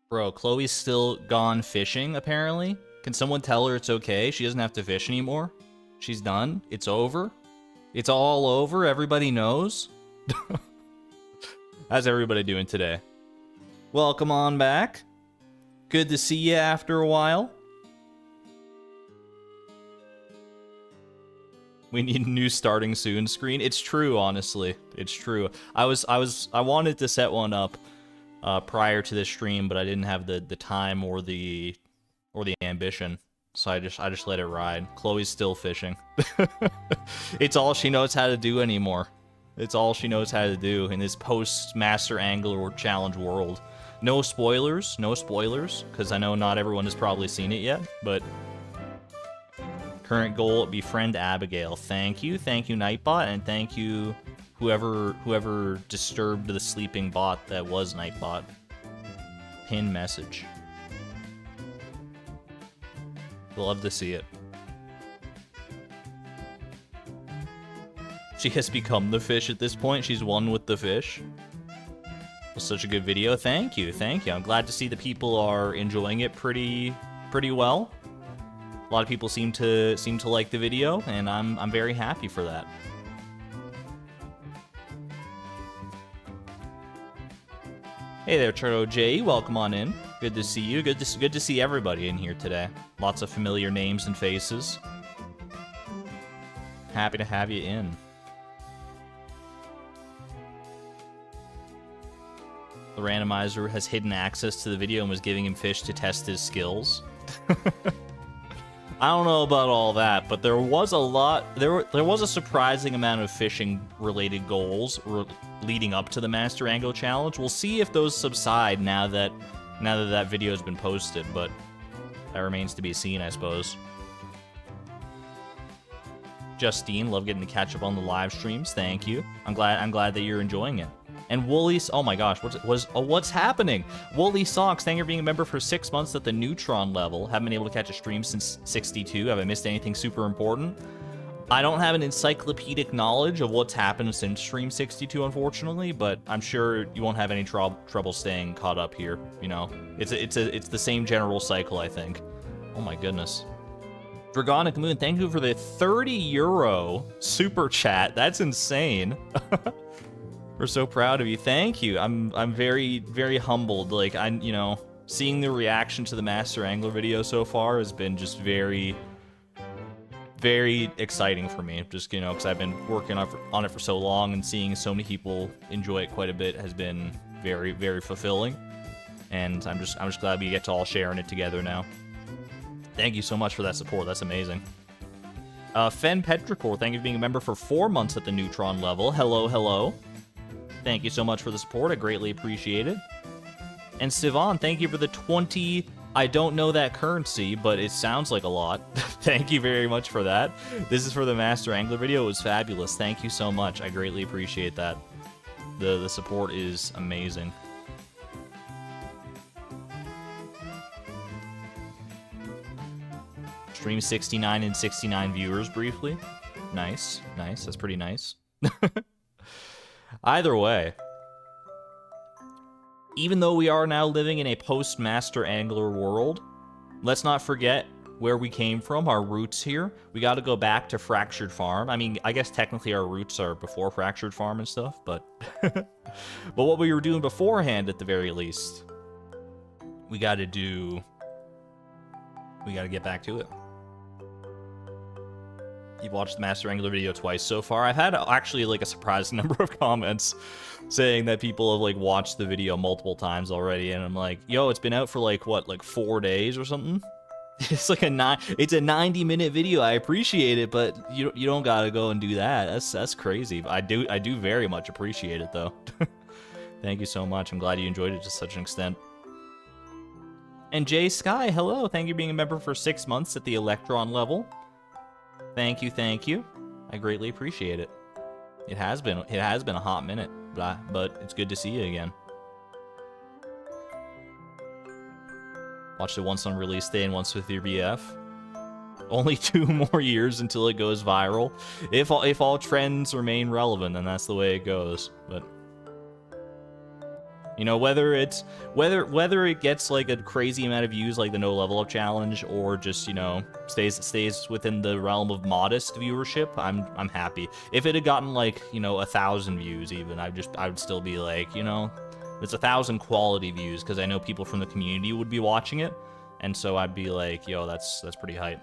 Bro, Chloe's still gone fishing, apparently. Can someone tell her it's okay? She doesn't have to fish anymore. She's done. It's over. It's all over. Everybody knows. How's everybody doing today? Welcome on back. Good to see you after a while. We need a new starting soon screen. It's true, honestly. It's true. I wanted to set one up prior to this stream, but I didn't have the time or the ambition. So I just let it ride. Chloe's still fishing. It's all she knows how to do anymore. It's all she knows how to do in this post-Master Angler Challenge world. No spoilers, because I know not everyone has probably seen it yet, but current goal, befriend Abigail. Thank you, Nightbot, and thank you whoever disturbed the sleeping bot that was Nightbot. Pin message. Love to see it. She has become the fish at this point. She's one with the fish. It was such a good video. Thank you. I'm glad to see that people are enjoying it pretty well. A lot of people seem to like the video, and I'm very happy for that. Hey there, Churro J. Welcome on in. Good to see you. Good to see everybody in here today. Lots of familiar names and faces. Happy to have you in. The randomizer has hidden access to the video and was giving him fish to test his skills. I don't know about all that, but there was a surprising amount of fishing related goals leading up to the Master Angler Challenge. We'll see if those subside now that that video has been posted, but that remains to be seen, I suppose. Justine, love getting to catch up on the live streams. Thank you. I'm glad that you're enjoying it. And Woolly's, oh my gosh, what's happening? Woolly Socks, thank you for being a member for 6 months at the Neutron level. Haven't been able to catch a stream since 62. Have I missed anything super important? I don't have an encyclopedic knowledge of what's happened since stream 62, unfortunately, but I'm sure you won't have any trouble staying caught up here. You know, it's the same general cycle, I think. Oh my goodness. Dragonic Moon, thank you for the €30 super chat. That's insane. We're so proud of you. Thank you. I'm very, very humbled. Like, you know, seeing the reaction to the Master Angler video so far has been just very, very exciting for me. Just, you know, because I've been working on it for so long, and seeing so many people enjoy it quite a bit has been very, very fulfilling. And I'm just glad we get to all sharing it together now. Thank you so much for that support. That's amazing. Fen Petrichor, thank you for being a member for 4 months at the Neutron level. Hello. Thank you so much for the support. I greatly appreciate it. And Sivan, thank you for the 20... I don't know that currency, but it sounds like a lot. Thank you very much for that. This is for the Master Angler video. It was fabulous. Thank you so much. I greatly appreciate that. The support is amazing. Stream 69 and 69 viewers briefly. Nice. That's pretty nice. Either way, even though we are now living in a post-Master Angler world, let's not forget where we came from, our roots here. We got to go back to Fractured Farm. I mean, I guess technically our roots are before Fractured Farm and stuff, but but what we were doing beforehand, at the very least, we got to get back to it. You've watched the Master Angler video twice so far. I've had actually like a surprising number of comments saying that people have like watched the video multiple times already, and I'm like, yo, it's been out for like what, like 4 days or something? It's like it's a 90-minute video. I appreciate it, but you don't gotta go and do that. That's crazy. I do very much appreciate it though. Thank you so much. I'm glad you enjoyed it to such an extent. And Jay Sky, hello. Thank you for being a member for 6 months at the Electron level. Thank you. I greatly appreciate it. It has been a hot minute, but it's good to see you again. Watched it once on release day and once with your BF. Only 2 more years until it goes viral. If all trends remain relevant, then that's the way it goes. But You know, whether it gets like a crazy amount of views like the no level up challenge, or just, you know, stays within the realm of modest viewership, I'm happy. If it had gotten like, you know, 1,000 views even, I would still be like, you know, it's 1,000 quality views, because I know people from the community would be watching it, and so I'd be like, yo, that's pretty hype.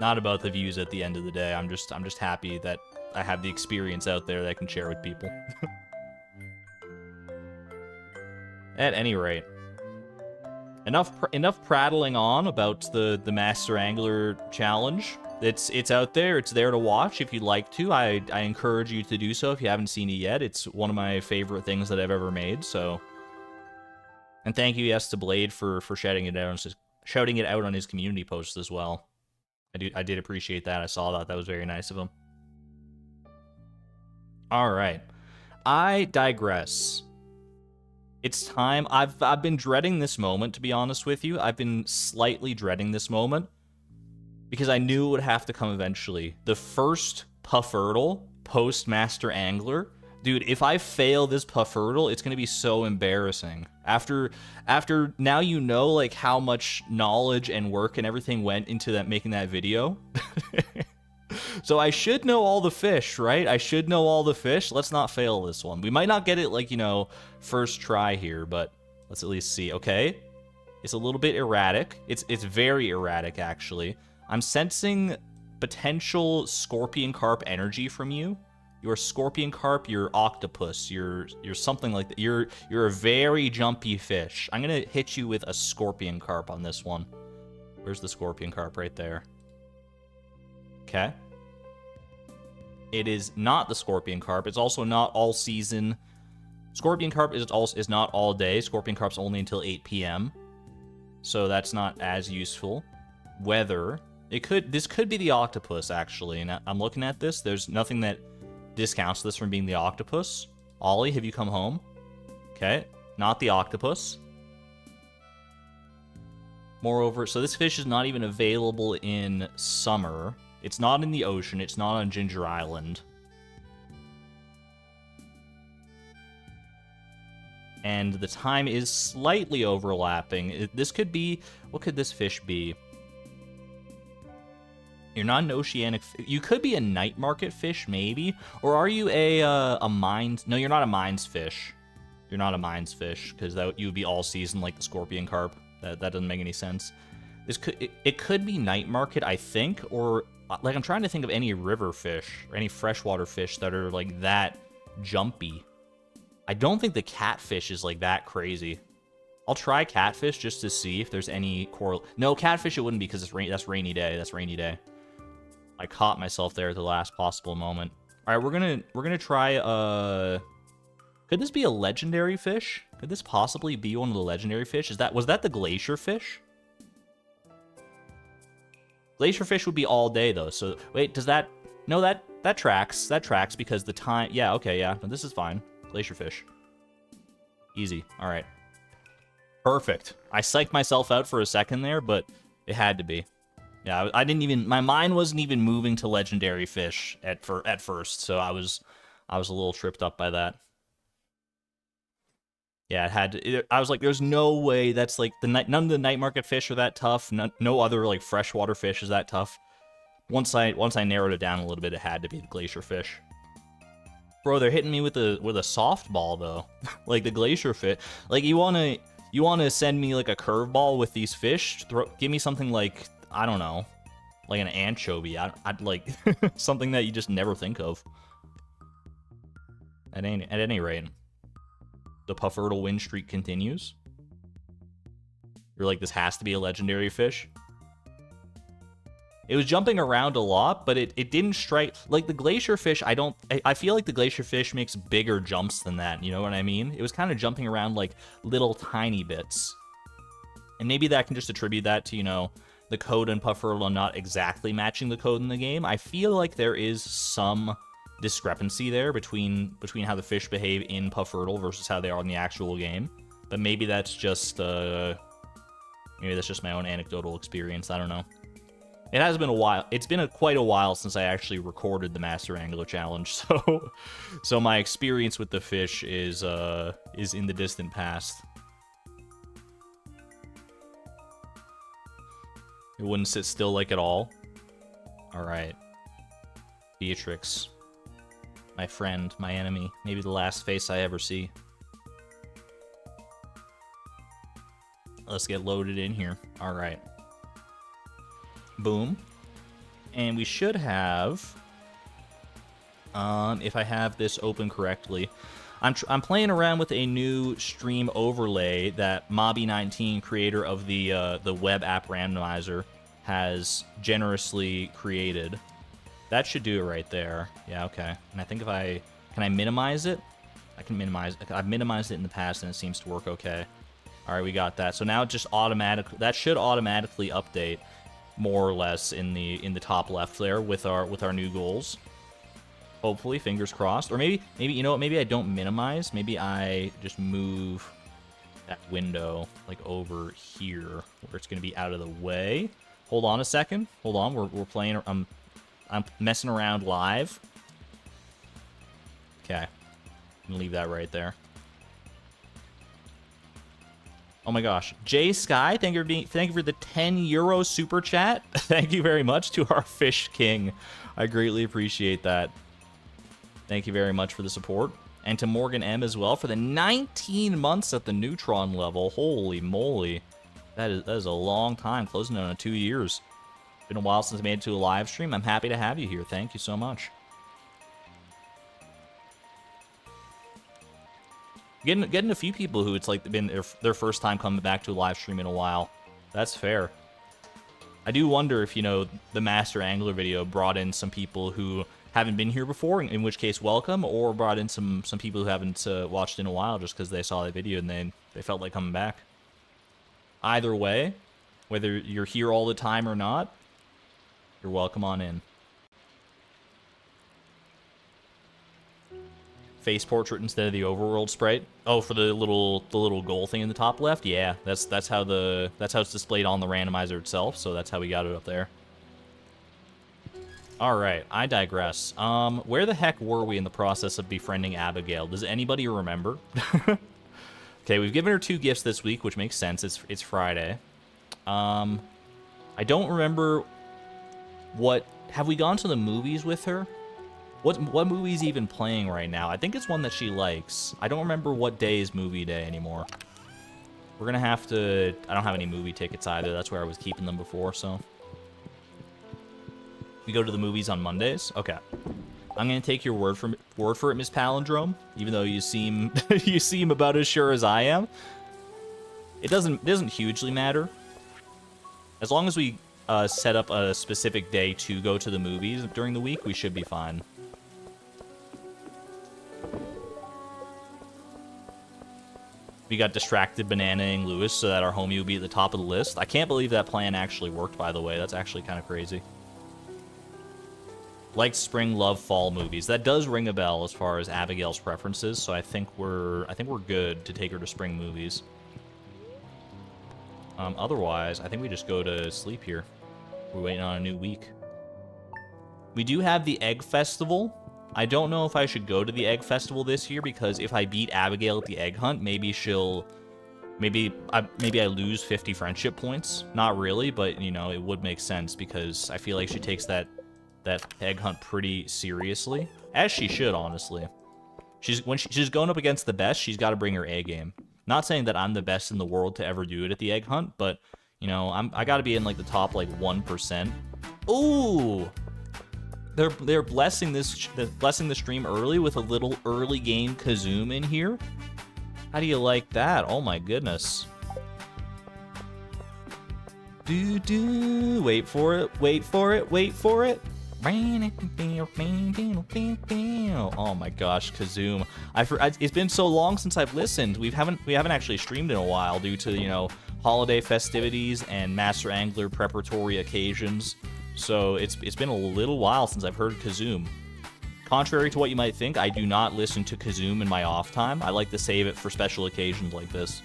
Not about the views at the end of the day. I'm just happy that I have the experience out there that I can share with people. At any rate, enough prattling on about the Master Angler challenge. It's out there. It's there to watch if you'd like to. I encourage you to do so if you haven't seen it yet. It's one of my favorite things that I've ever made. So, and thank you, yes, to Blade for shouting it out on his community post as well. I did appreciate that. I saw that. That was very nice of him. All right, I digress. It's time. I've been dreading this moment, to be honest with you. I've been slightly dreading this moment because I knew it would have to come eventually. The first Puffertle post Master Angler. Dude, if I fail this Puffertle, it's going to be so embarrassing. After now, you know, like, how much knowledge and work and everything went into that, making that video. So I should know all the fish, right? I should know all the fish. Let's not fail this one. We might not get it, like, you know, first try here, but let's at least see. Okay, it's a little bit erratic. It's very erratic, actually. I'm sensing potential scorpion carp energy from you. You're a scorpion carp, you're octopus, you're something like that. You're a very jumpy fish. I'm gonna hit you with a scorpion carp on this one. Where's the scorpion carp? Right there. Okay. It is not the scorpion carp. It's also not all season. Scorpion carp is not all day. Scorpion carp's only until 8 p.m. So that's not as useful. Weather. This could be the octopus, actually. And I'm looking at this. There's nothing that discounts this from being the octopus. Ollie, have you come home? Okay. Not the octopus. Moreover, so this fish is not even available in summer. It's not in the ocean. It's not on Ginger Island. And the time is slightly overlapping. This could be... What could this fish be? You're not an oceanic... You could be a night market fish, maybe. Or are you a mines... No, you're not a mines fish. You're not a mines fish, because you would be all season like the scorpion carp. That doesn't make any sense. It could be night market, I think, or... Like, I'm trying to think of any river fish, or any freshwater fish that are, like, that jumpy. I don't think the catfish is, like, that crazy. I'll try catfish just to see if there's any No, catfish it wouldn't be, because that's rainy day. That's rainy day. I caught myself there at the last possible moment. All right, we're gonna try, Could this be a legendary fish? Could this possibly be one of the legendary fish? Was that the glacier fish? Glacier fish would be all day, though. So, wait, does that... No, that tracks. That tracks because the time... Yeah, okay, yeah. No, this is fine. Glacier fish. Easy. All right. Perfect. I psyched myself out for a second there, but it had to be. Yeah, I didn't even... My mind wasn't even moving to legendary fish at first, so I was a little tripped up by that. Yeah, it had to, I was like, there's no way that's like, none of the night market fish are that tough. No other like freshwater fish is that tough. Once I narrowed it down a little bit, it had to be the glacier fish. Bro, they're hitting me with a softball though. Like the glacier fish. Like you wanna send me like a curveball with these fish? Give me something like, I don't know, like an anchovy. I'd like something that you just never think of. At any rate. The Puffertle win streak continues. You're like, this has to be a legendary fish. It was jumping around a lot, but it didn't strike... Like, the glacier fish, I feel like the glacier fish makes bigger jumps than that, you know what I mean? It was kind of jumping around, like, little tiny bits. And maybe that can just attribute that to, you know, the code in Puffertle not exactly matching the code in the game. I feel like there is some discrepancy there between how the fish behave in Puffertle versus how they are in the actual game. But maybe that's just my own anecdotal experience. I don't know. It has been a while. It's been quite a while since I actually recorded the Master Angler Challenge, so my experience with the fish is in the distant past. It wouldn't sit still like at all. All right, Beatrix, my friend, my enemy, maybe the last face I ever see. Let's get loaded in here. All right. Boom. And we should have, if I have this open correctly, I'm playing around with a new stream overlay that Mobby19, creator of the web app randomizer, has generously created. That should do it right there. Yeah, okay. And I think if can I minimize it? I can minimize it. I've minimized it in the past and it seems to work okay. All right, we got that. So now it just that should automatically update more or less in the top left there with our new goals. Hopefully, fingers crossed. Or maybe you know what? Maybe I don't minimize. Maybe I just move that window like over here where it's going to be out of the way. Hold on a second. Hold on. We're playing. I'm messing around live. Okay, I'm gonna leave that right there. Oh my gosh, Jay Sky, thank you for the 10 euro super chat. Thank you very much to our Fish King. I greatly appreciate that. Thank you very much for the support. And to Morgan M as well for the 19 months at the Neutron level. Holy moly. That is a long time, closing in on 2 years. Been a while since I made it to a live stream. I'm happy to have you here. Thank you so much. Getting a few people who it's like been their first time coming back to a live stream in a while. That's fair. I do wonder if, you know, the Master Angler video brought in some people who haven't been here before, in which case welcome, or brought in some people who haven't watched in a while just because they saw the video and they felt like coming back. Either way, whether you're here all the time or not, you're welcome on in. Face portrait instead of the overworld sprite. Oh, for the little goal thing in the top left. Yeah, that's how it's displayed on the randomizer itself. So that's how we got it up there. All right, I digress. Where the heck were we in the process of befriending Abigail? Does anybody remember? Okay, we've given her 2 gifts this week, which makes sense. It's Friday. I don't remember have we gone to the movies with her? What movie's even playing right now? I think it's one that she likes. I don't remember what day is movie day anymore. We're gonna have to... I don't have any movie tickets either. That's where I was keeping them before, so... We go to the movies on Mondays? Okay. I'm gonna take your word for it, Miss Palindrome. Even though you seem you seem about as sure as I am. It doesn't hugely matter. As long as we set up a specific day to go to the movies during the week, we should be fine. We got distracted bananaing Lewis so that our homie would be at the top of the list. I can't believe that plan actually worked, by the way. That's actually kind of crazy. Like spring, love, fall movies. That does ring a bell as far as Abigail's preferences, so I think we're good to take her to spring movies. Otherwise, I think we just go to sleep here. We're waiting on a new week. We do have the Egg Festival. I don't know if I should go to the Egg Festival this year, because if I beat Abigail at the egg hunt, maybe I lose 50 friendship points. Not really, but, you know, it would make sense, because I feel like she takes that egg hunt pretty seriously. As she should, honestly. When she's going up against the best, she's got to bring her A game. Not saying that I'm the best in the world to ever do it at the egg hunt, but, you know, I got to be in, like, the top, like, 1%. Ooh! They're blessing the stream early with a little early game Kazoom in here. How do you like that? Oh my goodness. Wait for it, wait for it, wait for it. Oh my gosh, Kazoom. It's been so long since I've listened. We haven't actually streamed in a while due to, you know, holiday festivities and Master Angler preparatory occasions. So it's been a little while since I've heard Kazoom. Contrary to what you might think, I do not listen to Kazoom in my off time. I like to save it for special occasions like this,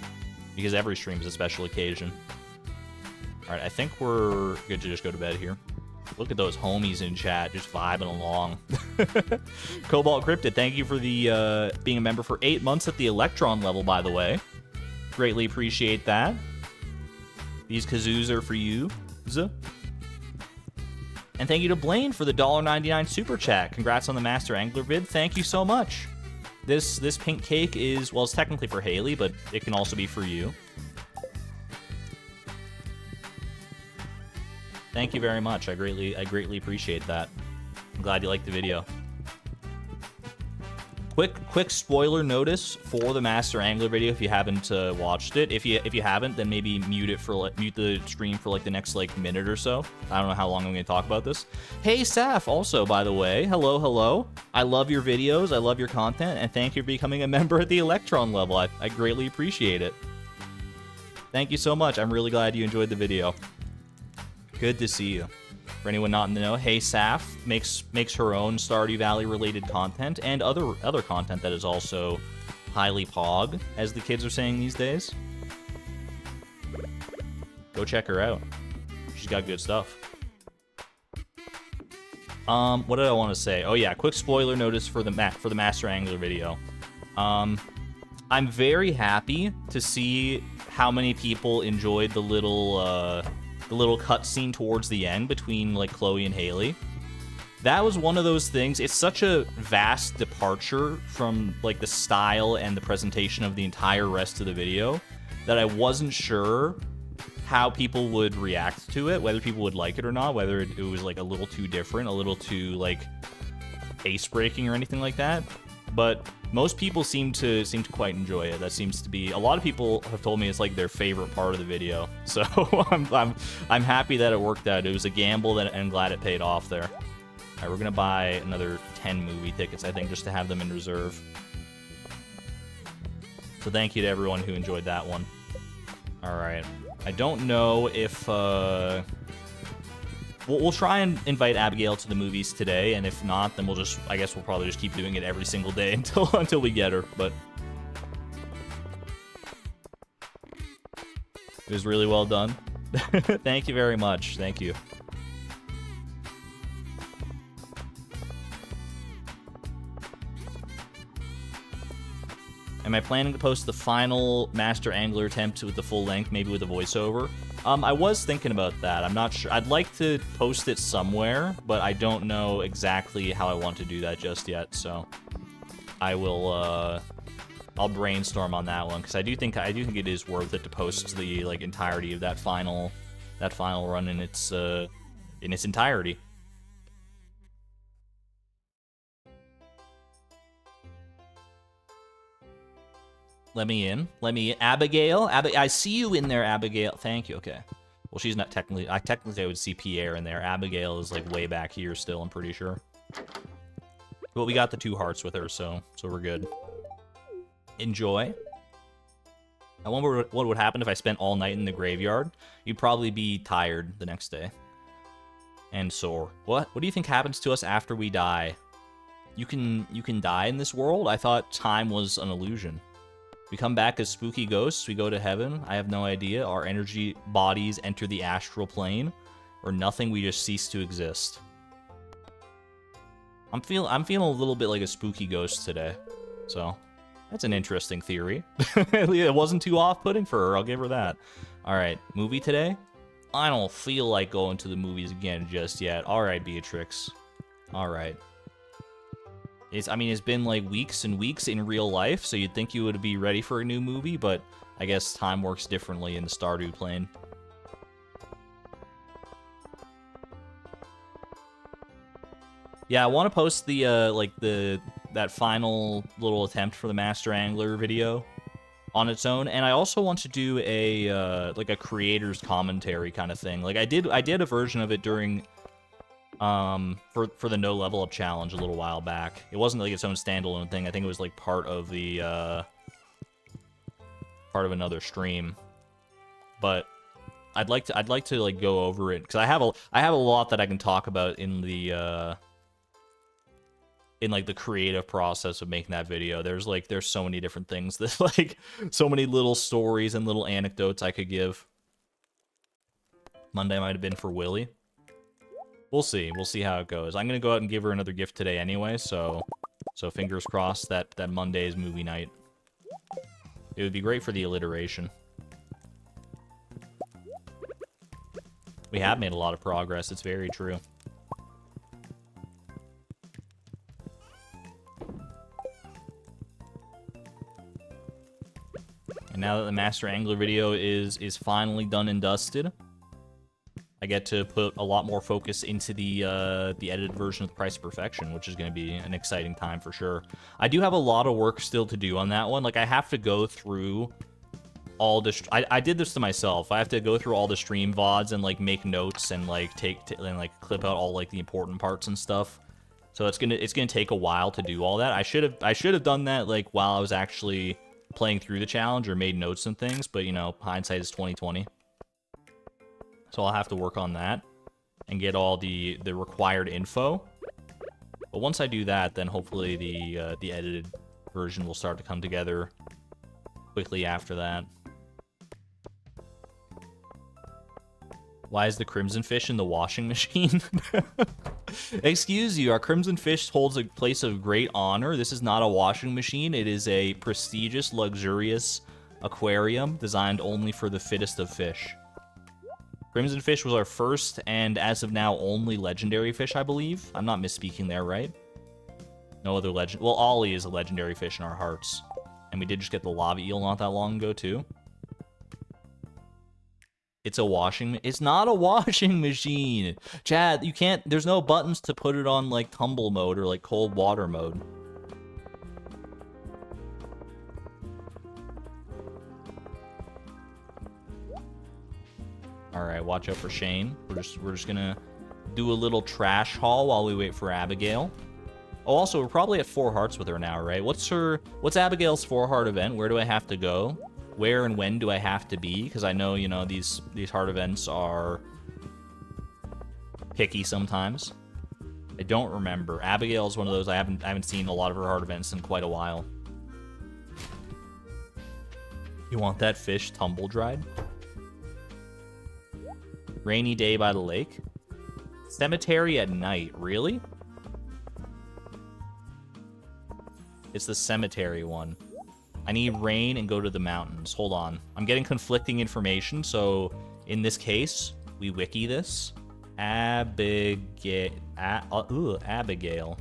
because every stream is a special occasion. Alright, I think we're good to just go to bed here. Look at those homies in chat, just vibing along. Cobalt Cryptid, thank you for the being a member for 8 months at the Electron level, by the way. Greatly appreciate that. These kazoos are for you. And thank you to Blaine for the $1.99 super chat. Congrats on the Master Angler vid. Thank you so much. This pink cake is, well, it's technically for Haley, but it can also be for you. Thank you very much. I greatly appreciate that. I'm glad you liked the video. Quick spoiler notice for the Master Angler video if you haven't watched it. If you haven't, then maybe mute the stream for like the next like minute or so. I don't know how long I'm going to talk about this. Hey Saf, also by the way, hello. I love your videos, I love your content, and thank you for becoming a member at the Electron level. I greatly appreciate it. Thank you so much. I'm really glad you enjoyed the video. Good to see you. For anyone not in the know, Hey Saf makes her own Stardew Valley related content and other content that is also highly pog, as the kids are saying these days. Go check her out. She's got good stuff. What did I want to say? Oh yeah, quick spoiler notice for the Master Angler video. I'm very happy to see how many people enjoyed the little cutscene towards the end between like Chloe and Haley. That was one of those things. It's such a vast departure from like the style and the presentation of the entire rest of the video that I wasn't sure how people would react to it, whether people would like it or not, whether it was like a little too different, a little too like pace breaking or anything like that. But most people seem to quite enjoy it. That seems to be, a lot of people have told me it's like their favorite part of the video. So I'm happy that it worked out. It was a gamble and I'm glad it paid off there. All right, we're gonna buy another 10 movie tickets, I think, just to have them in reserve. So thank you to everyone who enjoyed that one. All right, I don't know if we'll try and invite Abigail to the movies today, and if not, then I guess we'll probably just keep doing it every single day until we get her. But it was really well done. Thank you very much. Thank you. Am I planning to post the final Master Angler attempt with the full length, maybe with a voiceover? I was thinking about that. I'm not sure. I'd like to post it somewhere, but I don't know exactly how I want to do that just yet. So I will. I'll brainstorm on that one because I do think it is worth it to post the like entirety of that final run in its entirety. Let me in. Abigail. I see you in there, Abigail. Thank you. Okay. Well, she's not technically. Technically, I would see Pierre in there. Abigail is like way back here still. I'm pretty sure. But we got the 2 hearts with her, so we're good. Enjoy. I wonder what would happen if I spent all night in the graveyard. You'd probably be tired the next day. And sore. What do you think happens to us after we die? You can die in this world? I thought time was an illusion. We come back as spooky ghosts, we go to heaven, I have no idea. Our energy bodies enter the astral plane, or nothing, we just cease to exist. I'm feeling a little bit like a spooky ghost today. So, that's an interesting theory. It wasn't too off-putting for her, I'll give her that. Alright, movie today? I don't feel like going to the movies again just yet. Alright, Beatrix. Alright. It's been like weeks and weeks in real life, so you'd think you would be ready for a new movie, but I guess time works differently in the Stardew plane. Yeah, I want to post the that final little attempt for the Master Angler video on its own, and I also want to do a like a creator's commentary kind of thing. Like I did a version of it during for the no level up challenge a little while back. It wasn't like its own standalone thing. I think it was like part of the part of another stream. But I'd like to like go over it because I have a lot that I can talk about in the like the creative process of making that video. There's so many different things that like so many little stories and little anecdotes I could give. Monday might have been for Willie. We'll see. We'll see how it goes. I'm gonna go out and give her another gift today anyway, so fingers crossed that Monday is movie night. It would be great for the alliteration. We have made a lot of progress. It's very true. And now that the Master Angler video is finally done and dusted, I get to put a lot more focus into the edited version of the Price of Perfection, which is going to be an exciting time for sure. I do have a lot of work still to do on that one. Like, I have to go through all the... I did this to myself. I have to go through all the stream VODs and, like, make notes and, like, and clip out all, like, the important parts and stuff. So it's gonna take a while to do all that. I should have done that, like, while I was actually playing through the challenge or made notes and things, but, you know, hindsight is 20/20. So I'll have to work on that and get all the required info. But once I do that, then hopefully the edited version will start to come together quickly after that. Why is the Crimson Fish in the washing machine? Excuse you, our Crimson Fish holds a place of great honor. This is not a washing machine. It is a prestigious, luxurious aquarium designed only for the fittest of fish. Crimson Fish was our first, and as of now, only legendary fish, I believe. I'm not misspeaking there, right? No other legend... Well, Ollie is a legendary fish in our hearts. And we did just get the lava eel not that long ago, too. It's a washing... It's not a washing machine! Chad, you can't... There's no buttons to put it on, like, tumble mode or, like, cold water mode. Alright, watch out for Shane. We're just gonna do a little trash haul while we wait for Abigail. Oh, also, we're probably at 4 hearts with her now, right? What's Abigail's 4-heart event? Where do I have to go? Where and when do I have to be? Because I know, you know, these heart events are picky sometimes. I don't remember. Abigail's one of those I haven't seen a lot of her heart events in quite a while. You want that fish tumble dried? Rainy day by the lake. Cemetery at night. Really? It's the cemetery one. I need rain and go to the mountains. Hold on. I'm getting conflicting information, so in this case, we wiki this. Abigail. Abigail.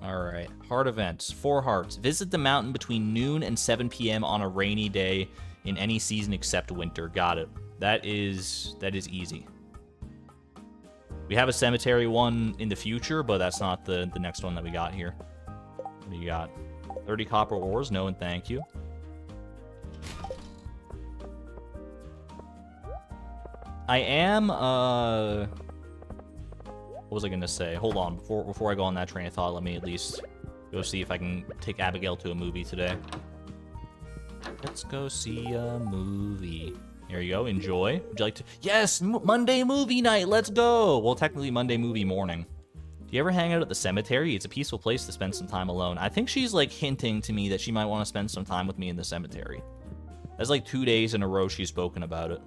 Alright. Heart events. 4 hearts. Visit the mountain between noon and 7 p.m. on a rainy day in any season except winter. Got it. That is easy. We have a cemetery one in the future, but that's not the next one that we got here. What do you got? 30 copper ores? No and thank you. I am, what was I gonna say? Hold on, before I go on that train of thought, let me at least go see if I can take Abigail to a movie today. Let's go see a movie. There you go, enjoy. Would you like to? Yes, Monday movie night, let's go! Well, technically Monday movie morning. Do you ever hang out at the cemetery? It's a peaceful place to spend some time alone. I think she's, like, hinting to me that she might want to spend some time with me in the cemetery. That's like 2 days in a row she's spoken about it.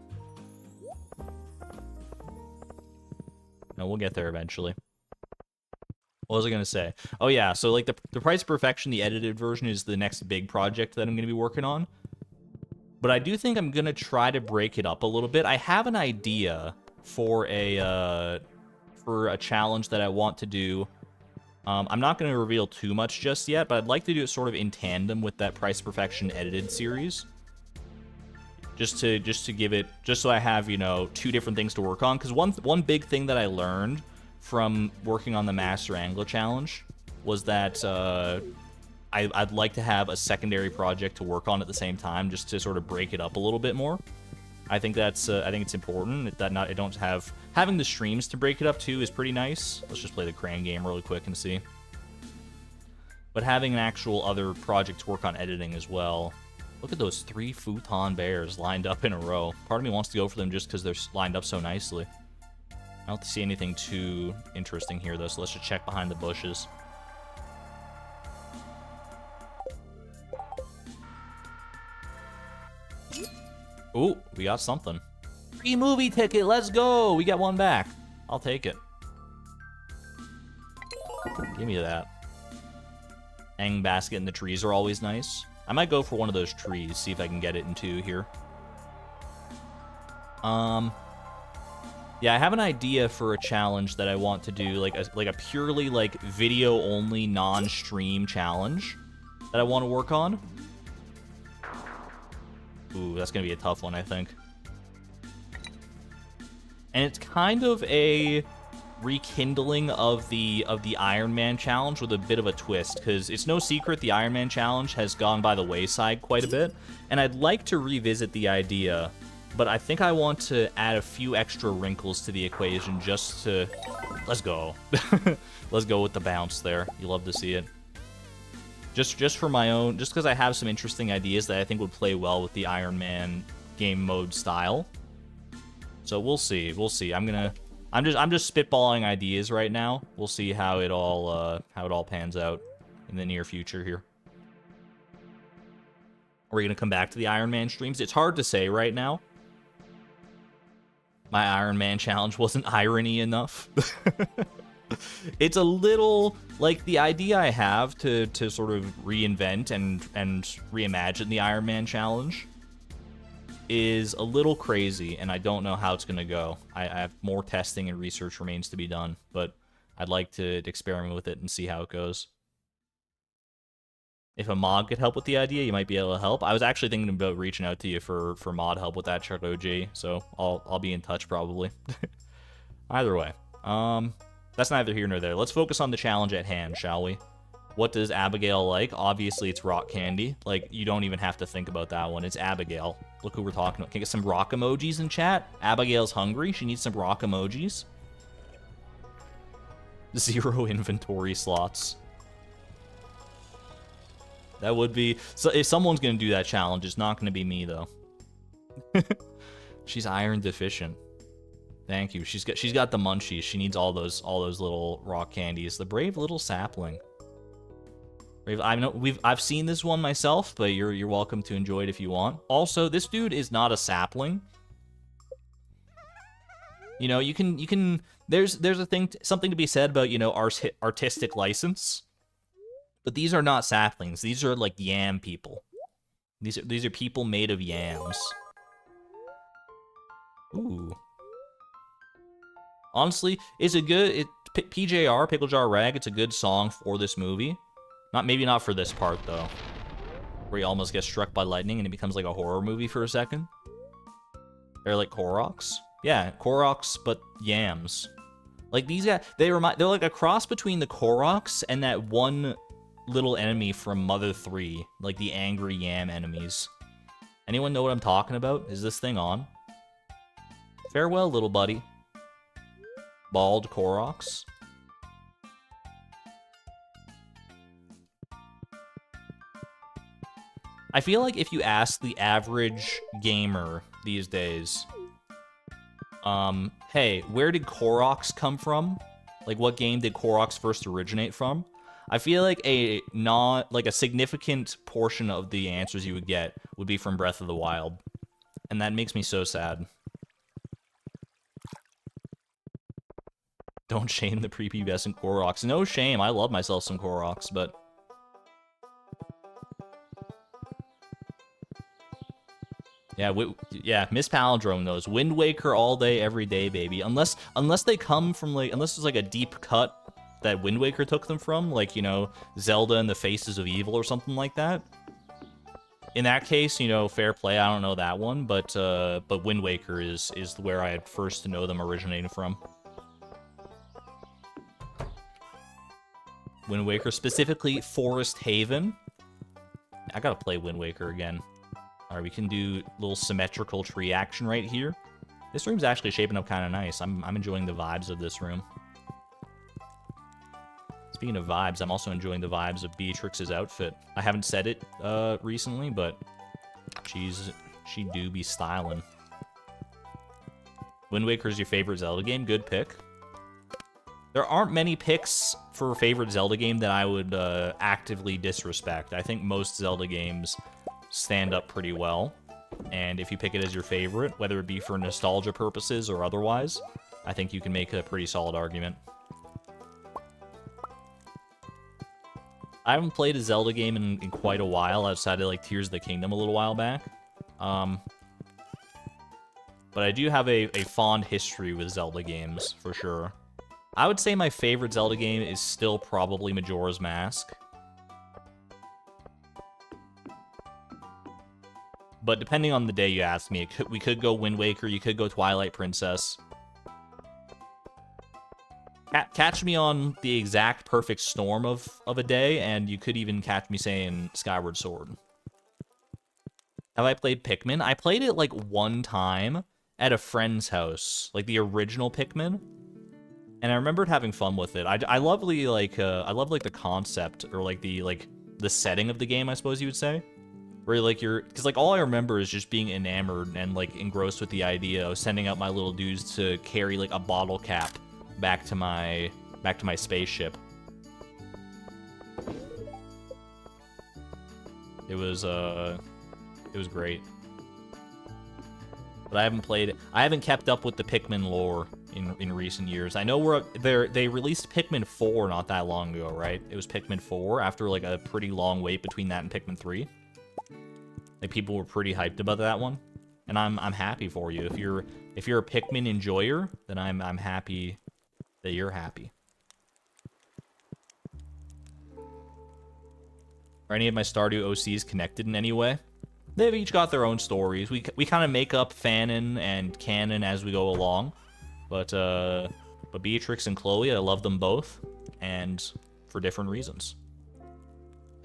No, we'll get there eventually. What was I gonna say? Oh yeah, so like the Price of Perfection, the edited version, is the next big project that I'm gonna be working on. But I do think I'm gonna try to break it up a little bit. I have an idea for a challenge that I want to do. I'm not gonna reveal too much just yet, but I'd like to do it sort of in tandem with that Price of Perfection edited series. Just to give it, just so I have, you know, 2 different things to work on. Because one big thing that I learned from working on the Master Angler Challenge was that I'd like to have a secondary project to work on at the same time, just to sort of break it up a little bit more. I think that's I think it's important that I don't have having the streams to break it up too is pretty nice. Let's just play the crane game really quick and see. But having an actual other project to work on editing as well. Look at those 3 futon bears lined up in a row. Part of me wants to go for them just because they're lined up so nicely. I don't see anything too interesting here, though, so let's just check behind the bushes. Ooh, we got something. Free movie ticket, let's go! We got one back. I'll take it. Give me that. Hanging basket and the trees are always nice. I might go for one of those trees, see if I can get it in 2 here. Yeah, I have an idea for a challenge that I want to do, like a purely like video only non-stream challenge that I want to work on. Ooh, that's gonna be a tough one, I think. And it's kind of a rekindling of the Iron Man challenge with a bit of a twist, because it's no secret the Iron Man challenge has gone by the wayside quite a bit, and I'd like to revisit the idea, but I think I want to add a few extra wrinkles to the equation just to... Let's go. Let's go with the bounce there. You love to see it. Just for my own... Just because I have some interesting ideas that I think would play well with the Iron Man game mode style. So we'll see. We'll see. I'm just spitballing ideas right now. We'll see how it all pans out in the near future here. Are we gonna come back to the Iron Man streams? It's hard to say right now. My Iron Man challenge wasn't irony enough. It's a little like the idea I have to sort of reinvent and reimagine the Iron Man challenge is a little crazy, and I don't know how it's gonna go. I have more testing and research remains to be done, but I'd like to experiment with it and see how it goes. If a mod could help with the idea, you might be able to help. I was actually thinking about reaching out to you for mod help with that, Chuck OG, so I'll be in touch probably. Either way, that's neither here nor there. Let's focus on the challenge at hand, shall we? What does Abigail like? Obviously, it's rock candy. Like, you don't even have to think about that one. It's Abigail. Look who we're talking about. Can I get some rock emojis in chat? Abigail's hungry. She needs some rock emojis. 0 inventory slots. That would be... So if someone's going to do that challenge, it's not going to be me, though. She's iron deficient. Thank you. She's got the munchies. She needs all those little rock candies. The brave little sapling. I've seen this one myself, but you're welcome to enjoy it if you want. Also, this dude is not a sapling. You know, you can there's a thing, something to be said about, you know, artistic license. But these are not saplings. These are like yam people. These are people made of yams. Ooh. Honestly, it's a good PJR, Pickle Jar Rag. It's a good song for this movie. Maybe not for this part, though. Where he almost gets struck by lightning and it becomes like a horror movie for a second. They're like Koroks. Yeah, Koroks, but yams. Like, these guys, they're like a cross between the Koroks and that one little enemy from Mother 3. Like, the angry yam enemies. Anyone know what I'm talking about? Is this thing on? Farewell, little buddy. Bald Koroks. I feel like if you ask the average gamer these days, hey, where did Koroks come from? Like, what game did Koroks first originate from? I feel like a significant portion of the answers you would get would be from Breath of the Wild. And that makes me so sad. Don't shame the prepubescent Koroks. No shame, I love myself some Koroks, but... Yeah, Miss Palindrome knows. Wind Waker all day, every day, baby. Unless they come from, like... Unless it's, like, a deep cut that Wind Waker took them from. Like, you know, Zelda and the Faces of Evil or something like that. In that case, you know, fair play. I don't know that one. But Wind Waker is where I had first to know them originating from. Wind Waker, specifically Forest Haven. I gotta play Wind Waker again. Alright, we can do a little symmetrical tree action right here. This room's actually shaping up kind of nice. I'm enjoying the vibes of this room. Speaking of vibes, I'm also enjoying the vibes of Beatrix's outfit. I haven't said it recently, but she do be styling. Wind Waker's your favorite Zelda game? Good pick. There aren't many picks for favorite Zelda game that I would actively disrespect. I think most Zelda games stand up pretty well. And if you pick it as your favorite, whether it be for nostalgia purposes or otherwise, I think you can make a pretty solid argument. I haven't played a Zelda game in quite a while, outside of like Tears of the Kingdom a little while back. But I do have a fond history with Zelda games, for sure. I would say my favorite Zelda game is still probably Majora's Mask. But depending on the day you ask me, we could go Wind Waker, you could go Twilight Princess. Catch me on the exact perfect storm of a day, and you could even catch me saying Skyward Sword. Have I played Pikmin? I played it like one time at a friend's house, like the original Pikmin, and I remembered having fun with it. I love the concept, or like the setting of the game, I suppose you would say, where like because like all I remember is just being enamored and like engrossed with the idea of sending out my little dudes to carry like a bottle cap back to my spaceship. It was great. But I haven't kept up with the Pikmin lore in recent years. I know they released Pikmin 4 not that long ago, right? It was Pikmin 4 after like a pretty long wait between that and Pikmin 3. Like people were pretty hyped about that one. And I'm happy for you. If you're a Pikmin enjoyer, then I'm happy that you're happy. Are any of my Stardew OCs connected in any way? They've each got their own stories. We kind of make up fanon and canon as we go along. But Beatrix and Chloe, I love them both, and for different reasons.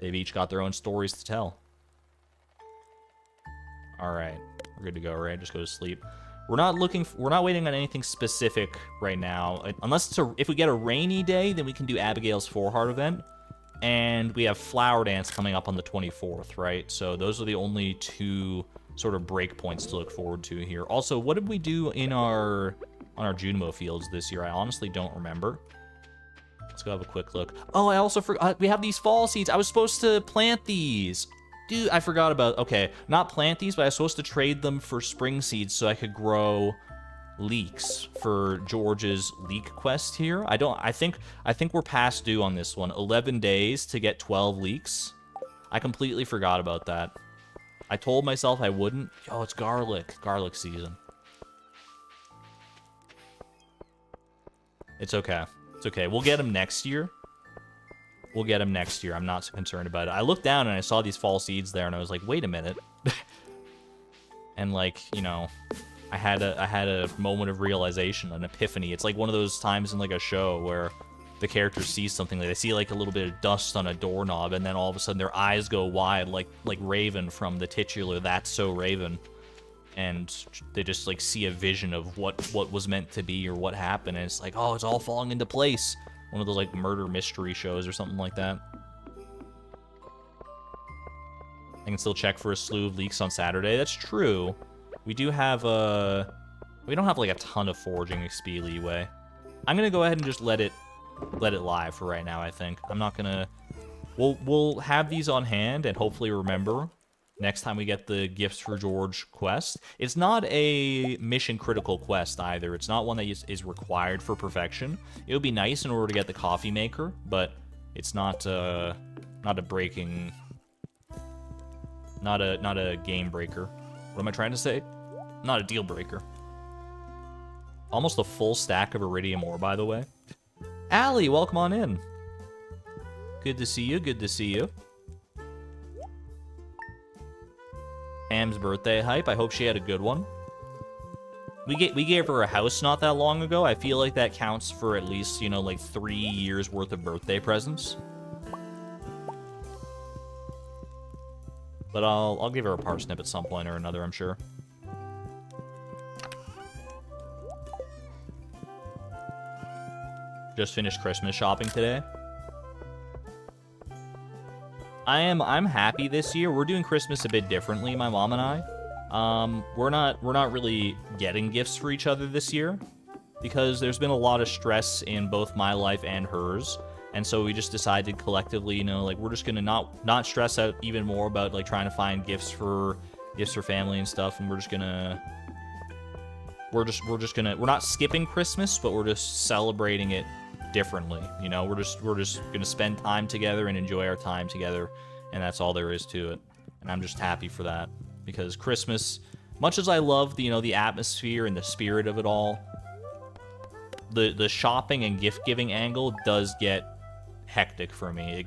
They've each got their own stories to tell. All right, we're good to go, right? Just go to sleep. We're not waiting on anything specific right now. Unless if we get a rainy day, then we can do Abigail's 4-heart event. And we have Flower Dance coming up on the 24th, right? So those are the only two sort of breakpoints to look forward to here. Also, what did we do on our Junimo fields this year? I honestly don't remember. Let's go have a quick look. Oh, I also forgot, we have these fall seeds. I was supposed to plant these. Dude, I forgot about, okay, not plant these, but I was supposed to trade them for spring seeds so I could grow leeks for George's leek quest here. I think we're past due on this one. 11 days to get 12 leeks. I completely forgot about that. I told myself I wouldn't. Oh, it's garlic season. It's okay. It's okay. We'll get them next year. I'm not so concerned about it. I looked down and I saw these fall seeds there, and I was like, wait a minute. And like, you know, I had a moment of realization, an epiphany. It's like one of those times in like a show where the character sees something, like they see like a little bit of dust on a doorknob, and then all of a sudden their eyes go wide, like Raven from the titular That's So Raven, and they just like see a vision of what was meant to be or what happened, and it's like, oh, it's all falling into place. One of those like murder mystery shows or something like that. I can still check for a slew of leaks on Saturday. That's true. We do have we don't have like a ton of foraging XP leeway. I'm gonna go ahead and just let it lie for right now. I think I'm not gonna. We'll have these on hand and hopefully remember next time we get the Gifts for George quest. It's not a mission critical quest either. It's not one that is required for perfection. It would be nice in order to get the coffee maker, but it's not a breaking, not a game breaker. What am I trying to say? Not a deal breaker. Almost a full stack of iridium ore, by the way. Allie, welcome on in. Good to see you. Good to see you. Pam's birthday hype. I hope she had a good one. We gave her a house not that long ago. I feel like that counts for at least, you know, like 3 years worth of birthday presents. But I'll give her a parsnip at some point or another, I'm sure. Just finished Christmas shopping today. I'm happy this year. We're doing Christmas a bit differently, my mom and I. We're not really getting gifts for each other this year because there's been a lot of stress in both my life and hers. And so we just decided collectively, you know, like we're just gonna not stress out even more about like trying to find gifts for gifts for family and stuff, and we're just gonna we're not skipping Christmas, but we're just celebrating it differently. You know, we're just gonna spend time together and enjoy our time together, and that's all there is to it. And I'm just happy for that, because Christmas, much as I love the, you know, the atmosphere and the spirit of it all, the shopping and gift giving angle does get hectic for me. It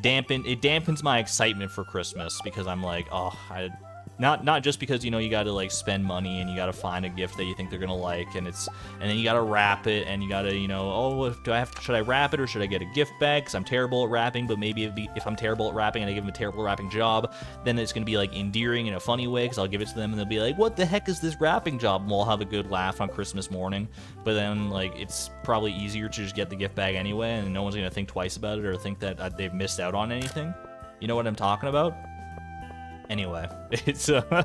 dampens my excitement for Christmas, because I'm like, oh, not just because, you know, you gotta like spend money and you gotta find a gift that you think they're gonna like, and then you gotta wrap it, and you gotta, you know, oh, should I wrap it or should I get a gift bag, because I'm terrible at wrapping. But maybe if I'm terrible at wrapping and I give them a terrible wrapping job, then it's gonna be like endearing in a funny way, because I'll give it to them and they'll be like, what the heck is this wrapping job? And we'll have a good laugh on Christmas morning. But then, like, it's probably easier to just get the gift bag anyway, and no one's gonna think twice about it or think that they've missed out on anything. You know what I'm talking about? Anyway, it's I'm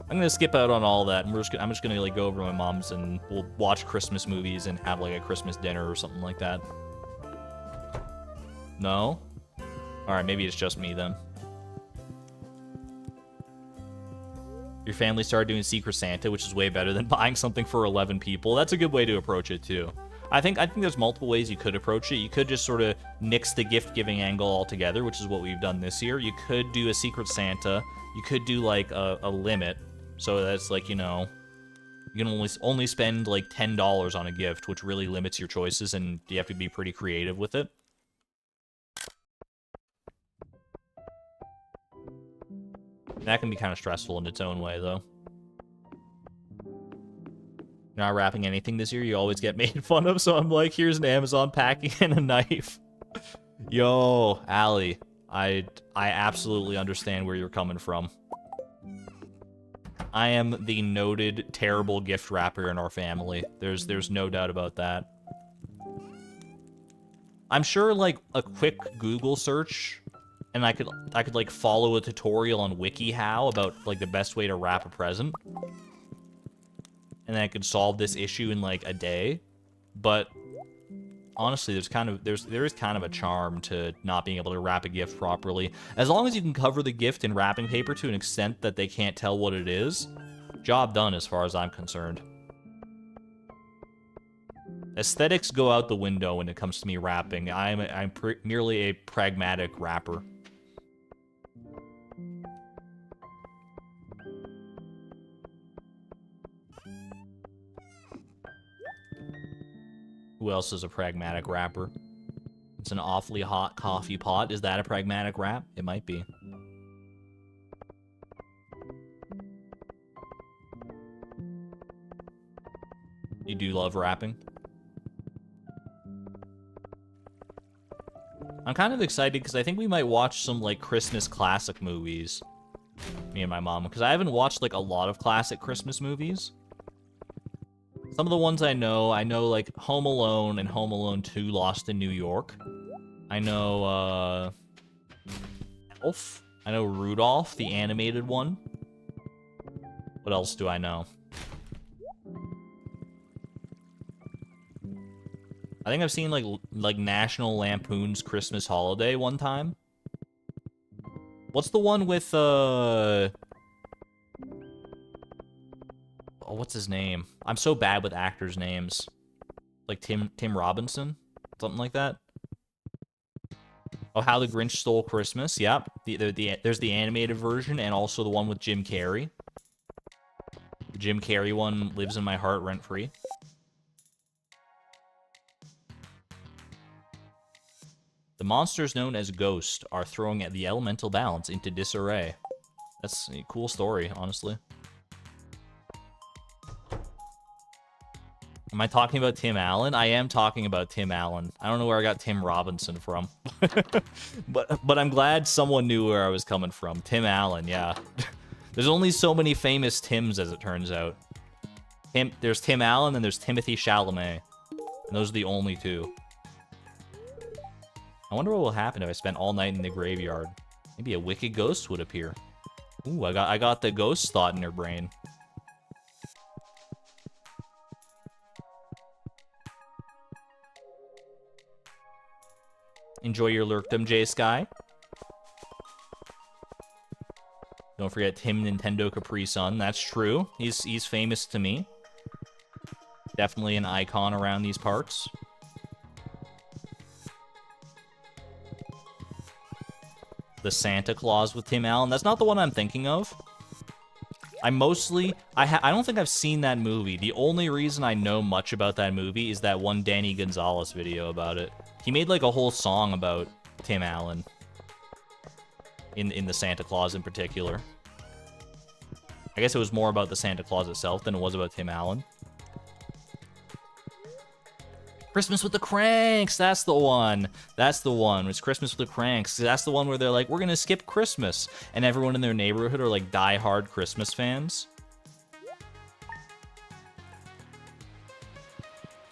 gonna skip out on all that, and I'm just gonna like go over to my mom's, and we'll watch Christmas movies and have like a Christmas dinner or something like that. No? Alright, maybe it's just me then. Your family started doing Secret Santa, which is way better than buying something for 11 people. That's a good way to approach it too. I think there's multiple ways you could approach it. You could just sort of nix the gift-giving angle altogether, which is what we've done this year. You could do a Secret Santa. You could do, like, a limit. So that's, like, you know, you can only spend, like, $10 on a gift, which really limits your choices, and you have to be pretty creative with it. That can be kind of stressful in its own way, though. You're not wrapping anything this year, you always get made fun of, so I'm like, here's an Amazon packing and a knife. Yo, Allie, I absolutely understand where you're coming from. I am the noted terrible gift wrapper in our family. There's no doubt about that. I'm sure, like, a quick Google search, and I could like follow a tutorial on WikiHow about like the best way to wrap a present, and then I could solve this issue in like a day. But honestly, there is kind of a charm to not being able to wrap a gift properly. As long as you can cover the gift in wrapping paper to an extent that they can't tell what it is, job done as far as I'm concerned. Aesthetics go out the window when it comes to me wrapping. I'm merely a pragmatic wrapper. Who else is a pragmatic wrapper? It's an awfully hot coffee pot. Is that a pragmatic wrap? It might be. You do love wrapping? I'm kind of excited because I think we might watch some, like, Christmas classic movies. Me and my mom. Because I haven't watched, like, a lot of classic Christmas movies. Some of the ones I know, like, Home Alone and Home Alone 2 Lost in New York. I know, Elf. I know Rudolph, the animated one. What else do I know? I think I've seen, like National Lampoon's Christmas Holiday one time. What's the one with, oh, what's his name? I'm so bad with actors' names. Like Tim Robinson? Something like that? Oh, How the Grinch Stole Christmas. Yep. There's the animated version, and also the one with Jim Carrey. The Jim Carrey one lives in my heart rent-free. The monsters known as Ghost are throwing the elemental balance into disarray. That's a cool story, honestly. Am I talking about Tim Allen? I am talking about Tim Allen. I don't know where I got Tim Robinson from. but I'm glad someone knew where I was coming from. Tim Allen, yeah. There's only so many famous Tims, as it turns out. There's Tim Allen and there's Timothy Chalamet. And those are the only two. I wonder what will happen if I spent all night in the graveyard. Maybe a wicked ghost would appear. Ooh, I got the ghost thought in her brain. Enjoy your lurkdom, J Sky. Don't forget Tim Nintendo Capri Sun. That's true. He's famous to me. Definitely an icon around these parts. The Santa Claus with Tim Allen. That's not the one I'm thinking of. I don't think I've seen that movie. The only reason I know much about that movie is that one Danny Gonzalez video about it. He made like a whole song about Tim Allen. In the Santa Claus in particular. I guess it was more about the Santa Claus itself than it was about Tim Allen. Christmas with the Cranks, that's the one. That's the one. It's Christmas with the Cranks. That's the one where they're like, we're gonna skip Christmas. And everyone in their neighborhood are like die-hard Christmas fans.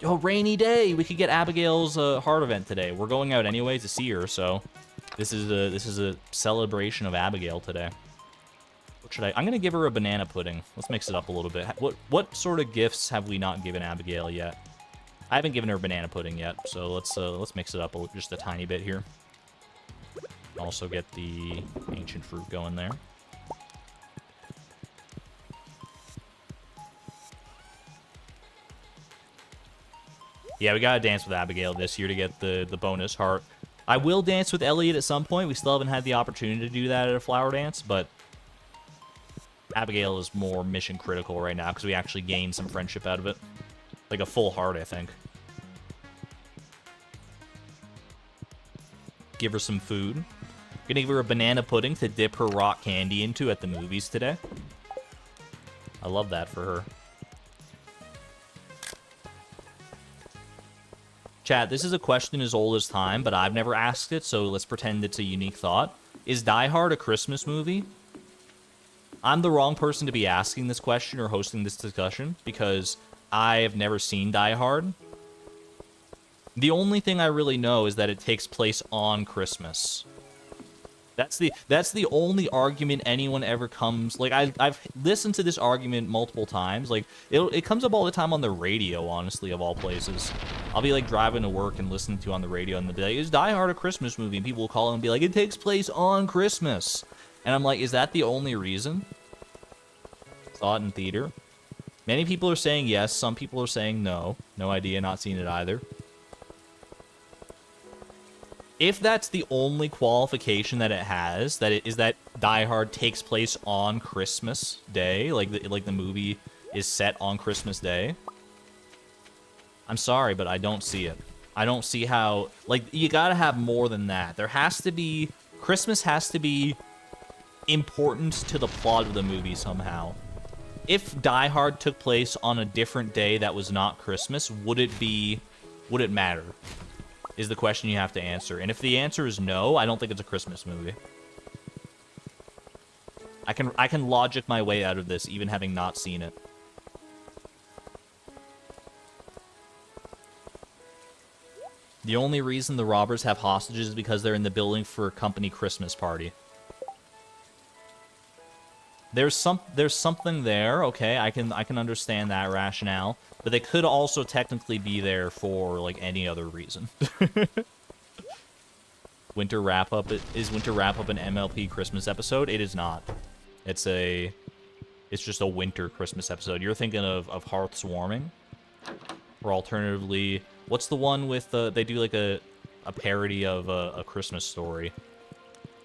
Oh, rainy day. We could get Abigail's heart event today. We're going out anyway to see her, so this is a celebration of Abigail today. What should I'm gonna give her a banana pudding. Let's mix it up a little bit. What sort of gifts have we not given Abigail yet? I haven't given her banana pudding yet, so let's mix it up just a tiny bit here. Also get the ancient fruit going there. Yeah, we gotta dance with Abigail this year to get the bonus heart. I will dance with Elliot at some point. We still haven't had the opportunity to do that at a flower dance, but Abigail is more mission critical right now because we actually gained some friendship out of it. Like a full heart, I think. Give her some food. Gonna give her a banana pudding to dip her rock candy into at the movies today. I love that for her. Chat, this is a question as old as time, but I've never asked it, so let's pretend it's a unique thought. Is Die Hard a Christmas movie? I'm the wrong person to be asking this question or hosting this discussion, because I have never seen Die Hard. The only thing I really know is that it takes place on Christmas. That's the only argument anyone ever comes... Like, I've listened to this argument multiple times. Like, it comes up all the time on the radio, honestly, of all places. I'll be, like, driving to work and listening to on the radio, and they'll be like, is Die Hard a Christmas movie? And people will call and be like, it takes place on Christmas. And I'm like, is that the only reason? Saw it in theater. Many people are saying yes. Some people are saying no. No idea. Not seen it either. If that's the only qualification that it has, that Die Hard takes place on Christmas Day, like the movie is set on Christmas Day, I'm sorry, but I don't see it. I don't see how... Like, you gotta have more than that. There has to be... Christmas has to be important to the plot of the movie somehow. If Die Hard took place on a different day that was not Christmas, would it matter? Is the question you have to answer. And if the answer is no, I don't think it's a Christmas movie. I can logic my way out of this, even having not seen it. The only reason the robbers have hostages is because they're in the building for a company Christmas party. There's something there, okay, I can understand that rationale, but they could also technically be there for like any other reason. Winter wrap up is Winter wrap up an MLP Christmas episode? It is not. It's just a winter Christmas episode. You're thinking of Hearths Warming, or alternatively, what's the one with they do like a parody of a Christmas Story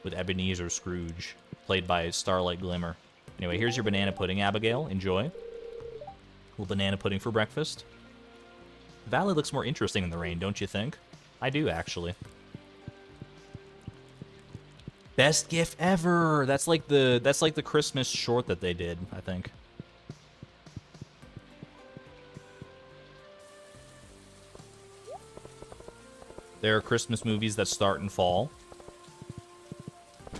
with Ebenezer Scrooge, played by Starlight Glimmer. Anyway, here's your banana pudding, Abigail. Enjoy. Little banana pudding for breakfast. The valley looks more interesting in the rain, don't you think? I do, actually. Best gift ever! That's like the Christmas short that they did, I think. There are Christmas movies that start in fall.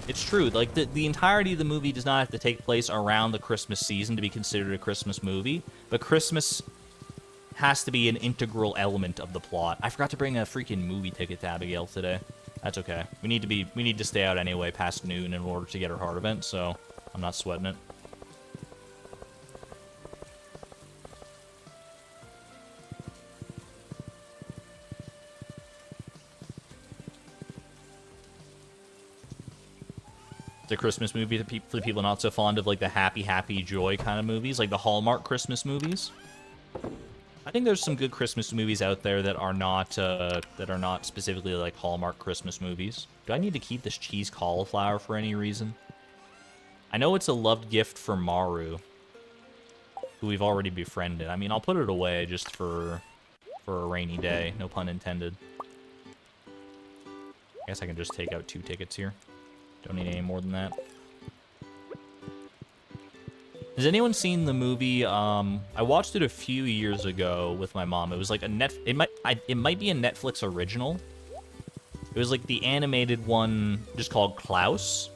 It's true, like, the entirety of the movie does not have to take place around the Christmas season to be considered a Christmas movie, but Christmas has to be an integral element of the plot. I forgot to bring a freaking movie ticket to Abigail today. That's okay. We need to stay out anyway past noon in order to get her heart event, so I'm not sweating it. a Christmas movie for the people not so fond of like the happy, happy joy kind of movies, like the Hallmark Christmas movies. I think there's some good Christmas movies out there that are not specifically like Hallmark Christmas movies. Do I need to keep this cheese cauliflower for any reason? I know it's a loved gift for Maru, who we've already befriended. I mean, I'll put it away just for a rainy day. No pun intended. I guess I can just take out 2 tickets here. Don't need any more than that. Has anyone seen the movie? I watched it a few years ago with my mom. It was like a it might be a Netflix original. It was like the animated one, just called Klaus.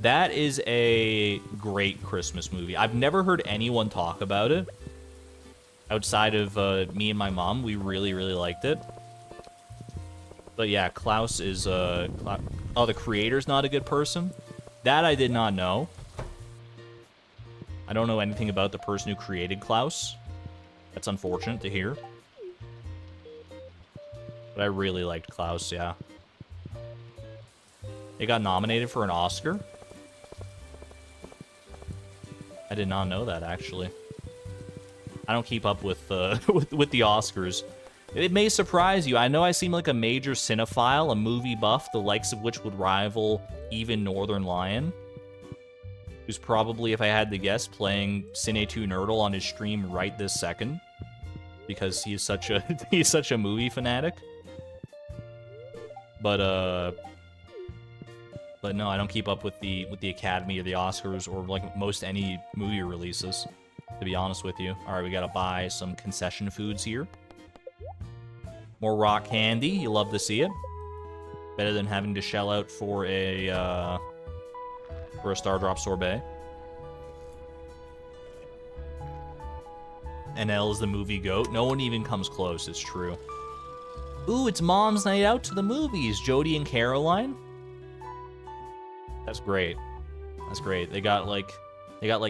That is a great Christmas movie. I've never heard anyone talk about it outside of me and my mom. We really, really liked it. But yeah, Klaus is oh, the creator's not a good person. That I did not know. I don't know anything about the person who created Klaus. That's unfortunate to hear. But I really liked Klaus, yeah. It got nominated for an Oscar. I did not know that, actually. I don't keep up with with the Oscars. It may surprise you. I know I seem like a major cinephile, a movie buff, the likes of which would rival even Northern Lion, who's probably, if I had to guess, playing Cine2 Nerdle on his stream right this second, because he's such a movie fanatic. But no, I don't keep up with the Academy or the Oscars or like most any movie releases, to be honest with you. All right, we gotta buy some concession foods here. More rock candy, you love to see it. Better than having to shell out for a Star Drop sorbet. NL is the movie goat. No one even comes close, it's true. Ooh, it's Mom's night out to the movies. Jody and Caroline. That's great. That's great. They got like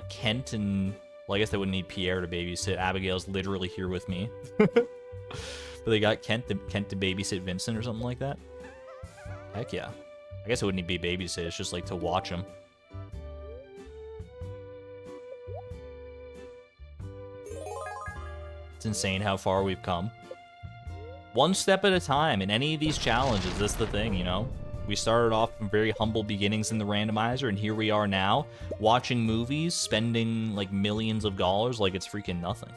Kent and, well, I guess they wouldn't need Pierre to babysit. Abigail's literally here with me. But they got Kent to babysit Vincent or something like that. Heck yeah. I guess it wouldn't be babysit. It's just like to watch him. It's insane how far we've come. One step at a time in any of these challenges. That's the thing, you know? We started off from very humble beginnings in the randomizer, and here we are now, watching movies, spending like millions of dollars like it's freaking nothing.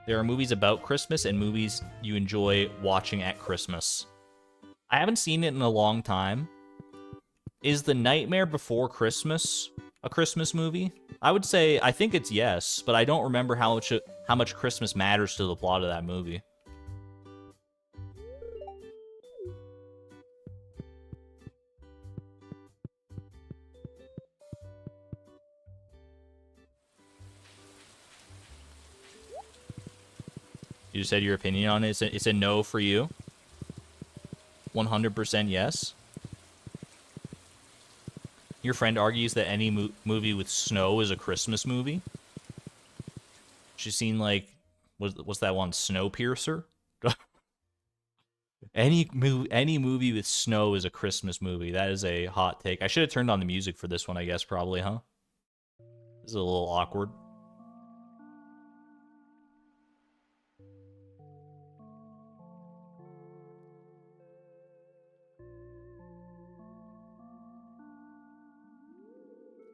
There are movies about Christmas and movies you enjoy watching at Christmas. I haven't seen it in a long time. Is The Nightmare Before Christmas a Christmas movie? I would say, I think it's yes, but I don't remember how much Christmas matters to the plot of that movie. You just said your opinion on it. It's a no for you. 100% yes. Your friend argues that any movie with snow is a Christmas movie. She's seen, like, what's that one? Snowpiercer? Any movie with snow is a Christmas movie. That is a hot take. I should have turned on the music for this one, I guess, probably, huh? This is a little awkward.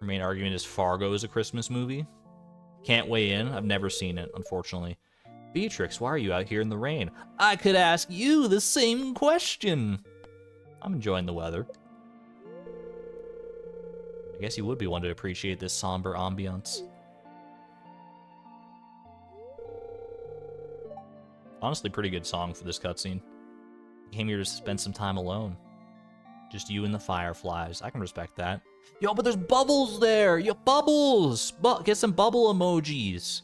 Her main argument is Fargo is a Christmas movie. Can't weigh in. I've never seen it, unfortunately. Beatrix, why are you out here in the rain? I could ask you the same question. I'm enjoying the weather. I guess you would be one to appreciate this somber ambiance. Honestly, pretty good song for this cutscene. Came here to spend some time alone. Just you and the fireflies. I can respect that. Yo, but there's bubbles there! Yo, bubbles! Get some bubble emojis!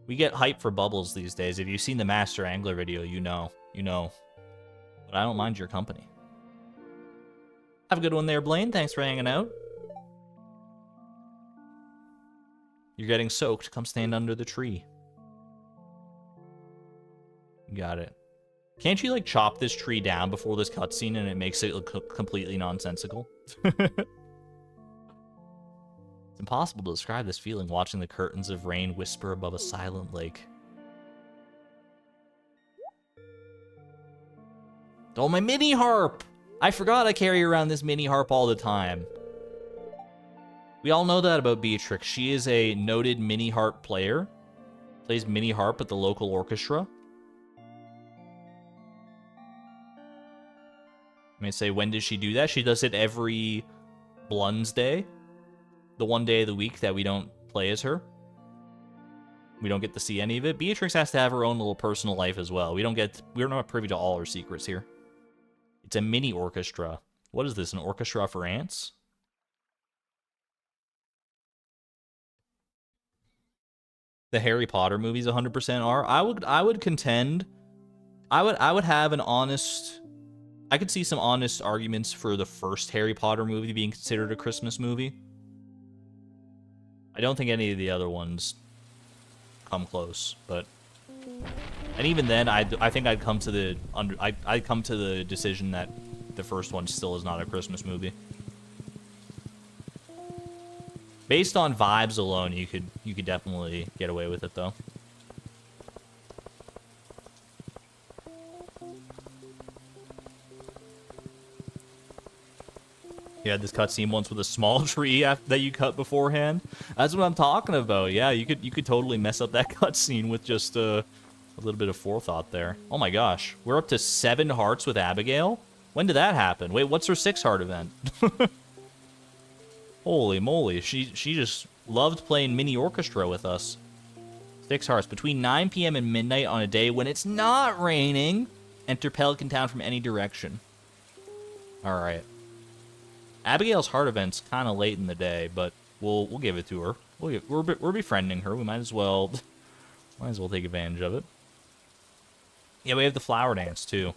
We get hype for bubbles these days. If you've seen the Master Angler video, you know. You know. But I don't mind your company. Have a good one there, Blaine. Thanks for hanging out. You're getting soaked. Come stand under the tree. Got it. Can't you, like, chop this tree down before this cutscene and it makes it look completely nonsensical? It's impossible to describe this feeling watching the curtains of rain whisper above a silent lake. Oh, my mini harp! I forgot I carry around this mini harp all the time. We all know that about Beatrix. She is a noted mini harp player. Plays mini harp at the local orchestra. I may say, when does she do that? She does it every Blunds Day. The one day of the week that we don't play as her. We don't get to see any of it. Beatrix has to have her own little personal life as well. We're not privy to all her secrets here. It's a mini orchestra. What is this, an orchestra for ants? The Harry Potter movies 100% are. I would contend. I would have an honest. I could see some honest arguments for the first Harry Potter movie being considered a Christmas movie. I don't think any of the other ones come close, but and even then, I think I'd come to the decision that the first one still is not a Christmas movie. Based on vibes alone, you could definitely get away with it though. You had this cutscene once with a small tree that you cut beforehand. That's what I'm talking about. Yeah, you could totally mess up that cutscene with just a little bit of forethought there. Oh my gosh, we're up to 7 hearts with Abigail. When did that happen? Wait, what's her 6 heart event? Holy moly, she just loved playing mini orchestra with us. 6 hearts. Between 9 p.m. and midnight on a day when it's not raining, enter Pelican Town from any direction. Alright. Abigail's heart event's kind of late in the day, but we'll give it to her. We're befriending her. We might as well take advantage of it. Yeah, we have the flower dance too.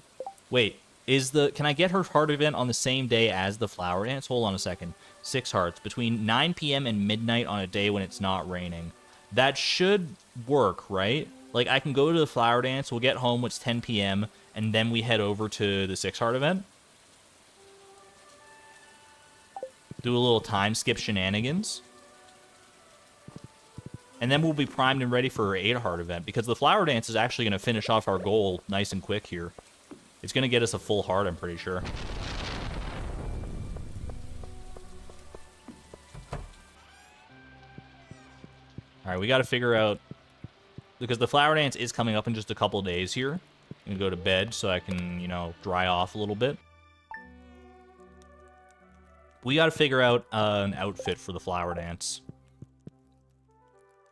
Wait, can I get her heart event on the same day as the flower dance? Hold on a second. 6 hearts between 9 p.m. and midnight on a day when it's not raining. That should work, right? Like, I can go to the flower dance, we'll get home, it's 10 p.m., and then we head over to the 6 heart event. Do a little time skip shenanigans. And then we'll be primed and ready for our 8 heart event, because the flower dance is actually going to finish off our goal nice and quick here. It's going to get us a full heart, I'm pretty sure. Alright, we got to figure out, because the flower dance is coming up in just a couple days here. I'm going to go to bed so I can, dry off a little bit. We got to figure out an outfit for the flower dance.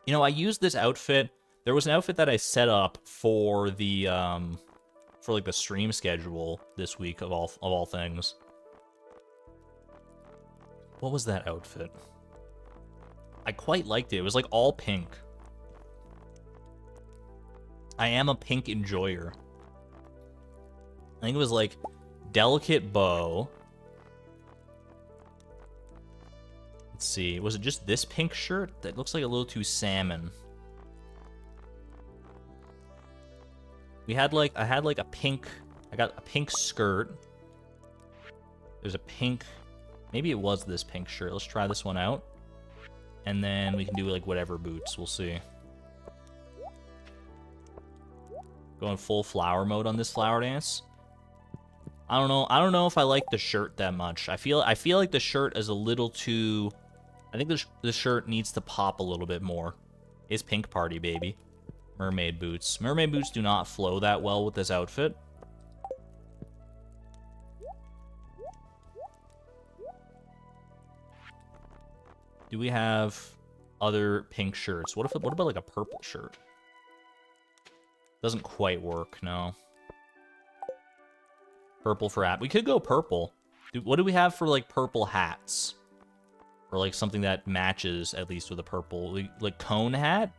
I used this outfit. There was an outfit that I set up for the, for the stream schedule this week of all things. What was that outfit? I quite liked it. It was like all pink. I am a pink enjoyer. I think it was like delicate bow. Let's see. Was it just this pink shirt? That looks like a little too salmon. I had a pink. I got a pink skirt. There's a pink. Maybe it was this pink shirt. Let's try this one out. And then we can do like whatever boots. We'll see. Going full flower mode on this flower dance. I don't know. I don't know if I like the shirt that much. I feel like the shirt is a little too. I think the shirt needs to pop a little bit more. It's pink party, baby. Mermaid boots. Mermaid boots do not flow that well with this outfit. Do we have other pink shirts? What about like a purple shirt? Doesn't quite work, no. Purple for hat. We could go purple. What do we have for like purple hats? Or like something that matches at least with a purple, like cone hat?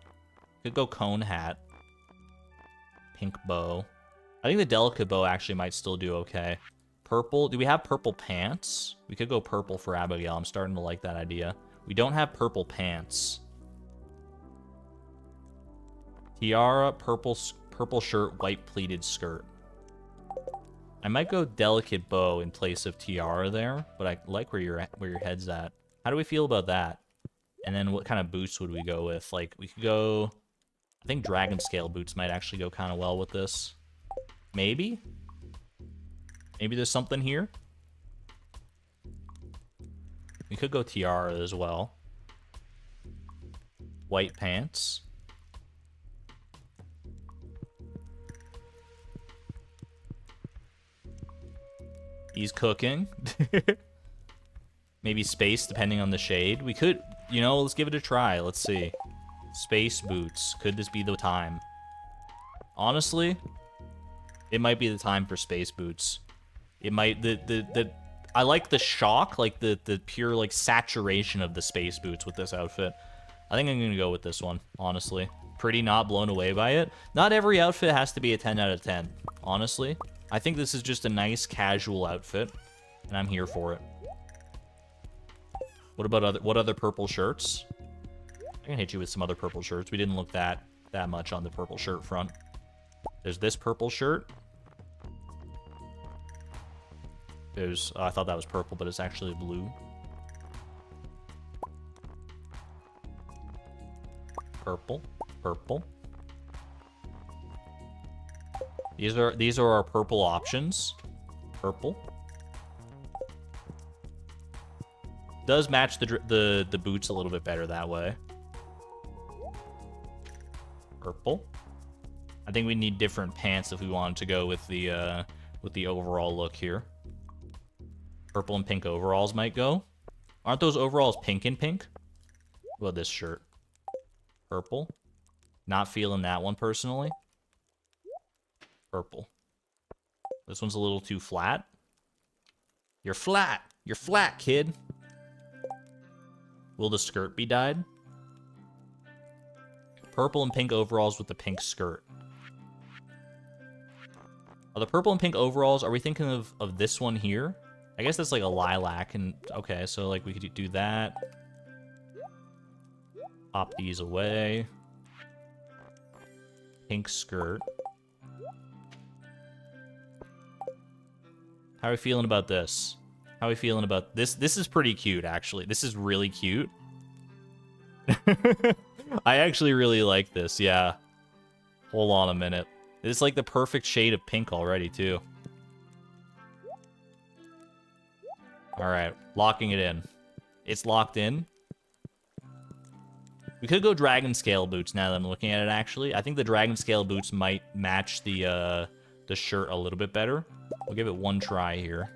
Could go cone hat. Pink bow. I think the delicate bow actually might still do okay. Purple. Do we have purple pants? We could go purple for Abigail. I'm starting to like that idea. We don't have purple pants. Tiara, purple shirt, white pleated skirt. I might go delicate bow in place of tiara there, but I like where your head's at. How do we feel about that? And then what kind of boots would we go with? Like, we could go... I think dragon scale boots might actually go kind of well with this. Maybe? Maybe there's something here? We could go tiara as well. White pants. He's cooking. Maybe space, depending on the shade. We could, you know, let's give it a try. Let's see. Space boots. Could this be the time? Honestly, it might be the time for space boots. It might, I like the shock, like the pure, like, saturation of the space boots with this outfit. I think I'm gonna go with this one, honestly. Pretty not blown away by it. Not every outfit has to be a 10 out of 10, honestly. I think this is just a nice casual outfit, and I'm here for it. What about what other purple shirts? I can hit you with some other purple shirts. We didn't look that much on the purple shirt front. There's this purple shirt. There's I thought that was purple, but it's actually blue. Purple, purple. These are our purple options. Purple. Does match the boots a little bit better that way. Purple. I think we need different pants if we wanted to go with the overall look here. Purple and pink overalls might go. Aren't those overalls pink and pink? What about this shirt? Purple. Not feeling that one personally. Purple. This one's a little too flat. You're flat. You're flat, kid. Will the skirt be dyed? Purple and pink overalls with the pink skirt. Are the purple and pink overalls, are we thinking of this one here? I guess that's like a lilac, and okay, so like we could do that. Pop these away. Pink skirt. How are we feeling about this? How are we feeling about this? This is pretty cute, actually. This is really cute. I actually really like this, yeah. Hold on a minute. It's like the perfect shade of pink already, too. Alright, locking it in. It's locked in. We could go dragon scale boots now that I'm looking at it, actually. I think the dragon scale boots might match the shirt a little bit better. We'll give it one try here.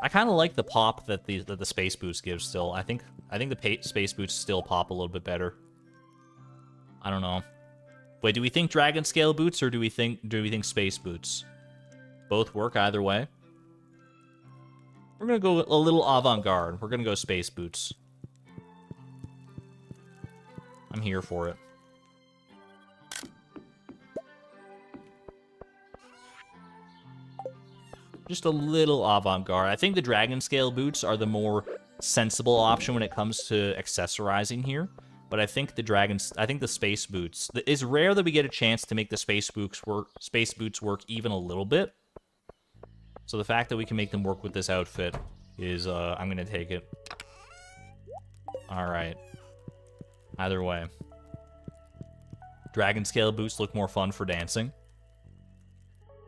I kind of like the pop that the space boots give still. I think the space boots still pop a little bit better. I don't know. Wait, do we think dragon scale boots or do we think space boots? Both work either way. We're gonna go a little avant-garde. We're gonna go space boots. I'm here for it. Just a little avant-garde. I think the dragon scale boots are the more sensible option when it comes to accessorizing here. But I think the space boots. It's rare that we get a chance to make the space boots work even a little bit. So the fact that we can make them work with this outfit is, I'm gonna take it. Alright. Either way. Dragon scale boots look more fun for dancing.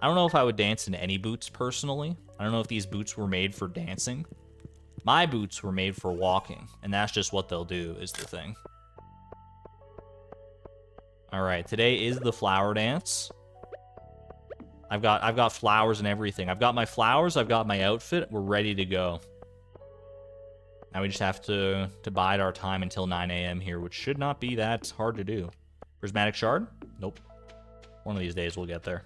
I don't know if I would dance in any boots, personally. I don't know if these boots were made for dancing. My boots were made for walking, and that's just what they'll do, is the thing. Alright, today is the flower dance. I've got flowers and everything. I've got my flowers, I've got my outfit, we're ready to go. Now we just have to bide our time until 9 AM here, which should not be that hard to do. Prismatic shard? Nope. One of these days we'll get there.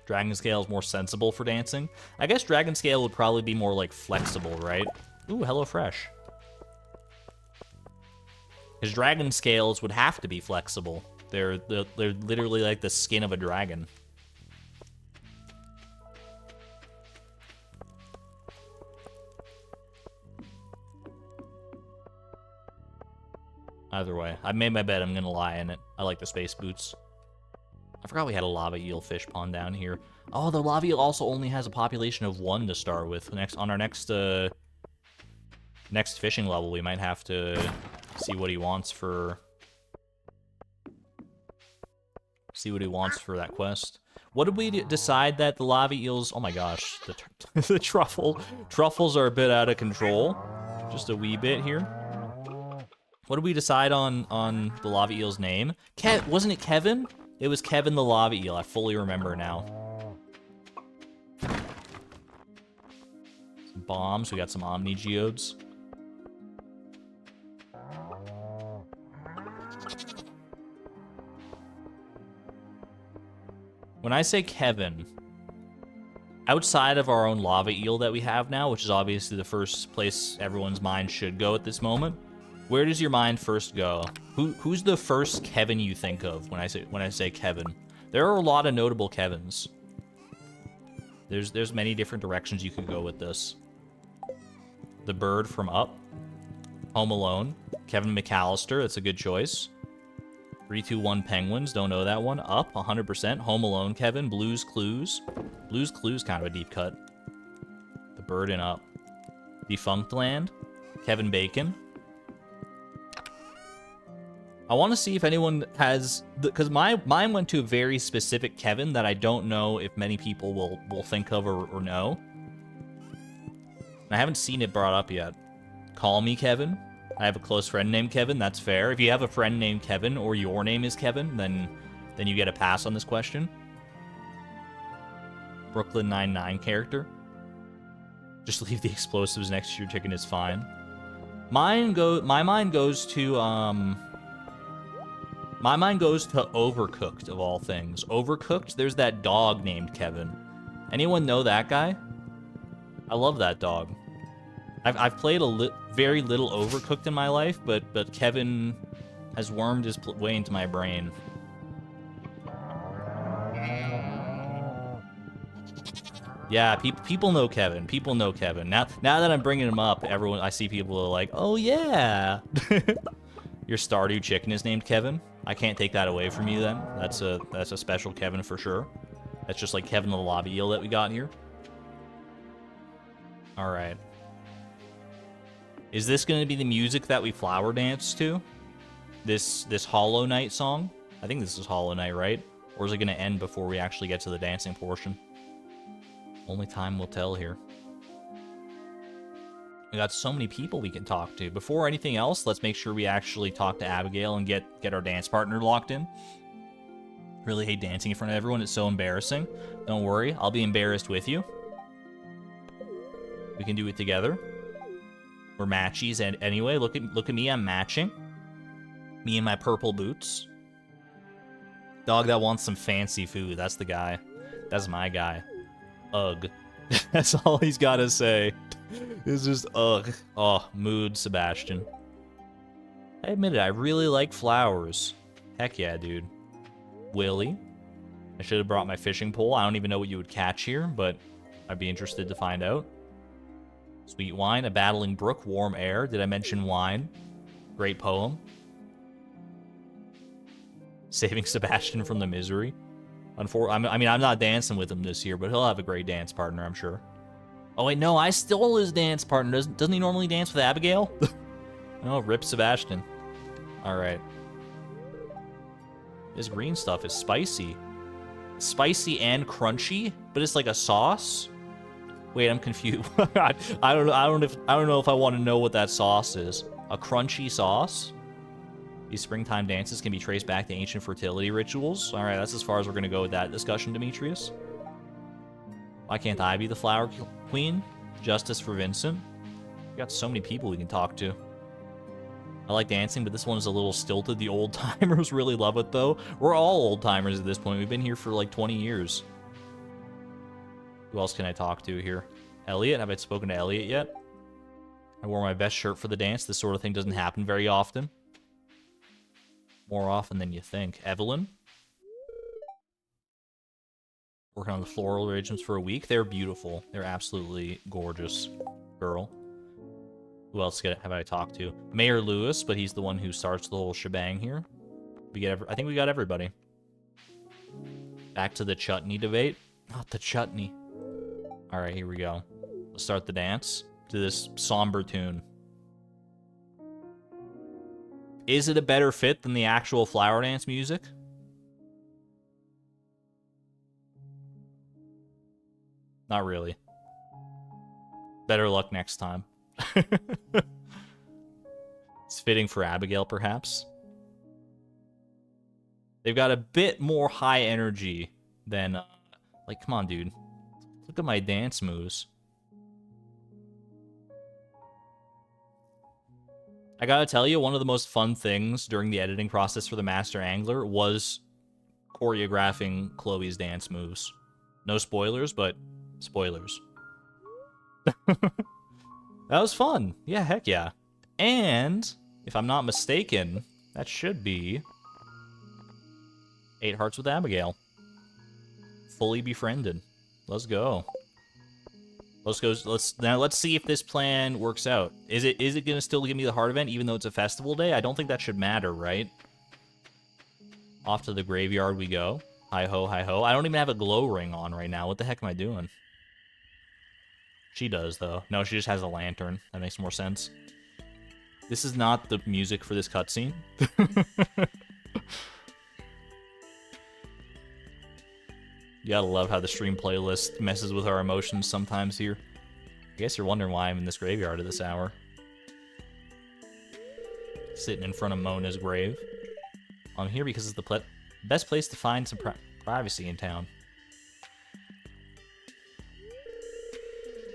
Dragon scale is more sensible for dancing. I guess dragon scale would probably be more like flexible, right? Ooh, HelloFresh. Because dragon scales would have to be flexible. They're literally like the skin of a dragon. Either way, I made my bed. I'm gonna lie in it. I like the space boots. I forgot we had a lava eel fish pond down here. Oh, the lava eel also only has a population of 1 to start with. On our next fishing level, we might have to see what he wants for... See what he wants for that quest. What did we decide that the lava eels... Oh my gosh, the truffles are a bit out of control. Just a wee bit here. What did we decide on the lava eel's name? Wasn't it Kevin? It was Kevin the lava eel. I fully remember now. Some bombs. We got some Omni Geodes. When I say Kevin, outside of our own lava eel that we have now, which is obviously the first place everyone's mind should go at this moment, where does your mind first go? Who's the first Kevin you think of when I say Kevin? There are a lot of notable Kevins. There's many different directions you could go with this. The bird from Up, Home Alone, Kevin McAllister, that's a good choice. 321 Penguins, don't know that one. Up, 100%. Home Alone, Kevin. Blue's Clues. Blue's Clues, kind of a deep cut. The Bird in Up. Defunct Land, Kevin Bacon. I want to see if anyone has... Because mine went to a very specific Kevin that I don't know if many people will think of or know. I haven't seen it brought up yet. Call Me Kevin. I have a close friend named Kevin, that's fair. If you have a friend named Kevin, or your name is Kevin, then you get a pass on this question. Brooklyn Nine-Nine character. Just leave the explosives next to your chicken is fine. My mind goes to Overcooked, of all things. Overcooked, there's that dog named Kevin. Anyone know that guy? I love that dog. I've played very little Overcooked in my life, but Kevin has wormed his way into my brain. Yeah, people know Kevin. People know Kevin. Now that I'm bringing him up, I see people are like, oh yeah. Your Stardew chicken is named Kevin. I can't take that away from you then. That's a special Kevin for sure. That's just like Kevin the lava eel that we got here. All right. Is this going to be the music that we flower dance to? This Hollow Knight song? I think this is Hollow Knight, right? Or is it going to end before we actually get to the dancing portion? Only time will tell here. We got so many people we can talk to. Before anything else, let's make sure we actually talk to Abigail and get our dance partner locked in. Really hate dancing in front of everyone. It's so embarrassing. Don't worry, I'll be embarrassed with you. We can do it together. We're matchies, and anyway, look at me, I'm matching. Me and my purple boots. Dog that wants some fancy food, that's the guy. That's my guy. Ugh. That's all he's gotta say. It's just ugh. Oh, mood, Sebastian. I admit it, I really like flowers. Heck yeah, dude. Willie. I should have brought my fishing pole. I don't even know what you would catch here, but I'd be interested to find out. Sweet Wine, A Battling Brook, Warm Air. Did I mention wine? Great poem. Saving Sebastian from the misery. I mean, I'm not dancing with him this year, but he'll have a great dance partner, I'm sure. Oh, wait, no, I stole his dance partner. Doesn't he normally dance with Abigail? Oh, rip Sebastian. All right. This green stuff is spicy. Spicy and crunchy, but it's like a sauce? Wait, I'm confused. I don't know if I want to know what that sauce is. A crunchy sauce? These springtime dances can be traced back to ancient fertility rituals. All right, that's as far as we're going to go with that discussion, Demetrius. Why can't I be the flower queen? Justice for Vincent. We got so many people we can talk to. I like dancing, but this one is a little stilted. The old timers really love it, though. We're all old timers at this point. We've been here for like 20 years. Who else can I talk to here? Elliot? Have I spoken to Elliot yet? I wore my best shirt for the dance. This sort of thing doesn't happen very often. More often than you think. Evelyn? Working on the floral arrangements for a week. They're beautiful. They're absolutely gorgeous. Girl. Who else have I talked to? Mayor Lewis, but he's the one who starts the whole shebang here. I think we got everybody. Back to the chutney debate. Not the chutney. All right, here we go. Let's start the dance to this somber tune. Is it a better fit than the actual flower dance music? Not really. Better luck next time. It's fitting for Abigail, perhaps. They've got a bit more high energy than, like, come on, dude. Look at my dance moves. I gotta tell you, one of the most fun things during the editing process for the Master Angler was choreographing Chloe's dance moves. No spoilers, but spoilers. That was fun. Yeah, heck yeah. And, if I'm not mistaken, that should be 8 hearts with Abigail. Fully befriended. Let's go. Let's see if this plan works out. Is it gonna still give me the heart event even though it's a festival day? I don't think that should matter, right? Off to the graveyard we go. Hi ho, hi ho. I don't even have a glow ring on right now. What the heck am I doing? She does though. No, she just has a lantern. That makes more sense. This is not the music for this cutscene. You gotta love how the stream playlist messes with our emotions sometimes here. I guess you're wondering why I'm in this graveyard at this hour. Sitting in front of Mona's grave. I'm here because it's the best place to find some privacy in town.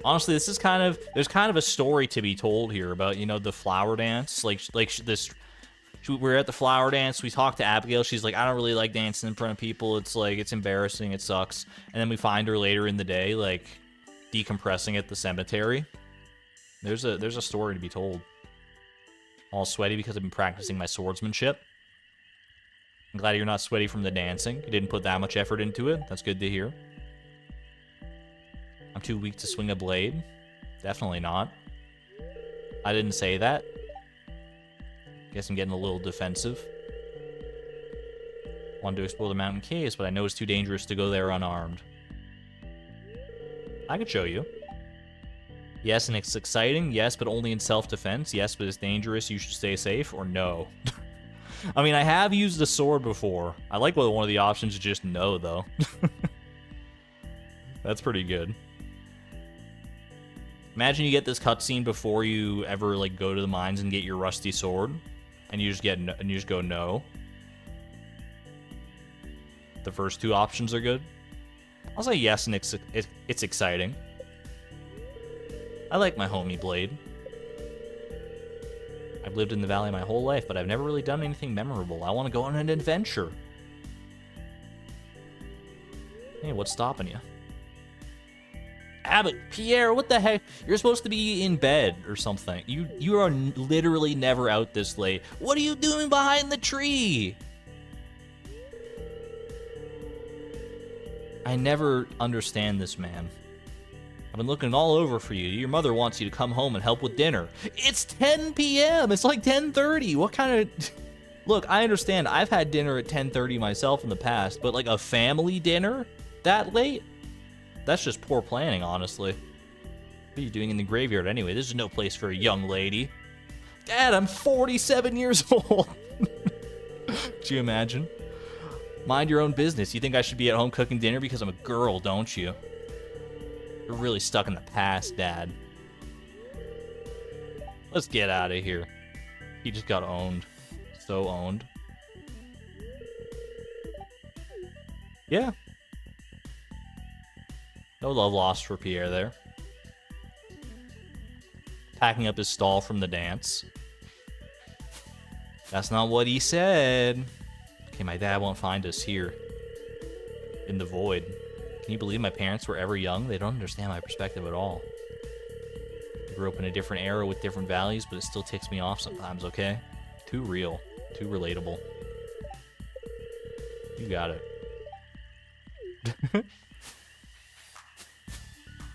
Honestly, this is there's kind of a story to be told here about, you know, the flower dance. Like this... We're at the flower dance. We talk to Abigail. She's like, I don't really like dancing in front of people. It's like, it's embarrassing. It sucks. And then we find her later in the day, like, decompressing at the cemetery. There's a story to be told. All sweaty because I've been practicing my swordsmanship. I'm glad you're not sweaty from the dancing. You didn't put that much effort into it. That's good to hear. I'm too weak to swing a blade. Definitely not. I didn't say that. Guess I'm getting a little defensive. Wanted to explore the mountain caves, but I know it's too dangerous to go there unarmed. I could show you. Yes, and it's exciting. Yes, but only in self-defense. Yes, but it's dangerous. You should stay safe. Or no. I mean, I have used a sword before. I like one of the options is just no, though. That's pretty good. Imagine you get this cutscene before you ever like go to the mines and get your rusty sword, and you just go no. The first two options are good. I'll say yes, and it's exciting. I like my homie blade. I've lived in the valley my whole life, but I've never really done anything memorable. I want to go on an adventure. Hey, what's stopping you? Pierre, what the heck? You're supposed to be in bed or something. You are literally never out this late. What are you doing behind the tree? I never understand this man. I've been looking all over for you. Your mother wants you to come home and help with dinner. It's 10 p.m. It's like 10:30. What kind of... Look, I understand. I've had dinner at 10:30 myself in the past, but like a family dinner that late? That's just poor planning, honestly. What are you doing in the graveyard anyway? This is no place for a young lady. Dad, I'm 47 years old. Do you imagine? Mind your own business. You think I should be at home cooking dinner because I'm a girl, don't you? You're really stuck in the past, Dad. Let's get out of here. He just got owned. So owned. Yeah. No love lost for Pierre there. Packing up his stall from the dance. That's not what he said. Okay, my dad won't find us here. In the void. Can you believe my parents were ever young? They don't understand my perspective at all. I grew up in a different era with different values, but it still ticks me off sometimes, okay? Too real. Too relatable. You got it.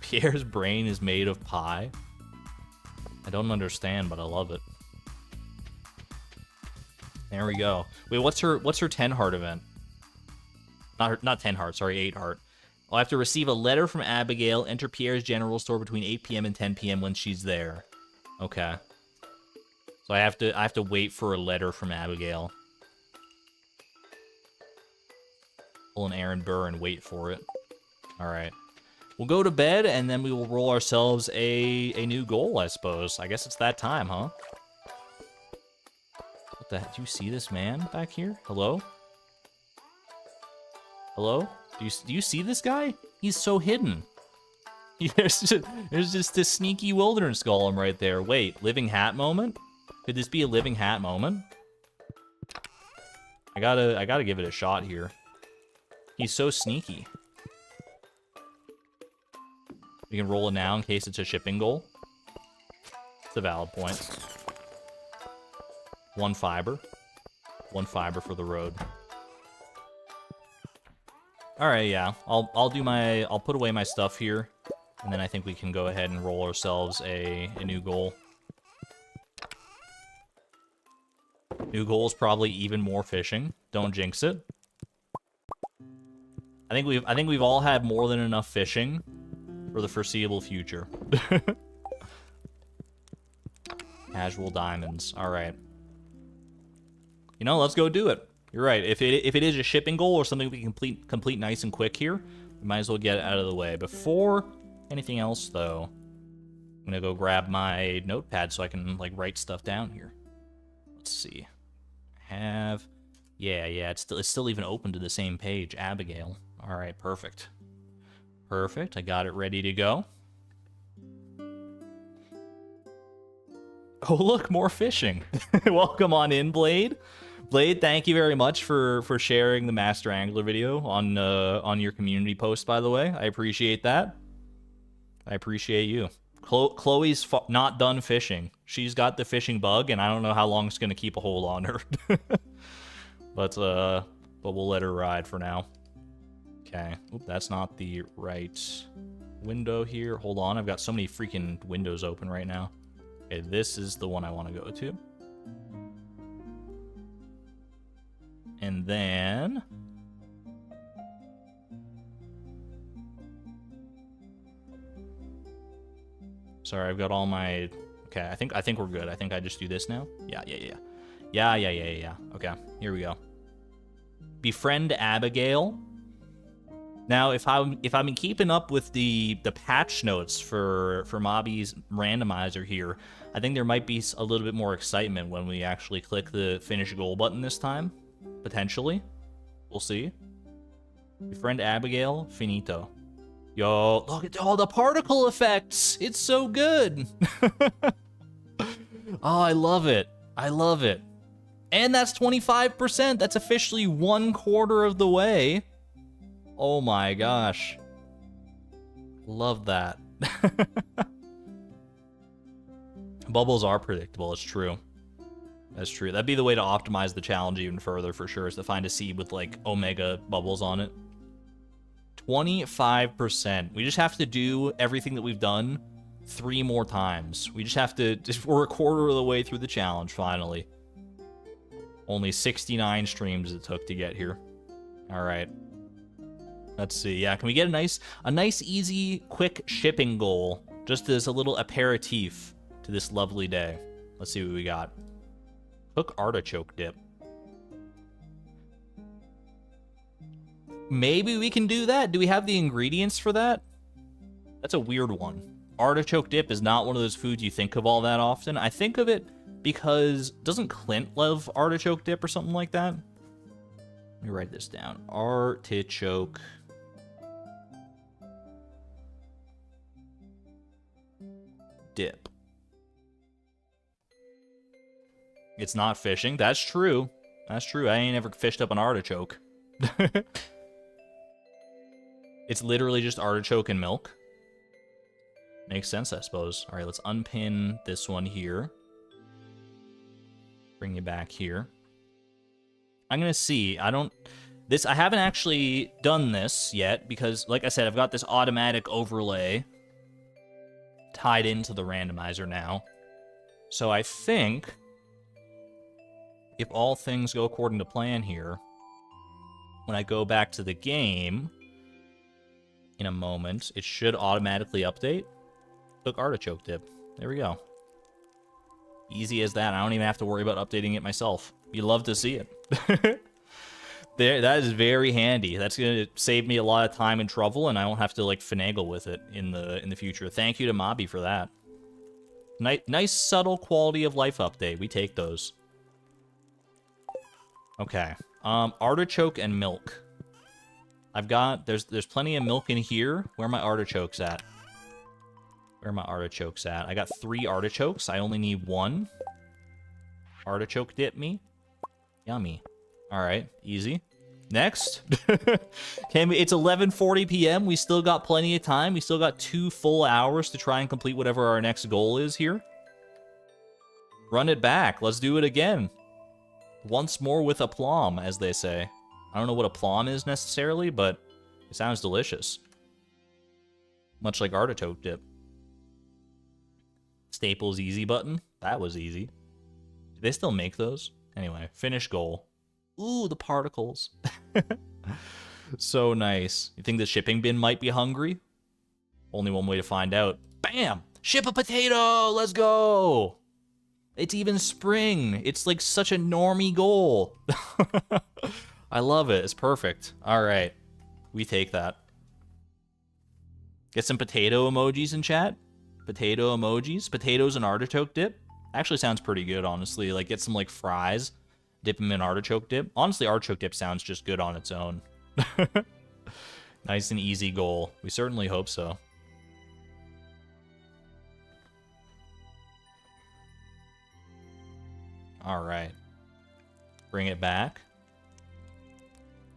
Pierre's brain is made of pie. I don't understand, but I love it. There we go. Wait, what's her 10 heart event? Not 10 heart, sorry, 8 heart. I'll have to receive a letter from Abigail. Enter Pierre's general store between 8 p.m. and 10 p.m. when she's there. Okay. So I have to wait for a letter from Abigail. Pull an Aaron Burr and wait for it. All right. We'll go to bed, and then we will roll ourselves a new goal, I suppose. I guess it's that time, huh? What the heck? Do you see this man back here? Hello? Hello? Do you see this guy? He's so hidden. There's just this sneaky wilderness golem right there. Wait, living hat moment? Could this be a living hat moment? I gotta give it a shot here. He's so sneaky. We can roll it now in case it's a shipping goal. It's a valid point. 1 fiber. 1 fiber for the road. All right, yeah. I'll put away my stuff here, and then I think we can go ahead and roll ourselves a new goal. New goal is probably even more fishing. Don't jinx it. I think we've all had more than enough fishing for the foreseeable future. Casual diamonds. All right. You know, let's go do it. You're right. If it is a shipping goal or something we can complete nice and quick here, we might as well get it out of the way. Before anything else, though, I'm gonna go grab my notepad so I can like write stuff down here. Let's see. Yeah, it's still even open to the same page. Abigail. All right, perfect. Perfect. I got it ready to go. Oh, look, more fishing. Welcome on in, Blade. Blade, thank you very much for sharing the Master Angler video on your community post, by the way. I appreciate that. I appreciate you. Chloe's not done fishing. She's got the fishing bug, and I don't know how long it's going to keep a hold on her. But we'll let her ride for now. Okay. Oop, that's not the right window here. Hold on, I've got so many freaking windows open right now. Okay, this is the one I want to go to. And then... Sorry, I've got all my... Okay, I think we're good. I think I just do this now. Yeah. Okay, here we go. Befriend Abigail. Now, if I've been keeping up with the patch notes for Mobby's randomizer here, I think there might be a little bit more excitement when we actually click the finish goal button this time. Potentially. We'll see. Befriend Abigail, finito. Yo, look at all the particle effects. It's so good. Oh, I love it. I love it. And that's 25%. That's officially 1/4 of the way. Oh my gosh. Love that. Bubbles are predictable, it's true. That's true. That'd be the way to optimize the challenge even further, for sure, is to find a seed with, like, omega bubbles on it. 25%. We just have to do everything that we've done 3 more times. We just have to... We're 1/4 of the way through the challenge, finally. Only 69 streams it took to get here. Alright. Let's see. Yeah, can we get a nice, easy, quick shipping goal, just as a little aperitif to this lovely day? Let's see what we got. Cook artichoke dip. Maybe we can do that. Do we have the ingredients for that? That's a weird one. Artichoke dip is not one of those foods you think of all that often. I think of it because... Doesn't Clint love artichoke dip or something like that? Let me write this down. Artichoke dip. It's not fishing. That's true. That's true. I ain't ever fished up an artichoke. It's literally just artichoke and milk. Makes sense, I suppose. All right, let's unpin this one here. Bring you back here. I'm gonna see. I haven't actually done this yet because, like I said, I've got this automatic overlay tied into the randomizer now. So I think if all things go according to plan here, when I go back to the game in a moment, it should automatically update. Cook artichoke dip. There we go. Easy as that. I don't even have to worry about updating it myself. You love to see it. There, that is very handy. That's gonna save me a lot of time and trouble, and I won't have to like finagle with it in the future. Thank you to Mobby for that. Nice subtle quality of life update. We take those. Okay. Artichoke and milk. I've got there's plenty of milk in here. Where are my artichokes at? Where are my artichokes at? I got 3 artichokes. I only need 1. Artichoke dip me. Yummy. All right, easy. Next. It's 11:40 p.m. We still got plenty of time. We still got 2 full hours to try and complete whatever our next goal is here. Run it back. Let's do it again. Once more with aplomb, as they say. I don't know what aplomb is necessarily, but it sounds delicious. Much like artichoke dip. Staples easy button. That was easy. Do they still make those? Anyway, finish goal. Ooh, the particles. So nice. You think the shipping bin might be hungry? Only one way to find out. Bam! Ship a potato! Let's go! It's even spring. It's like such a normie goal. I love it. It's perfect. All right. We take that. Get some potato emojis in chat. Potato emojis. Potatoes and artichoke dip. Actually sounds pretty good, honestly. Like, get some, like, fries. Dip them in artichoke dip. Honestly, artichoke dip sounds just good on its own. Nice and easy goal. We certainly hope so. All right. Bring it back.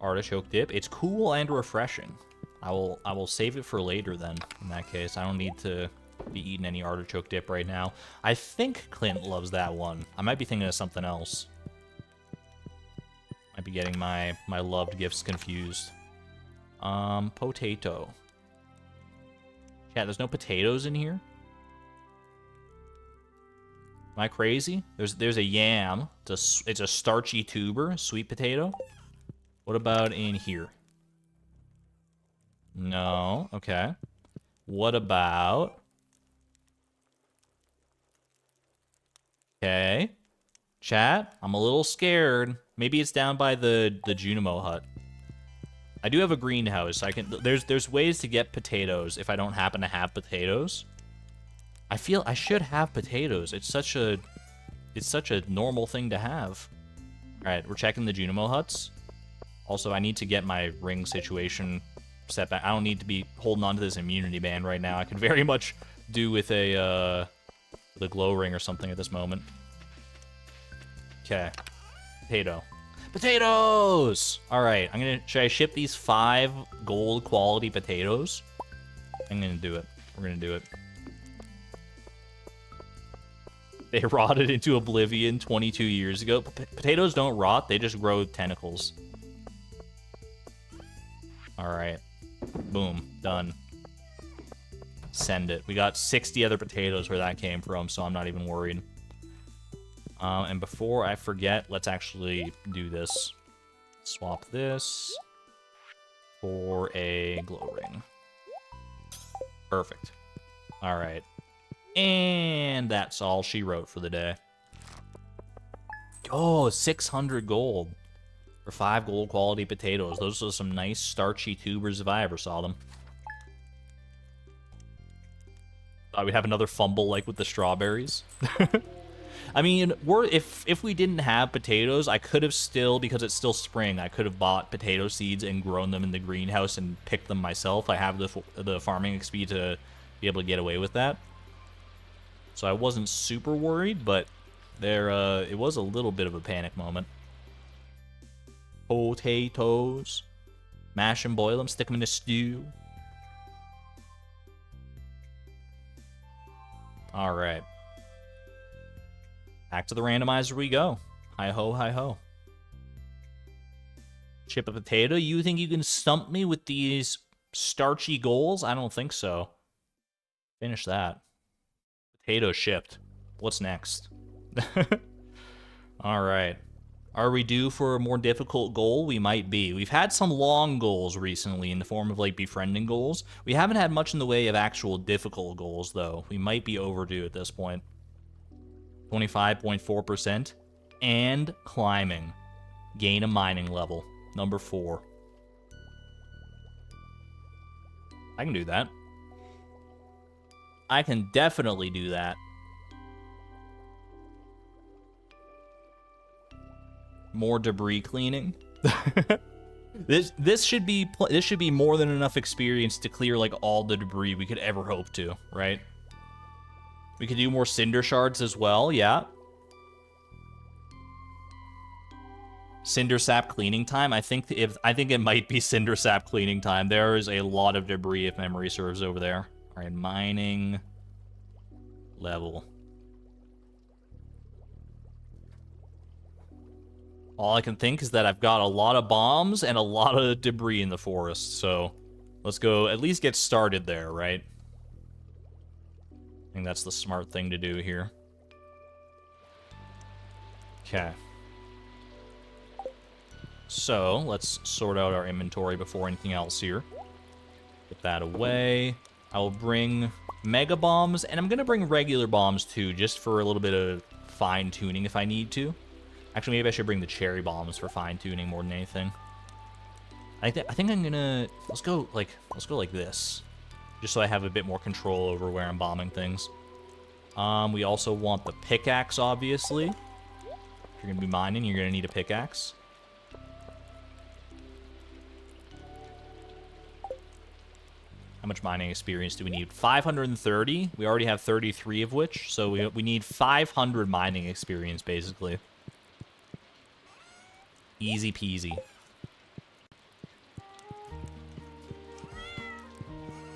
Artichoke dip. It's cool and refreshing. I will save it for later then, in that case. I don't need to be eating any artichoke dip right now. I think Clint loves that one. I might be thinking of something else. Might be getting my loved gifts confused. Potato. Chat, there's no potatoes in here? Am I crazy? There's a yam. It's a starchy tuber, sweet potato. What about in here? No. Okay. What about... Okay. Chat, I'm a little scared. Maybe it's down by the Junimo hut. I do have a greenhouse. I can. There's ways to get potatoes if I don't happen to have potatoes. I feel I should have potatoes. It's such a normal thing to have. All right, we're checking the Junimo huts. Also, I need to get my ring situation set back. I don't need to be holding on to this immunity band right now. I could very much do with a the glow ring or something at this moment. Okay. Potato. Potatoes! Alright, should I ship these 5 gold quality potatoes? I'm gonna do it. We're gonna do it. They rotted into oblivion 22 years ago. Potatoes don't rot, they just grow tentacles. Alright. Boom. Done. Send it. We got 60 other potatoes where that came from, so I'm not even worried. And before I forget, let's actually do this. Swap this for a glow ring. Perfect. All right. And that's all she wrote for the day. Oh, 600 gold for 5 gold quality potatoes. Those are some nice starchy tubers if I ever saw them. Thought we'd have another fumble like with the strawberries. I mean, if we didn't have potatoes, I could have still, because it's still spring, I could have bought potato seeds and grown them in the greenhouse and picked them myself. I have the farming XP to be able to get away with that. So I wasn't super worried, but it was a little bit of a panic moment. Potatoes. Mash and boil them, stick them in a stew. All right. Back to the randomizer we go. Hi-ho, hi-ho. Chip a potato? You think you can stump me with these starchy goals? I don't think so. Finish that. Potato shipped. What's next? All right. Are we due for a more difficult goal? We might be. We've had some long goals recently in the form of, like, befriending goals. We haven't had much in the way of actual difficult goals, though. We might be overdue at this point. 25.4%. And climbing. Gain a mining level. Number 4. I can do that. I can definitely do that. More debris cleaning. This should be more than enough experience to clear like all the debris we could ever hope to, right? We could do more cinder shards as well, yeah. Cinder sap cleaning time. I think it might be cinder sap cleaning time. There is a lot of debris if memory serves over there. All right, mining level. All I can think is that I've got a lot of bombs and a lot of debris in the forest, so let's go at least get started there, right? I think that's the smart thing to do here. Okay. So, let's sort out our inventory before anything else here. Put that away. I will bring mega bombs, and I'm going to bring regular bombs too, just for a little bit of fine-tuning if I need to. Actually, maybe I should bring the cherry bombs for fine-tuning more than anything. I think I'm gonna... Let's go like this. Just so I have a bit more control over where I'm bombing things. We also want the pickaxe, obviously. If you're gonna be mining, you're gonna need a pickaxe. How much mining experience do we need? 530. We already have 33 of which, so we need 500 mining experience, basically. Easy peasy.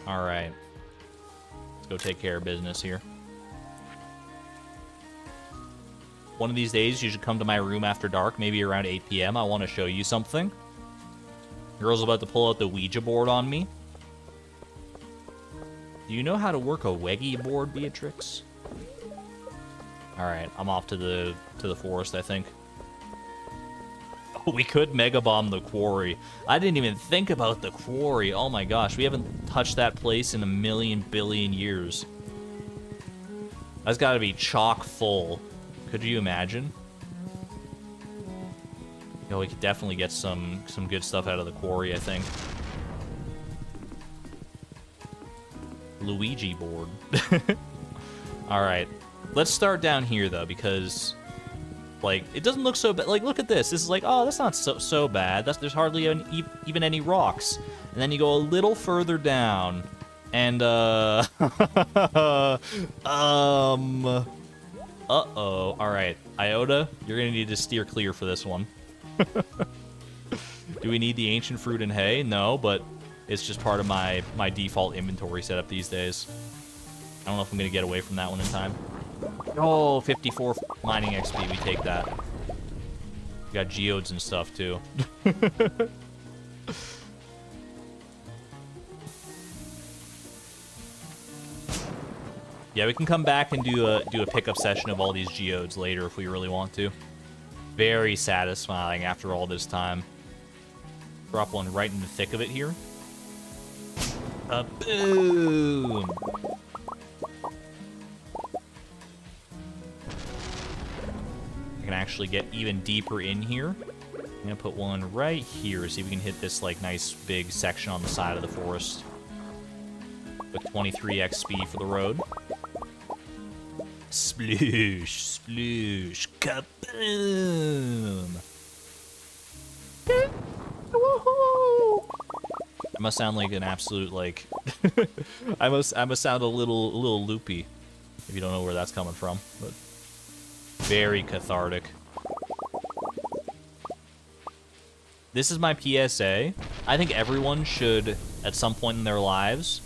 Alright. Let's go take care of business here. One of these days, you should come to my room after dark, maybe around 8 p.m. I want to show you something. Girl's about to pull out the Ouija board on me. Do you know how to work a Weggy board, Beatrix? Alright, I'm off to the forest, I think. We could mega bomb the quarry. I didn't even think about the quarry. Oh my gosh, we haven't touched that place in a million billion years. That's got to be chock full. Could you imagine? Yo, we could definitely get some good stuff out of the quarry, I think. Luigi board. All right, let's start down here though, because like it doesn't look so bad. Like, look at this. This is like, oh, that's not so bad. There's hardly even any rocks. And then you go a little further down, and uh-oh. All right, Iota, you're gonna need to steer clear for this one. Do we need the ancient fruit and hay? No, but it's just part of my default inventory setup these days. I don't know if I'm gonna get away from that one in time. Oh, 54 mining XP, we take that. We got geodes and stuff too. Yeah, we can come back and do a pickup session of all these geodes later if we really want to. Very satisfying after all this time. Drop one right in the thick of it here. Boom! I can actually get even deeper in here. I'm gonna put one right here, see if we can hit this like nice big section on the side of the forest. With 23 XP for the road. Sploosh, sploosh, kaboom! Woohoo! I must sound like an absolute like. I must sound a little loopy, if you don't know where that's coming from. But very cathartic. This is my PSA. I think everyone should, at some point in their lives,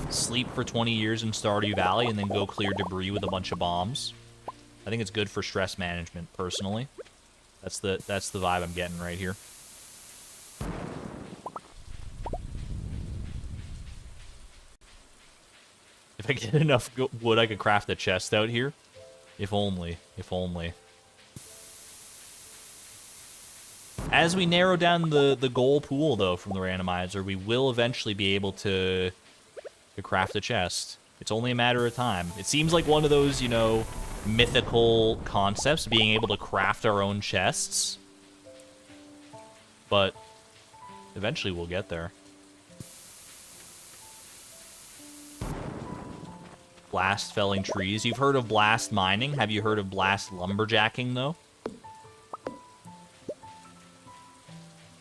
sleep for 20 years in Stardew Valley and then go clear debris with a bunch of bombs. I think it's good for stress management, personally. That's the vibe I'm getting right here. If I get enough wood, I could craft a chest out here. If only. If only. As we narrow down the goal pool, though, from the randomizer, we will eventually be able to craft a chest. It's only a matter of time. It seems like one of those, you know, mythical concepts, being able to craft our own chests. But eventually we'll get there. Blast felling trees. You've heard of blast mining. Have you heard of blast lumberjacking, though?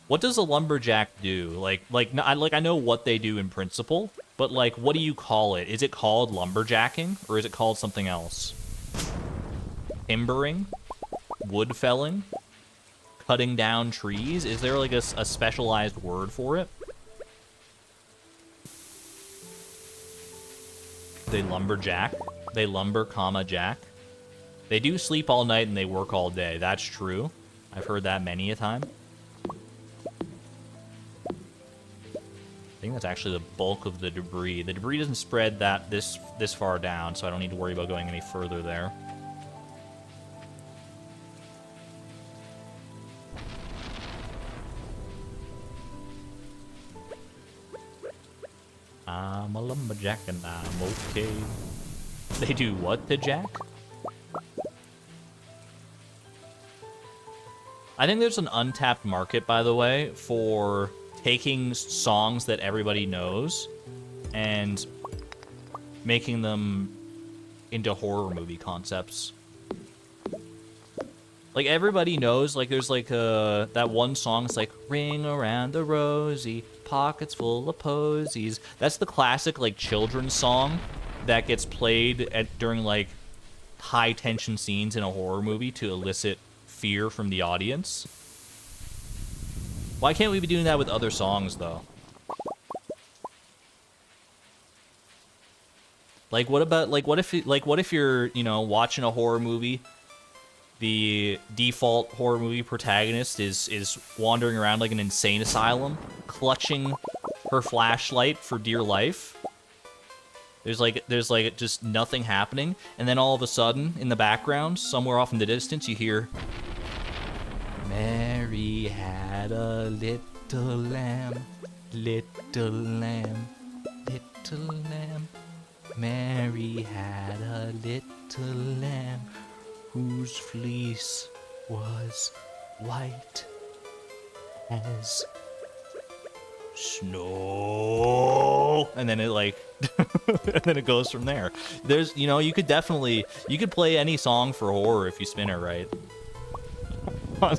What does a lumberjack do? Like I know what they do in principle, but like, what do you call it? Is it called lumberjacking, or is it called something else? Timbering? Wood felling? Cutting down trees? Is there like a specialized word for it? They lumberjack. They lumber, comma, jack. They do sleep all night and they work all day. That's true. I've heard that many a time. I think that's actually the bulk of the debris. The debris doesn't spread this far down, so I don't need to worry about going any further there. I'm a lumberjack and I'm okay. They do what to Jack? I think there's an untapped market, by the way, for taking songs that everybody knows and making them into horror movie concepts. Like, everybody knows, like, there's, like, that one song, it's like, ring around the rosy, pockets full of posies. That's the classic, like, children's song that gets played during, like, high-tension scenes in a horror movie to elicit fear from the audience. Why can't we be doing that with other songs, though? Like, what about, like, what if you're, you know, watching a horror movie, the default horror movie protagonist is wandering around like an insane asylum, clutching her flashlight for dear life. There's like just nothing happening, and then all of a sudden, in the background, somewhere off in the distance, you hear, Mary had a little lamb, little lamb, little lamb. Mary had a little lamb whose fleece was white as snow. And then it like, and then it goes from there. There's, you know, you could play any song for horror if you spin it right.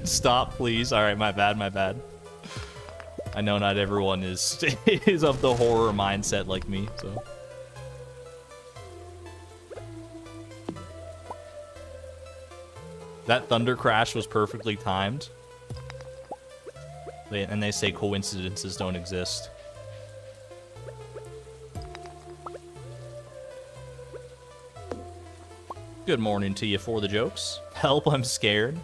Stop, please. All right, my bad. I know not everyone is of the horror mindset like me, so. That thunder crash was perfectly timed. And they say coincidences don't exist. Good morning to you for the jokes. Help, I'm scared.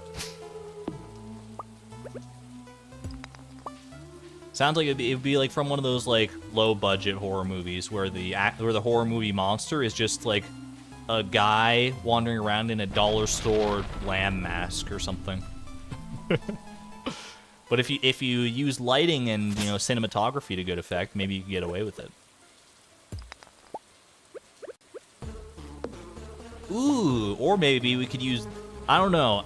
Sounds like it'd be like from one of those like low budget horror movies where the horror movie monster is just like a guy wandering around in a dollar store lamb mask or something. But if you use lighting and, you know, cinematography to good effect, maybe you can get away with it. Ooh, or maybe we could use, I don't know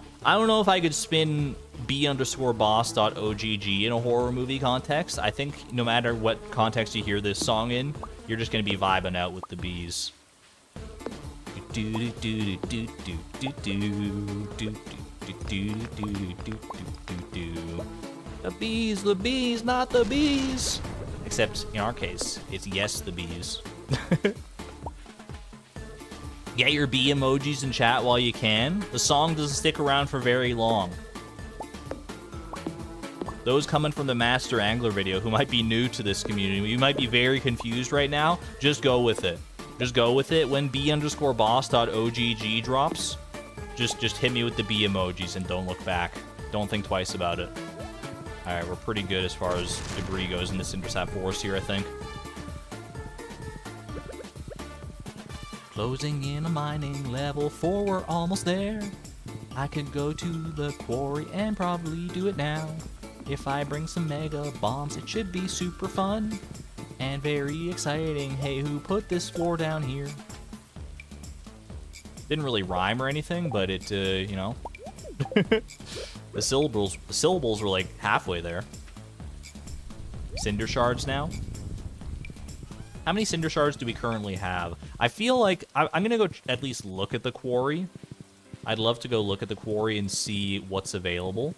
if I could spin b_boss.ogg in a horror movie context. I think no matter what context you hear this song in, you're just gonna be vibing out with the bees. The bees, not the bees. Except in our case, it's yes, the bees. Get your bee emojis in chat while you can. The song doesn't stick around for very long. Those coming from the Master Angler video who might be new to this community, you might be very confused right now. Just go with it. Just go with it. When b_boss.ogg drops, just hit me with the bee emojis and don't look back. Don't think twice about it. Alright, we're pretty good as far as debris goes in this intercept forest here, I think. Closing in a mining level 4, we're almost there. I could go to the quarry and probably do it now. If I bring some mega bombs, it should be super fun and very exciting. Hey, who put this floor down here? Didn't really rhyme or anything, but it, you know, the syllables were like halfway there. Cinder shards now. How many cinder shards do we currently have? I feel like I'm gonna go at least look at the quarry. I'd love to go look at the quarry and see what's available.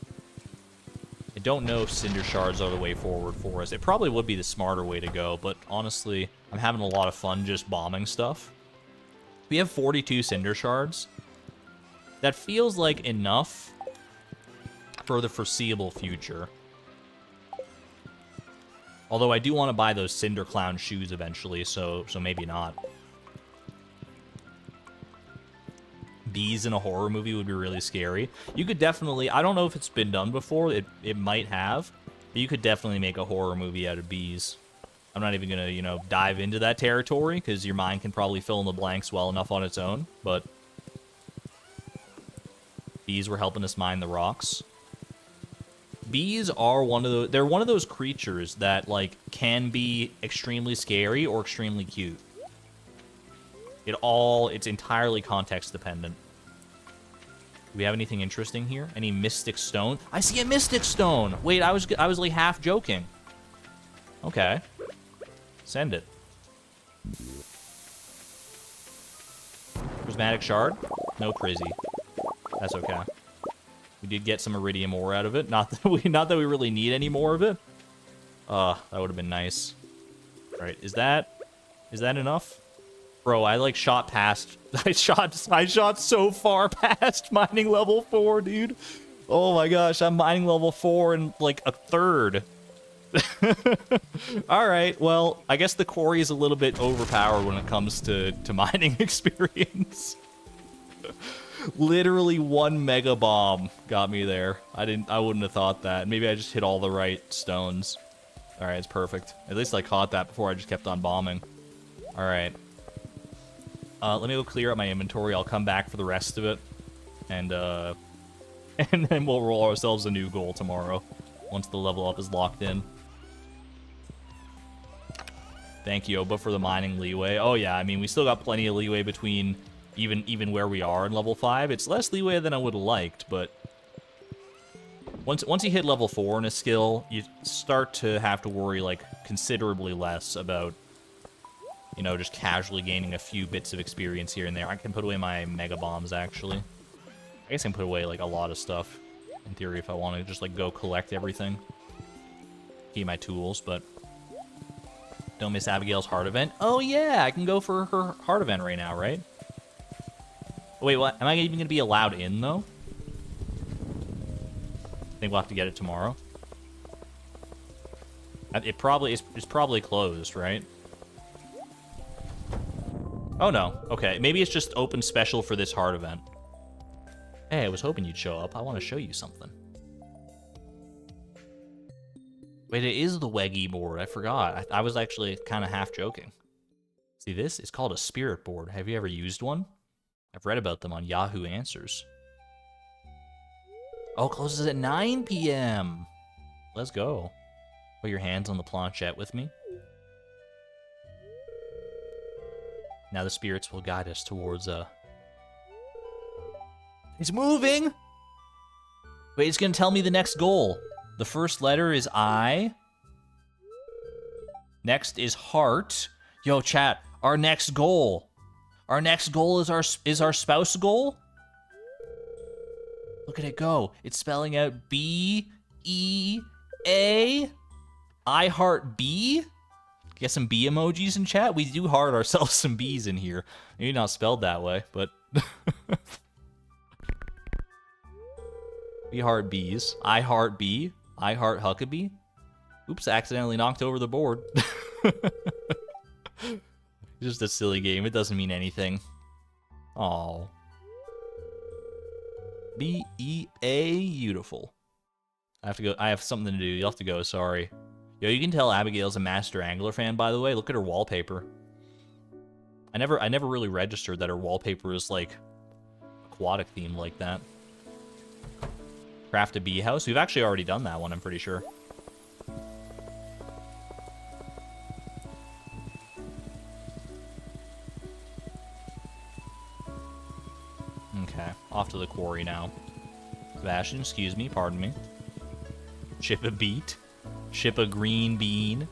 I don't know if cinder shards are the way forward for us. It probably would be the smarter way to go, but honestly, I'm having a lot of fun just bombing stuff. We have 42 cinder shards. That feels like enough for the foreseeable future. Although I do want to buy those cinder clown shoes eventually, so maybe not. Bees in a horror movie would be really scary. You could definitely, I don't know if it's been done before, it might have, but you could definitely make a horror movie out of bees. I'm not even gonna, you know, dive into that territory, because your mind can probably fill in the blanks well enough on its own, but bees were helping us mine the rocks. Bees are they're one of those creatures that, like, can be extremely scary or extremely cute. It's entirely context dependent. Do we have anything interesting here? Any mystic stone? I see a mystic stone! Wait, I was like half joking. Okay. Send it. Prismatic shard? No prizzy. That's okay. We did get some iridium ore out of it. Not that we really need any more of it. That would have been nice. All right, is that enough? Bro, I like shot past. I shot so far past mining level 4, dude. Oh my gosh, I'm mining level 4 in like a third. All right, well, I guess the quarry is a little bit overpowered when it comes to mining experience. Literally one mega bomb got me there. I wouldn't have thought that. Maybe I just hit all the right stones. All right, it's perfect. At least I caught that before I just kept on bombing. All right. Let me go clear out my inventory. I'll come back for the rest of it, and then we'll roll ourselves a new goal tomorrow once the level up is locked in. Thank you, Oba, for the mining leeway. Oh yeah, I mean, we still got plenty of leeway between even where we are in level 5. It's less leeway than I would have liked, but once you hit level 4 in a skill, you start to have to worry like considerably less about, you know, just casually gaining a few bits of experience here and there. I can put away my mega bombs, actually. I guess I can put away like a lot of stuff in theory if I want to just like go collect everything. Keep my tools, but don't miss Abigail's heart event. Oh yeah, I can go for her heart event right now, right? Wait, what? Am I even going to be allowed in, though? I think we'll have to get it tomorrow. It's probably closed, right? Oh, no. Okay, maybe it's just open special for this heart event. Hey, I was hoping you'd show up. I want to show you something. Wait, it is the Weggy board. I forgot. I was actually kind of half joking. See this? It's called a spirit board. Have you ever used one? I've read about them on Yahoo Answers. Oh, it closes at 9 p.m. Let's go. Put your hands on the planchette with me. Now the spirits will guide us towards It's moving! Wait, it's gonna tell me the next goal. The first letter is I. Next is heart. Yo, chat, our next goal. Our next goal is our spouse goal? Look at it go. It's spelling out B-E-A. I heart B? Get some B emojis in chat? We do heart ourselves some B's in here. Maybe not spelled that way, but... We heart B's. I heart B. I heart Huckabee. Oops, accidentally knocked over the board. It's just a silly game. It doesn't mean anything. Aw. B-E-A, beautiful. I have to go. I have something to do. You'll have to go, sorry. Yo, you can tell Abigail's a Master Angler fan, by the way. Look at her wallpaper. I never really registered that her wallpaper is, like, aquatic themed like that. Craft a bee house. We've actually already done that one, I'm pretty sure. Okay, off to the quarry now. Sebastian, excuse me, pardon me. Ship a beet. Ship a green bean.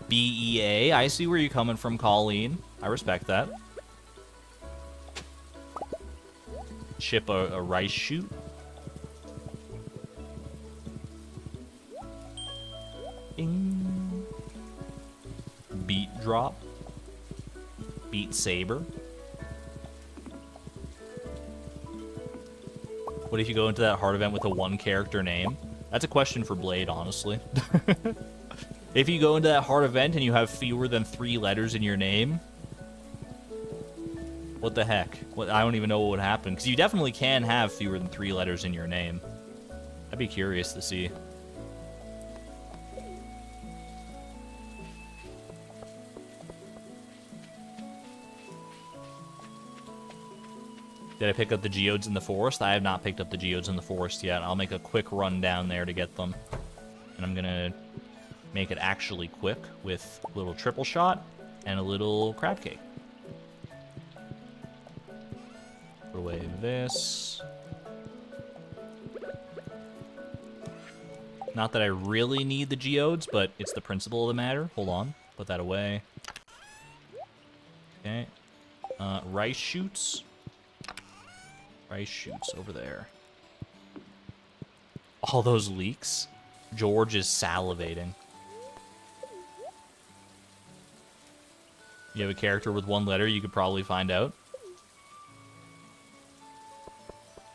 BEA. I see where you're coming from, Colleen. I respect that. Ship a rice shoot. Bing. Beet drop. Beet saber. What if you go into that heart event with a one-character name? That's a question for Blade, honestly. If you go into that heart event and you have fewer than 3 letters in your name, what the heck? I don't even know what would happen. Because you definitely can have fewer than 3 letters in your name. I'd be curious to see. Did I pick up the geodes in the forest? I have not picked up the geodes in the forest yet. I'll make a quick run down there to get them. And I'm gonna make it actually quick with a little triple shot and a little crab cake. Put away this. Not that I really need the geodes, but it's the principle of the matter. Hold on. Put that away. Okay. Rice shoots. Rice shoots over there. All those leaks. George is salivating. You have a character with 1 letter, you could probably find out.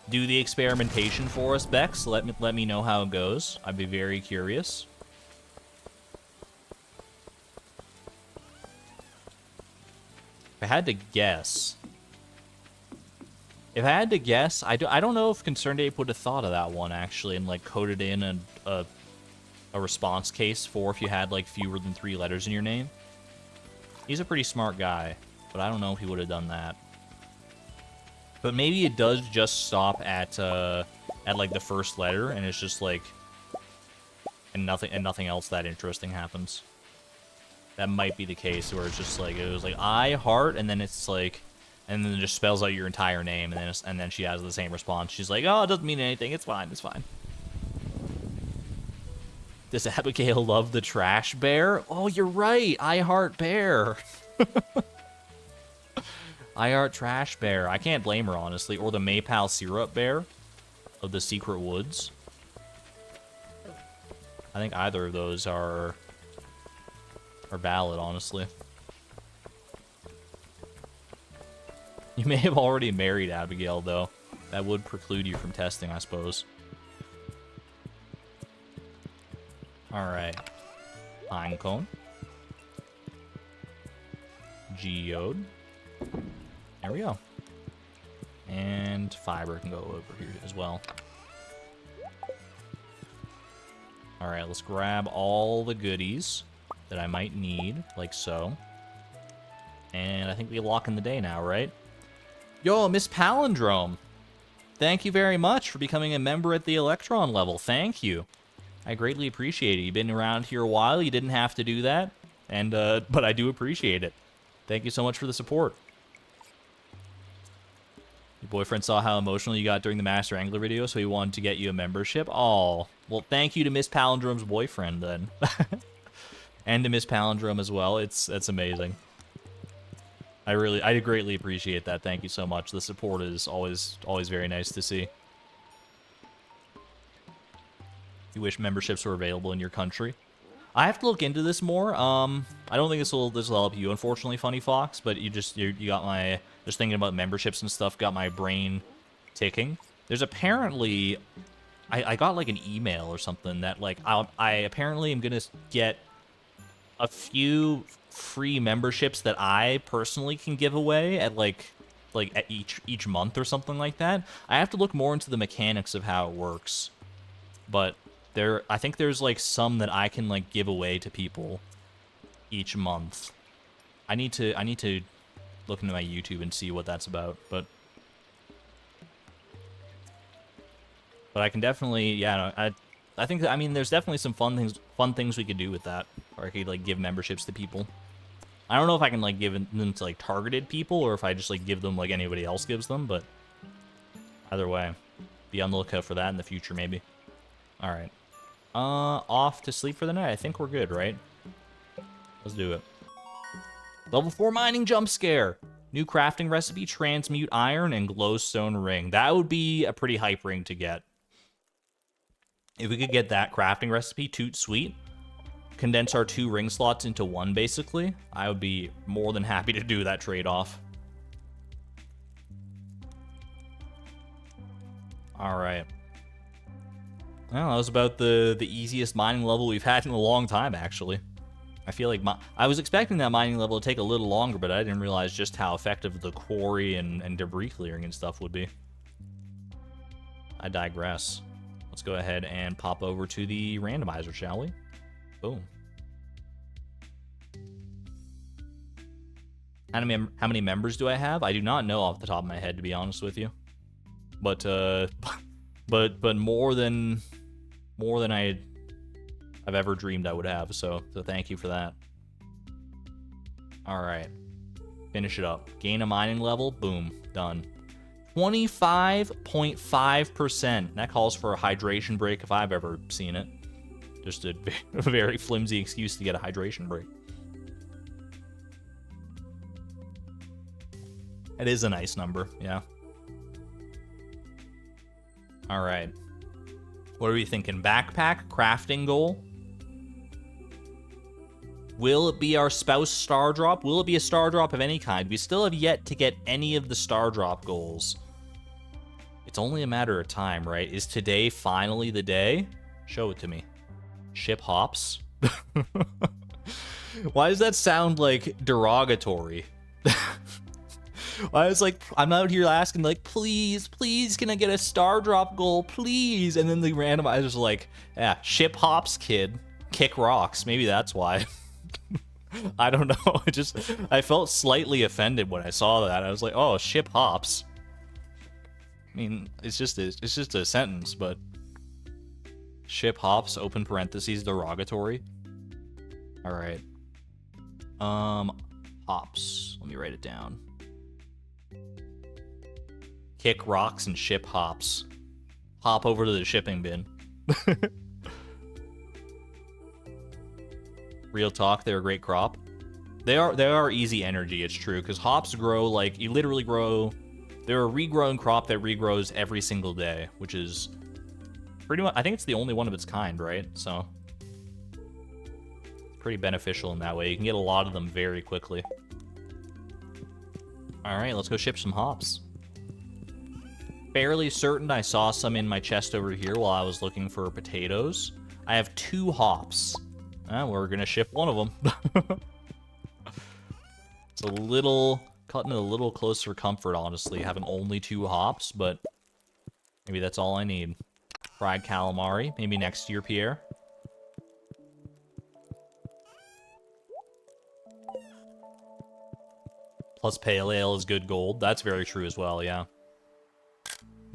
Do the experimentation for us, Bex. Let me know how it goes. I'd be very curious. If I had to guess... I don't know if Concerned Ape would have thought of that one, actually, and, like, coded in a response case for if you had, like, fewer than 3 letters in your name. He's a pretty smart guy, but I don't know if he would have done that. But maybe it does just stop at like, the first letter, and it's just, like... And nothing else that interesting happens. That might be the case, where it's just, like, it was, like, I, heart, and then it's, like... And then it just spells out your entire name, and then she has the same response. She's like, oh, it doesn't mean anything. It's fine. It's fine. Does Abigail love the trash bear? Oh, you're right. I heart bear. I heart trash bear. I can't blame her, honestly. Or the Maypal syrup bear of the secret woods. I think either of those are valid, honestly. You may have already married Abigail, though. That would preclude you from testing, I suppose. Alright. Pine cone. Geode. There we go. And fiber can go over here as well. Alright, let's grab all the goodies that I might need, like so. And I think we lock in the day now, right? Yo, Miss Palindrome. Thank you very much for becoming a member at the Electron level. Thank you. I greatly appreciate it. You've been around here a while. You didn't have to do that. And, but I do appreciate it. Thank you so much for the support. Your boyfriend saw how emotional you got during the Master Angler video, so he wanted to get you a membership. Oh, well, thank you to Miss Palindrome's boyfriend, then. And to Miss Palindrome as well. That's amazing. I greatly appreciate that. Thank you so much. The support is always very nice to see. You wish memberships were available in your country? I have to look into this more. I don't think this will help you, unfortunately, Funny Fox. But you got my just thinking about memberships and stuff. Got my brain ticking. There's apparently, I got like an email or something that like I apparently am gonna get a few free memberships that I personally can give away at like at each month or something like that. I have to look more into the mechanics of how it works, but I think there's like some that I can like give away to people each month. I need to look into my YouTube and see what that's about, but But I can definitely, yeah, no, I think that, I mean, there's definitely some fun things we could do with that. Or I could, like, give memberships to people. I don't know if I can, like, give them to, like, targeted people, or if I just, like, give them like anybody else gives them, but either way, be on the lookout for that in the future, maybe. Alright. Off to sleep for the night. I think we're good, right? Let's do it. Level 4 mining jump scare. New crafting recipe, transmute iron, and glowstone ring. That would be a pretty hype ring to get. If we could get that crafting recipe, toot sweet, condense our 2 ring slots into 1, basically, I would be more than happy to do that trade-off. Alright. Well, that was about the easiest mining level we've had in a long time, actually. I feel like I was expecting that mining level to take a little longer, but I didn't realize just how effective the quarry and debris clearing and stuff would be. I digress. Let's go ahead and pop over to the randomizer, shall we? Boom. How many members do I have? I do not know off the top of my head, to be honest with you. But more than I've ever dreamed I would have, so thank you for that. Alright. Finish it up. Gain a mining level, boom, done. 25.5%. That calls for a hydration break if I've ever seen it. Just a very flimsy excuse to get a hydration break. It is a nice number, yeah. Alright. What are we thinking? Backpack? Crafting goal? Will it be our spouse star drop? Will it be a star drop of any kind? We still have yet to get any of the star drop goals. It's only a matter of time, right? Is today finally the day? Show it to me. Ship hops? Why does that sound, like, derogatory? I was like, I'm out here asking, like, please, can I get a star drop goal, please? And then the randomizer's like, yeah, ship hops, kid. Kick rocks. Maybe that's why. I don't know. I felt slightly offended when I saw that. I was like, oh, ship hops. I mean, it's just a sentence, but ship hops, open parentheses, derogatory. All right. Hops. Let me write it down. Kick rocks and ship hops. Hop over to the shipping bin. Real talk, they're a great crop. They are easy energy, it's true, because hops grow, like, you literally grow... They're a regrown crop that regrows every single day, which is pretty much... I think it's the only one of its kind, right? So, pretty beneficial in that way. You can get a lot of them very quickly. Alright, let's go ship some hops. Fairly certain I saw some in my chest over here while I was looking for potatoes. I have 2 hops. We're gonna ship one of them. It's a little... cutting it a little closer comfort, honestly, having only 2 hops, but maybe that's all I need. Fried calamari, maybe next year, Pierre. Plus pale ale is good gold. That's very true as well, yeah.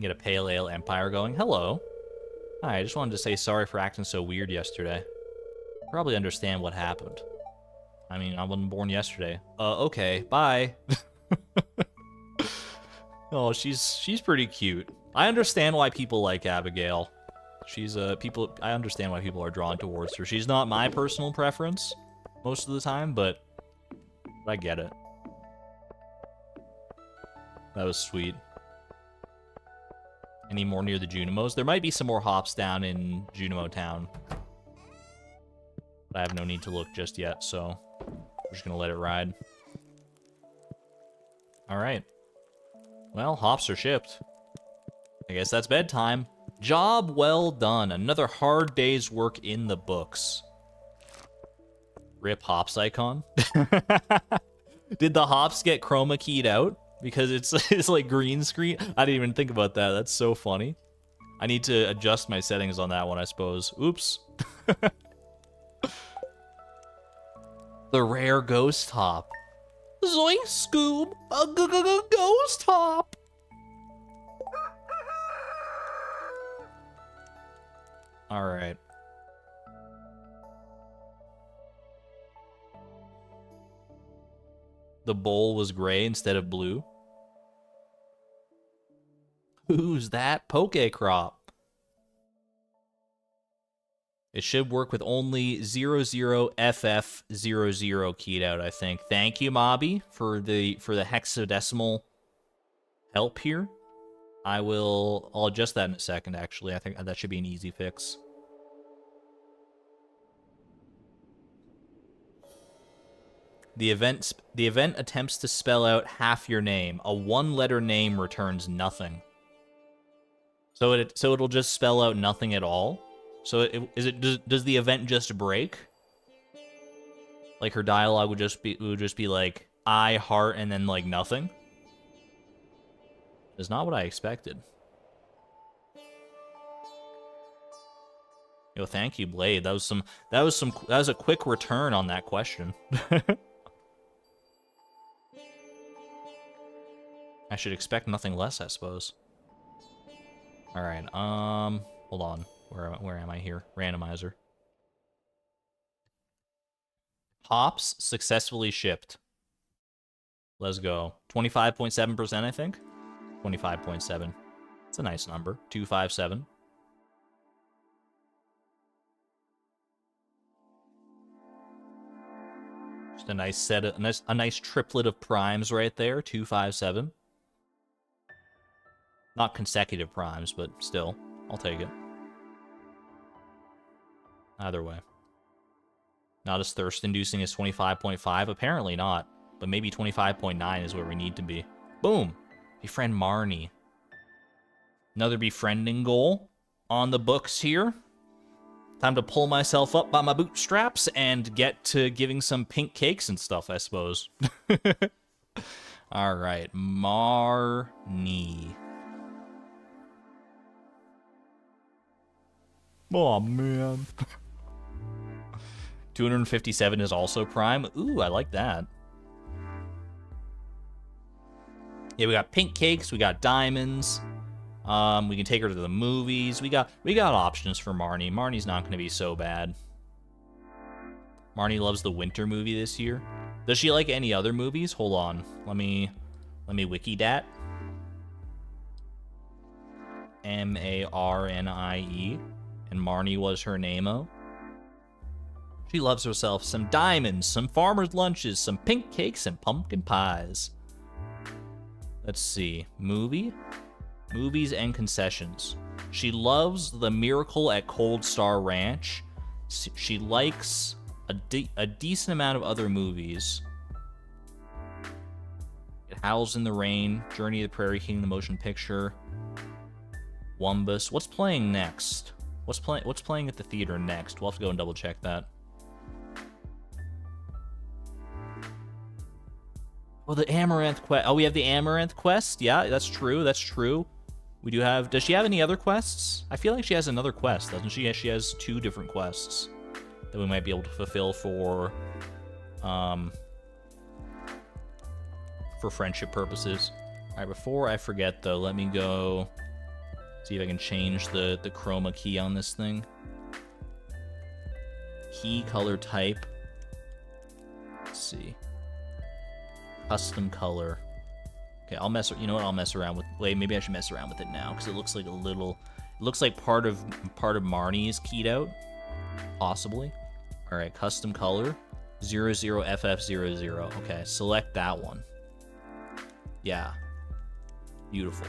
Get a pale ale empire going. Hello. Hi, I just wanted to say sorry for acting so weird yesterday. Probably understand what happened. I mean, I wasn't born yesterday. Okay, bye. Oh, she's pretty cute. I understand why people like Abigail. She's I understand why people are drawn towards her. She's not my personal preference most of the time, but I get it. That was sweet. Any more near the Junimos? There might be some more hops down in Junimo Town. But I have no need to look just yet, so we're just gonna let it ride. Alright. Well, hops are shipped. I guess that's bedtime. Job well done. Another hard day's work in the books. Rip hops icon. Did the hops get chroma keyed out? Because it's like green screen? I didn't even think about that. That's so funny. I need to adjust my settings on that one, I suppose. Oops. The rare ghost hop. Zoink, Scoob! A ghost hop! All right. The bowl was gray instead of blue. Who's that Poke Crop? It should work with only 00FF00 keyed out, I think. Thank you, Mobby, for the hexadecimal help here. I'll adjust that in a second, actually. I think that should be an easy fix. The event attempts to spell out half your name. A one-letter name returns nothing. So it'll just spell out nothing at all. So does the event just break? Like her dialogue would just be like I heart and then like nothing. That's not what I expected. Yo, thank you, Blade. That was a quick return on that question. I should expect nothing less, I suppose. All right. Hold on. Where am I here? Randomizer. Hops successfully shipped. Let's go. 25.7%, I think. 25.7. It's a nice number. 257. Just a nice set of a nice triplet of primes right there. 257. Not consecutive primes, but still, I'll take it. Either way. Not as thirst-inducing as 25.5? Apparently not. But maybe 25.9 is where we need to be. Boom! Befriend Marnie. Another befriending goal on the books here. Time to pull myself up by my bootstraps and get to giving some pink cakes and stuff, I suppose. Alright, Marnie. Oh, man. 257 is also prime. Ooh, I like that. Yeah, we got pink cakes, we got diamonds. We can take her to the movies. We got options for Marnie. Marnie's not going to be so bad. Marnie loves the winter movie this year. Does she like any other movies? Hold on. Let me wiki dat. Marnie. And Marnie was her name-o. She loves herself some diamonds, some farmer's lunches, some pink cakes, and pumpkin pies. Let's see. Movies and concessions. She loves The Miracle at Cold Star Ranch. She likes a decent amount of other movies. It Howls in the Rain, Journey of the Prairie King, the motion picture, Wumbus. What's playing next? What's playing at the theater next? We'll have to go and double check that. Well, the Amaranth quest. Oh, we have the Amaranth quest? Yeah, that's true. That's true. We do have... Does she have any other quests? I feel like she has another quest, doesn't she? She has 2 different quests that we might be able to fulfill for friendship purposes. All right, before I forget, though, let me go see if I can change the chroma key on this thing. Key color type. Let's see. Custom color. Okay, I'll mess. You know what? I'll mess around with. Wait, maybe I should mess around with it now because it looks like a little. It looks like part of Marnie is keyed out, possibly. All right, custom color, 00FF00. Okay, select that one. Yeah, beautiful.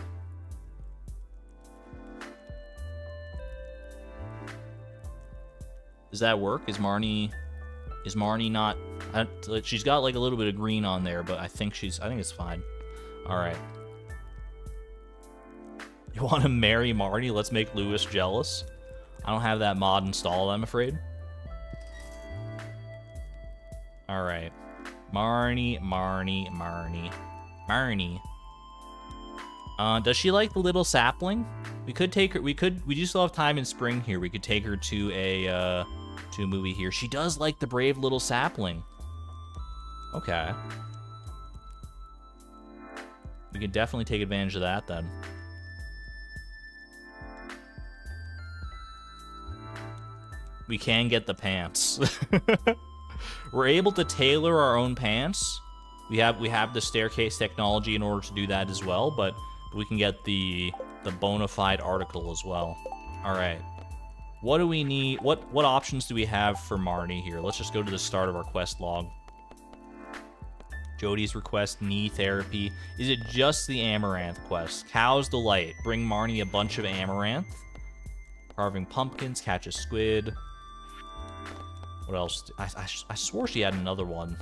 Does that work? Is Marnie not? She's got like a little bit of green on there, but I think it's fine. All right. You want to marry Marnie? Let's make Lewis jealous. I don't have that mod installed, I'm afraid. All right. Marnie. Does she like the little sapling? We could take her. We do still have time in spring here. We could take her to a movie here. She does like the brave little sapling. Okay. We could definitely take advantage of that then. We can get the pants. We're able to tailor our own pants. We have the staircase technology in order to do that as well, but we can get the bona fide article as well. All right. What do we need? What options do we have for Marnie here? Let's just go to the start of our quest log. Jody's request, knee therapy. Is it just the amaranth quest? Cow's Delight. Bring Marnie a bunch of amaranth. Carving pumpkins, catch a squid. What else? I swore she had another one.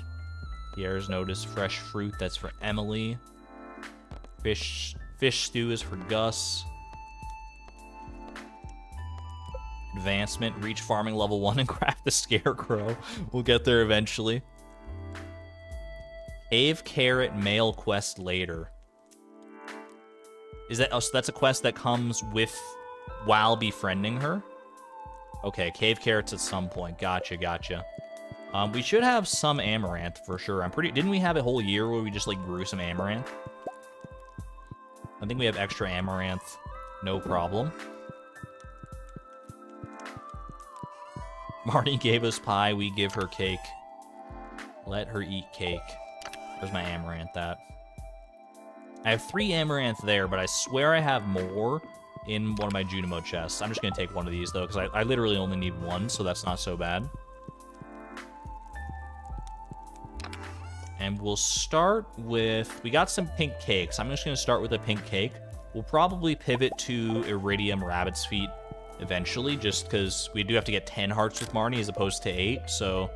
Pierre's notice, fresh fruit. That's for Emily. Fish stew is for Gus. Advancement, reach farming level 1 and craft the scarecrow. We'll get there eventually. Cave Carrot mail quest later. Is that, oh, so that's a quest that comes with while befriending her? Okay, Cave Carrots at some point. Gotcha. We should have some amaranth for sure. Didn't we have a whole year where we just like grew some amaranth? I think we have extra amaranth. No problem. Marnie gave us pie, we give her cake. Let her eat cake. Where's my amaranth at? I have 3 amaranth there, but I swear I have more in one of my Junimo chests. I'm just going to take one of these, though, because I literally only need 1, so that's not so bad. And we'll start with... We got some pink cakes. I'm just going to start with a pink cake. We'll probably pivot to Iridium Rabbit's Feet eventually, just because we do have to get 10 hearts with Marnie as opposed to 8, so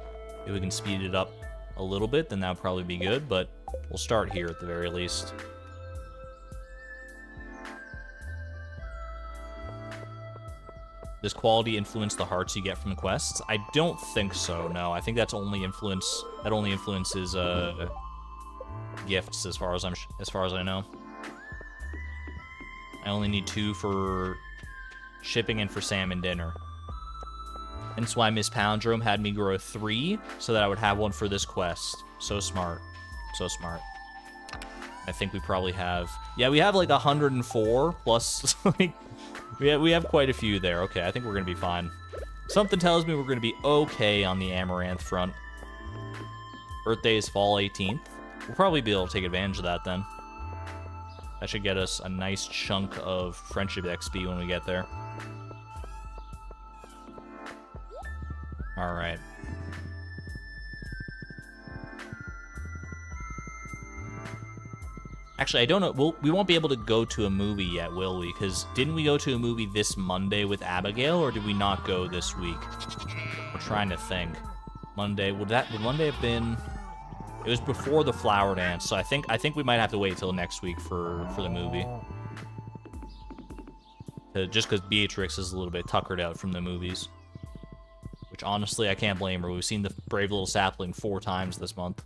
if we can speed it up a little bit, then that would probably be good, but we'll start here at the very least. Does quality influence the hearts you get from the quests? I don't think so, no. I think that's only influences gifts as far as I know. I only need 2 for shipping and for salmon dinner. And that's why Miss Palindrome had me grow 3 so that I would have 1 for this quest. So smart. So smart. I think we probably have... Yeah, we have like 104 plus... like, we have quite a few there. Okay, I think we're going to be fine. Something tells me we're going to be okay on the amaranth front. Birthday is fall 18th. We'll probably be able to take advantage of that then. That should get us a nice chunk of friendship XP when we get there. All right. Actually, I don't know. We won't be able to go to a movie yet, will we? Because didn't we go to a movie this Monday with Abigail, or did we not go this week? We're trying to think. Monday, would Monday have been... It was before the flower dance, so I think we might have to wait till next week for the movie. Just because Beatrix is a little bit tuckered out from the movies. Which, honestly, I can't blame her. We've seen the Brave Little Sapling 4 times this month.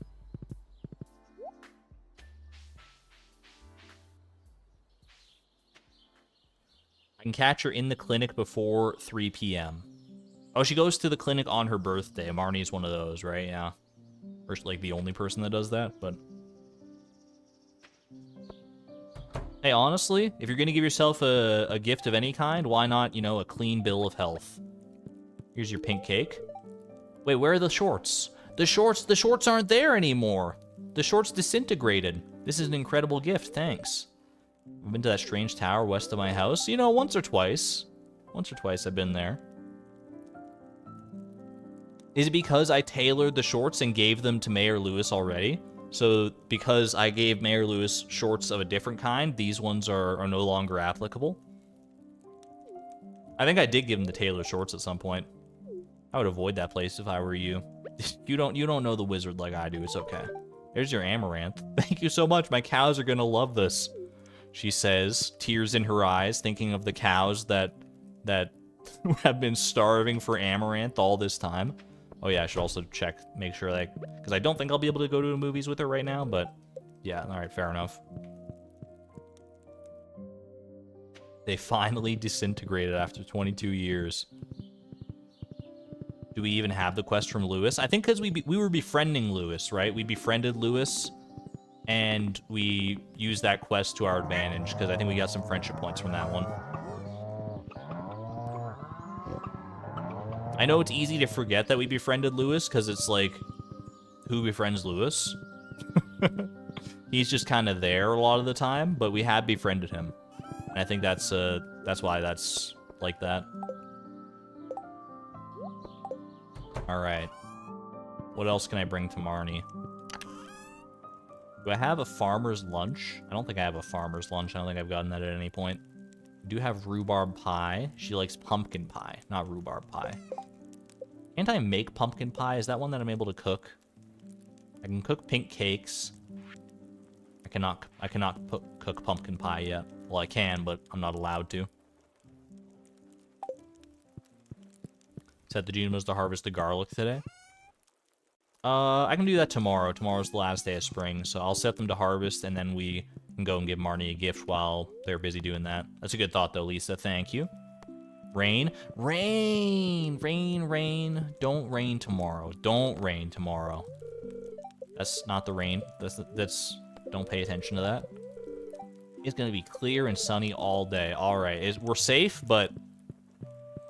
I can catch her in the clinic before 3 p.m. Oh, she goes to the clinic on her birthday. Marnie's one of those, right? Yeah. Or, like, the only person that does that, but... Hey, honestly, if you're gonna give yourself a gift of any kind, why not, you know, a clean bill of health? Here's your pink cake. Wait, where are the shorts? The shorts aren't there anymore. The shorts disintegrated. This is an incredible gift, thanks. I've been to that strange tower west of my house. You know, once or twice. Once or twice I've been there. Is it because I tailored the shorts and gave them to Mayor Lewis already? So because I gave Mayor Lewis shorts of a different kind, these ones are no longer applicable? I think I did give him the tailored shorts at some point. I would avoid that place if I were you. You don't know the wizard like I do. It's okay. There's your amaranth. Thank you so much. My cows are gonna love this. She says, tears in her eyes, thinking of the cows that have been starving for amaranth all this time. Oh yeah, I should also check, make sure that, because I don't think I'll be able to go to the movies with her right now, but yeah, all right, fair enough. They finally disintegrated after 22 years. Do we even have the quest from Lewis? I think because we were befriending Lewis, right? We befriended Lewis, and we used that quest to our advantage, because I think we got some friendship points from that one. I know it's easy to forget that we befriended Lewis, because it's like, who befriends Lewis? He's just kind of there a lot of the time, but we have befriended him. And I think that's why that's like that. Alright. What else can I bring to Marnie? Do I have a farmer's lunch? I don't think I have a farmer's lunch. I don't think I've gotten that at any point. I do have rhubarb pie. She likes pumpkin pie, not rhubarb pie. Can't I make pumpkin pie? Is that one that I'm able to cook? I can cook pink cakes. I cannot cook pumpkin pie yet. Well, I can, but I'm not allowed to. Set the Junos to harvest the garlic today. I can do that tomorrow. Tomorrow's the last day of spring, so I'll set them to harvest, and then we can go and give Marnie a gift while they're busy doing that. That's a good thought, though, Lisa. Thank you. Rain. Rain! Rain, rain. Don't rain tomorrow. Don't rain tomorrow. That's not the rain. That's don't pay attention to that. It's gonna be clear and sunny all day. Alright, we're safe, but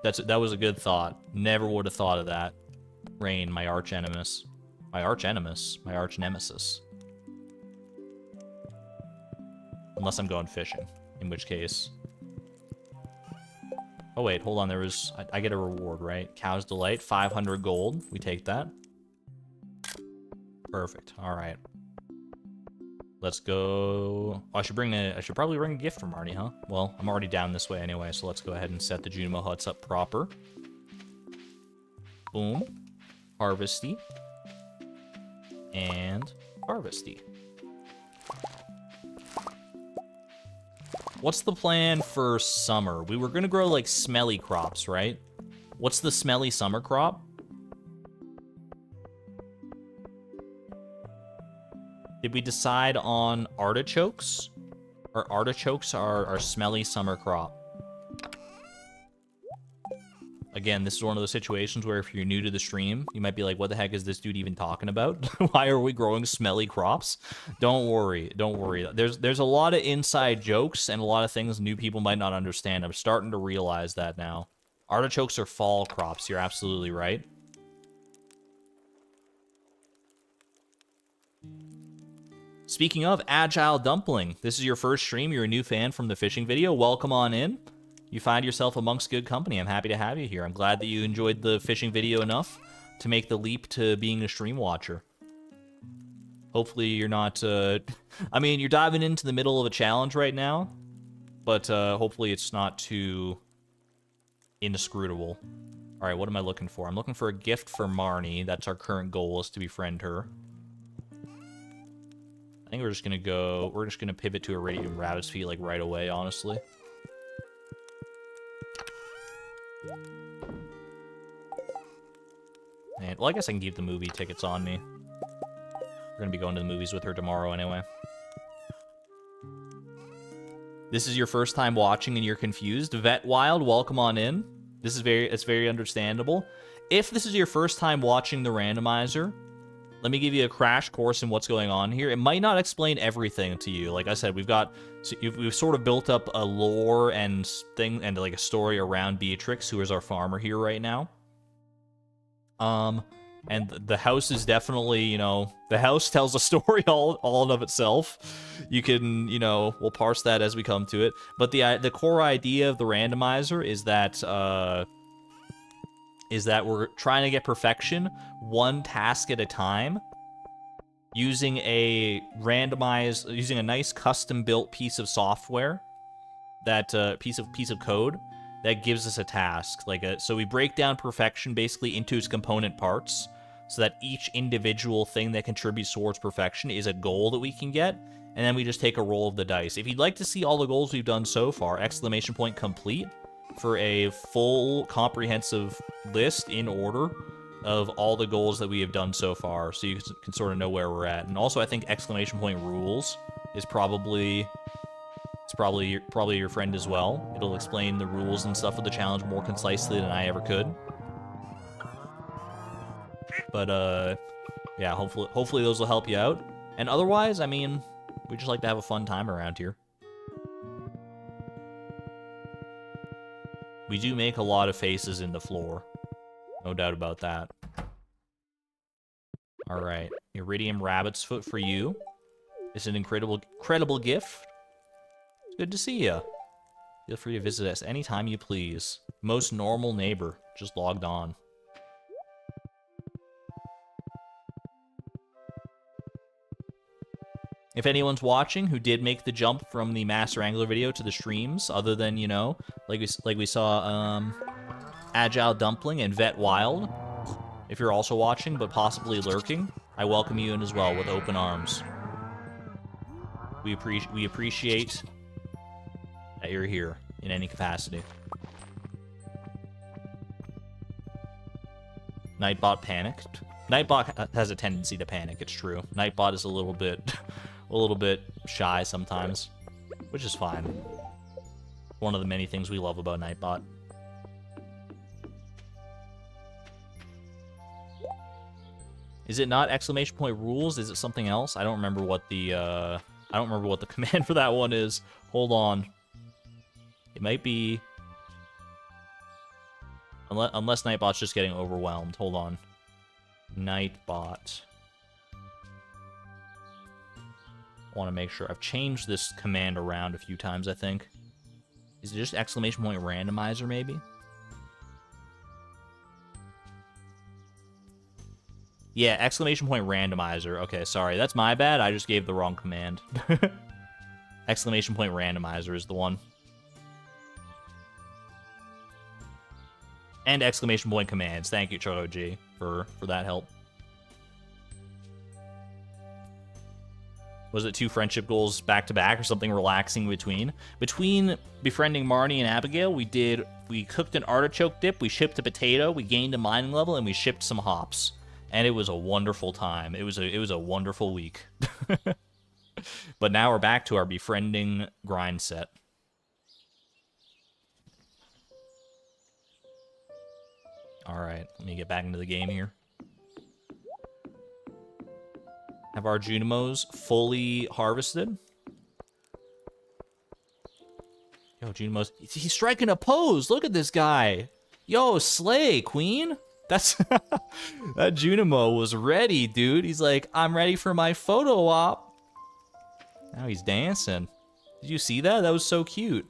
that was a good thought. Never would have thought of that. Rain, my arch nemesis. My arch nemesis. Unless I'm going fishing, in which case. Oh wait, hold on, I get a reward, right? Cow's Delight, 500 gold. We take that. Perfect, alright. Let's go. Oh, I should probably bring a gift for Marnie, huh? Well, I'm already down this way anyway, so let's go ahead and set the Junimo huts up proper. Boom. Harvesty. And harvesty. What's the plan for summer? We were gonna grow, like, smelly crops, right? What's the smelly summer crop? Did we decide on artichokes? Or artichokes are our smelly summer crop? Again, this is one of those situations where if you're new to the stream, you might be like, what the heck is this dude even talking about? Why are we growing smelly crops? Don't worry, don't worry. There's a lot of inside jokes and a lot of things new people might not understand. I'm starting to realize that now. Artichokes are fall crops, you're absolutely right. Speaking of, Agile Dumpling, this is your first stream, you're a new fan from the fishing video, welcome on in. You find yourself amongst good company. I'm happy to have you here. I'm glad that you enjoyed the fishing video enough to make the leap to being a stream watcher. Hopefully you're not, I mean, you're diving into the middle of a challenge right now, but hopefully it's not too inscrutable. All right, what am I looking for? I'm looking for a gift for Marnie. That's our current goal, is to befriend her. I think we're just gonna pivot to Iridium Rabbit's Feet, like, right away, honestly. And, well, I guess I can keep the movie tickets on me. We're gonna be going to the movies with her tomorrow anyway. This is your first time watching and you're confused. Vet Wild, welcome on in. It's very understandable. If this is your first time watching the randomizer, let me give you a crash course in what's going on here. It might not explain everything to you. Like I said, we've sort of built up a lore and thing and like a story around Beatrix, who is our farmer here right now. And the house is definitely, you know, the house tells a story all in of itself. You can, you know, we'll parse that as we come to it. But the core idea of the randomizer is that we're trying to get perfection one task at a time using a nice custom-built piece of software, that piece of code that gives us a task. So we break down perfection basically into its component parts, so that each individual thing that contributes towards perfection is a goal that we can get, and then we just take a roll of the dice. If you'd like to see all the goals we've done so far, exclamation point complete, for a full comprehensive list in order of all the goals that we have done so far, so you can sort of know where we're at. And also, I think exclamation point rules is probably your friend as well. It'll explain the rules and stuff of the challenge more concisely than I ever could. But yeah, hopefully those will help you out. And otherwise, I mean, we just like to have a fun time around here. We do make a lot of faces in the floor. No doubt about that. All right, Iridium Rabbit's Foot for you. It's an incredible gift. Good to see ya. Feel free to visit us anytime you please. Most normal neighbor, just logged on. If anyone's watching who did make the jump from the Master Angler video to the streams, other than, you know, like we saw Agile Dumpling and Vet Wild, if you're also watching but possibly lurking, I welcome you in as well with open arms. We appreciate that you're here in any capacity. Nightbot panicked. Nightbot has a tendency to panic, it's true. Nightbot is a little bit shy sometimes, which is fine. One of the many things we love about Nightbot. Is it not exclamation point rules? Is it something else? I don't remember what the command for that one is. Hold on. It might be unless Nightbot's just getting overwhelmed. Hold on. Nightbot. I want to make sure. I've changed this command around a few times, I think. Is it just exclamation point randomizer, maybe? Yeah, exclamation point randomizer. Okay, sorry. That's my bad. I just gave the wrong command. Exclamation point randomizer is the one. And exclamation point commands. Thank you, Charlie G, for that help. Was it 2 friendship goals back-to-back or something relaxing between? Between befriending Marnie and Abigail, we cooked an artichoke dip, we shipped a potato, we gained a mining level, and we shipped some hops. And it was a wonderful time. It was a wonderful week. But now we're back to our befriending grind set. Alright, let me get back into the game here. Have our Junimos fully harvested? Yo, Junimos, he's striking a pose! Look at this guy! Yo, slay, queen! That's... that Junimo was ready, dude. He's like, I'm ready for my photo op. Now he's dancing. Did you see that? That was so cute.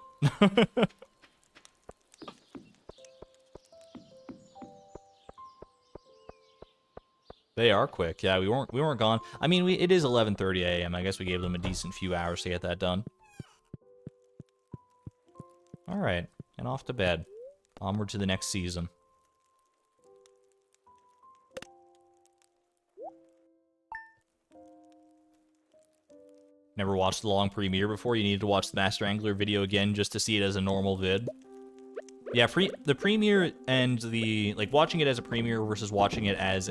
They are quick. Yeah, we weren't gone. I mean, it is 11:30 a.m. I guess we gave them a decent few hours to get that done. All right, and off to bed. Onward to the next season. Never watched the long premiere before? You needed to watch the Master Angler video again just to see it as a normal vid? Yeah, the premiere and like, watching it as a premiere versus watching it as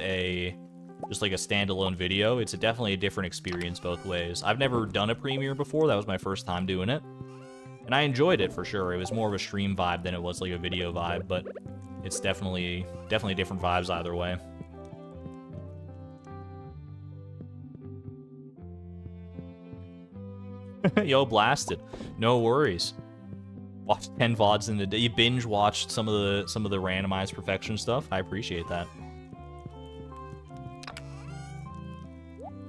just like a standalone video, it's definitely a different experience both ways. I've never done a premiere before. That was my first time doing it. And I enjoyed it for sure. It was more of a stream vibe than it was like a video vibe, but it's definitely different vibes either way. Yo, blasted. No worries. Watched 10 VODs in the day. You binge watched some of the randomized perfection stuff. I appreciate that.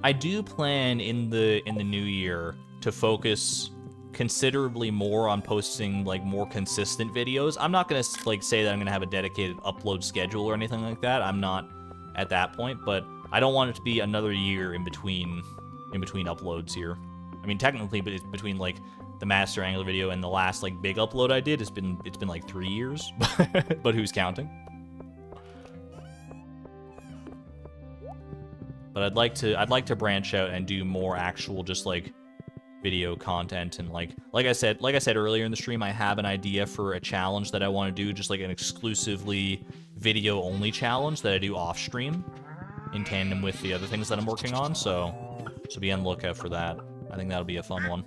I do plan in the new year to focus considerably more on posting like more consistent videos. I'm not gonna like say that I'm gonna have a dedicated upload schedule or anything like that. I'm not at that point, but I don't want it to be another year in between uploads here. I mean, technically, but it's between like the Master Angler video and the last like big upload I did. It's been like 3 years, but who's counting? But I'd like to branch out and do more actual just like video content, and like I said earlier in the stream, I have an idea for a challenge that I want to do, just like an exclusively video only challenge that I do off stream in tandem with the other things that I'm working on. So be on the lookout for that. I think that'll be a fun one.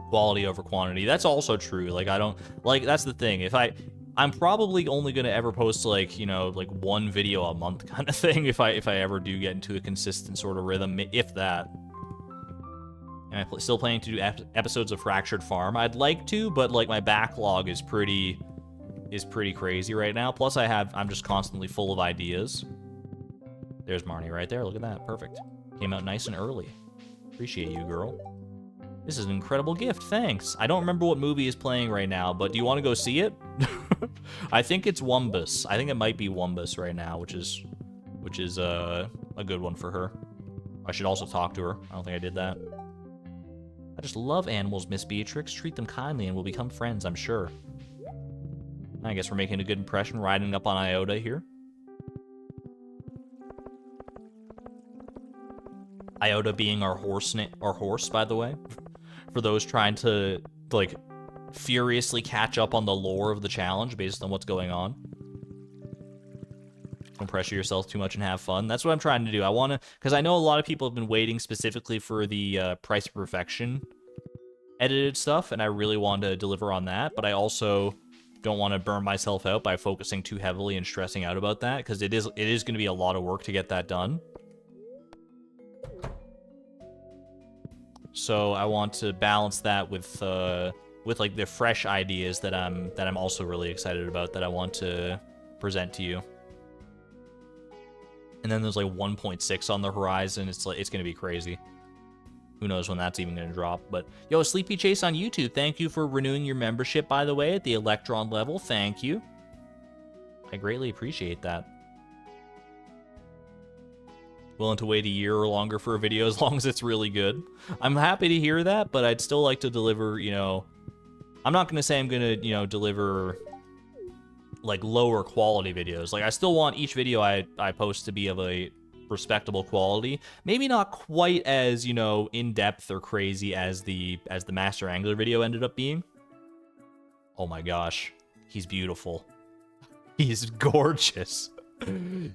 Quality over quantity. That's also true. Like, I don't like, that's the thing. I'm probably only gonna ever post like, you know, like 1 video a month kind of thing if I ever do get into a consistent sort of rhythm, if that. And I'm still planning to do episodes of Fractured Farm. I'd like to, but like my backlog is pretty is pretty crazy right now. Plus, I'm just constantly full of ideas. There's Marnie right there. Look at that. Perfect. Came out nice and early. Appreciate you, girl. This is an incredible gift. Thanks. I don't remember what movie is playing right now, but do you want to go see it? I think it's Wumbus. I think it might be Wumbus right now, which is a good one for her. I should also talk to her. I don't think I did that. I just love animals, Miss Beatrix. Treat them kindly and we'll become friends, I'm sure. I guess we're making a good impression riding up on Iota here. Iota being our horse, by the way. For those trying to, like, furiously catch up on the lore of the challenge based on what's going on. Don't pressure yourself too much and have fun. That's what I'm trying to do. I want to, because I know a lot of people have been waiting specifically for the Price of Perfection edited stuff, and I really want to deliver on that, but I also don't want to burn myself out by focusing too heavily and stressing out about that, because it is going to be a lot of work to get that done. So I want to balance that with like the fresh ideas that I'm also really excited about, that I want to present to you. And then there's like 1.6 on the horizon. It's going to be crazy. Who knows when that's even going to drop. But yo, Sleepy Chase on YouTube, thank you for renewing your membership, by the way, at the Electron level. Thank you. I greatly appreciate that. Willing to wait a year or longer for a video as long as it's really good. I'm happy to hear that, but I'd still like to deliver, you know... I'm not going to say I'm going to, you know, deliver, like, lower quality videos. Like, I still want each video I post to be of a respectable quality. Maybe not quite as, you know, in-depth or crazy as the Master Angler video ended up being. Oh my gosh. He's beautiful. He's gorgeous.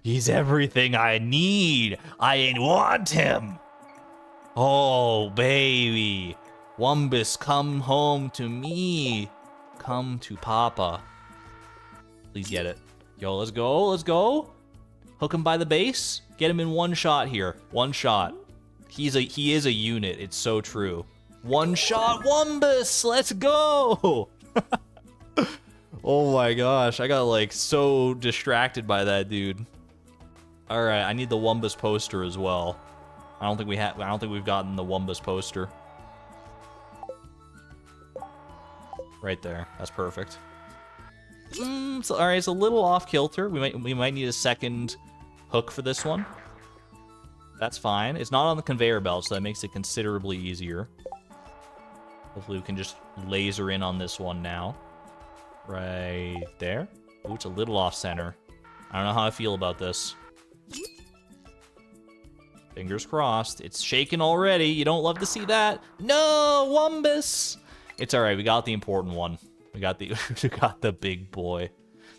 He's everything I need. I want him. Oh, baby. Wumbus, come home to me. Come to Papa. Please get it. Yo, let's go. Let's go. Hook him by the base. Get him in one shot here. One shot. He is a unit. It's so true. One shot Wumbus. Let's go. Oh my gosh, I got like so distracted by that dude. All right, I need the Wumbus poster as well. I don't think we've gotten the Wumbus poster. Right there. That's perfect. So, all right, it's a little off kilter. We might need a second hook for this one. That's fine. It's not on the conveyor belt, so that makes it considerably easier. Hopefully we can just laser in on this one now. Right there. Ooh, it's a little off center. I don't know how I feel about this. Fingers crossed. It's shaking already. You don't love to see that. No, Wumbus. It's all right. We got the important one. We got the big boy.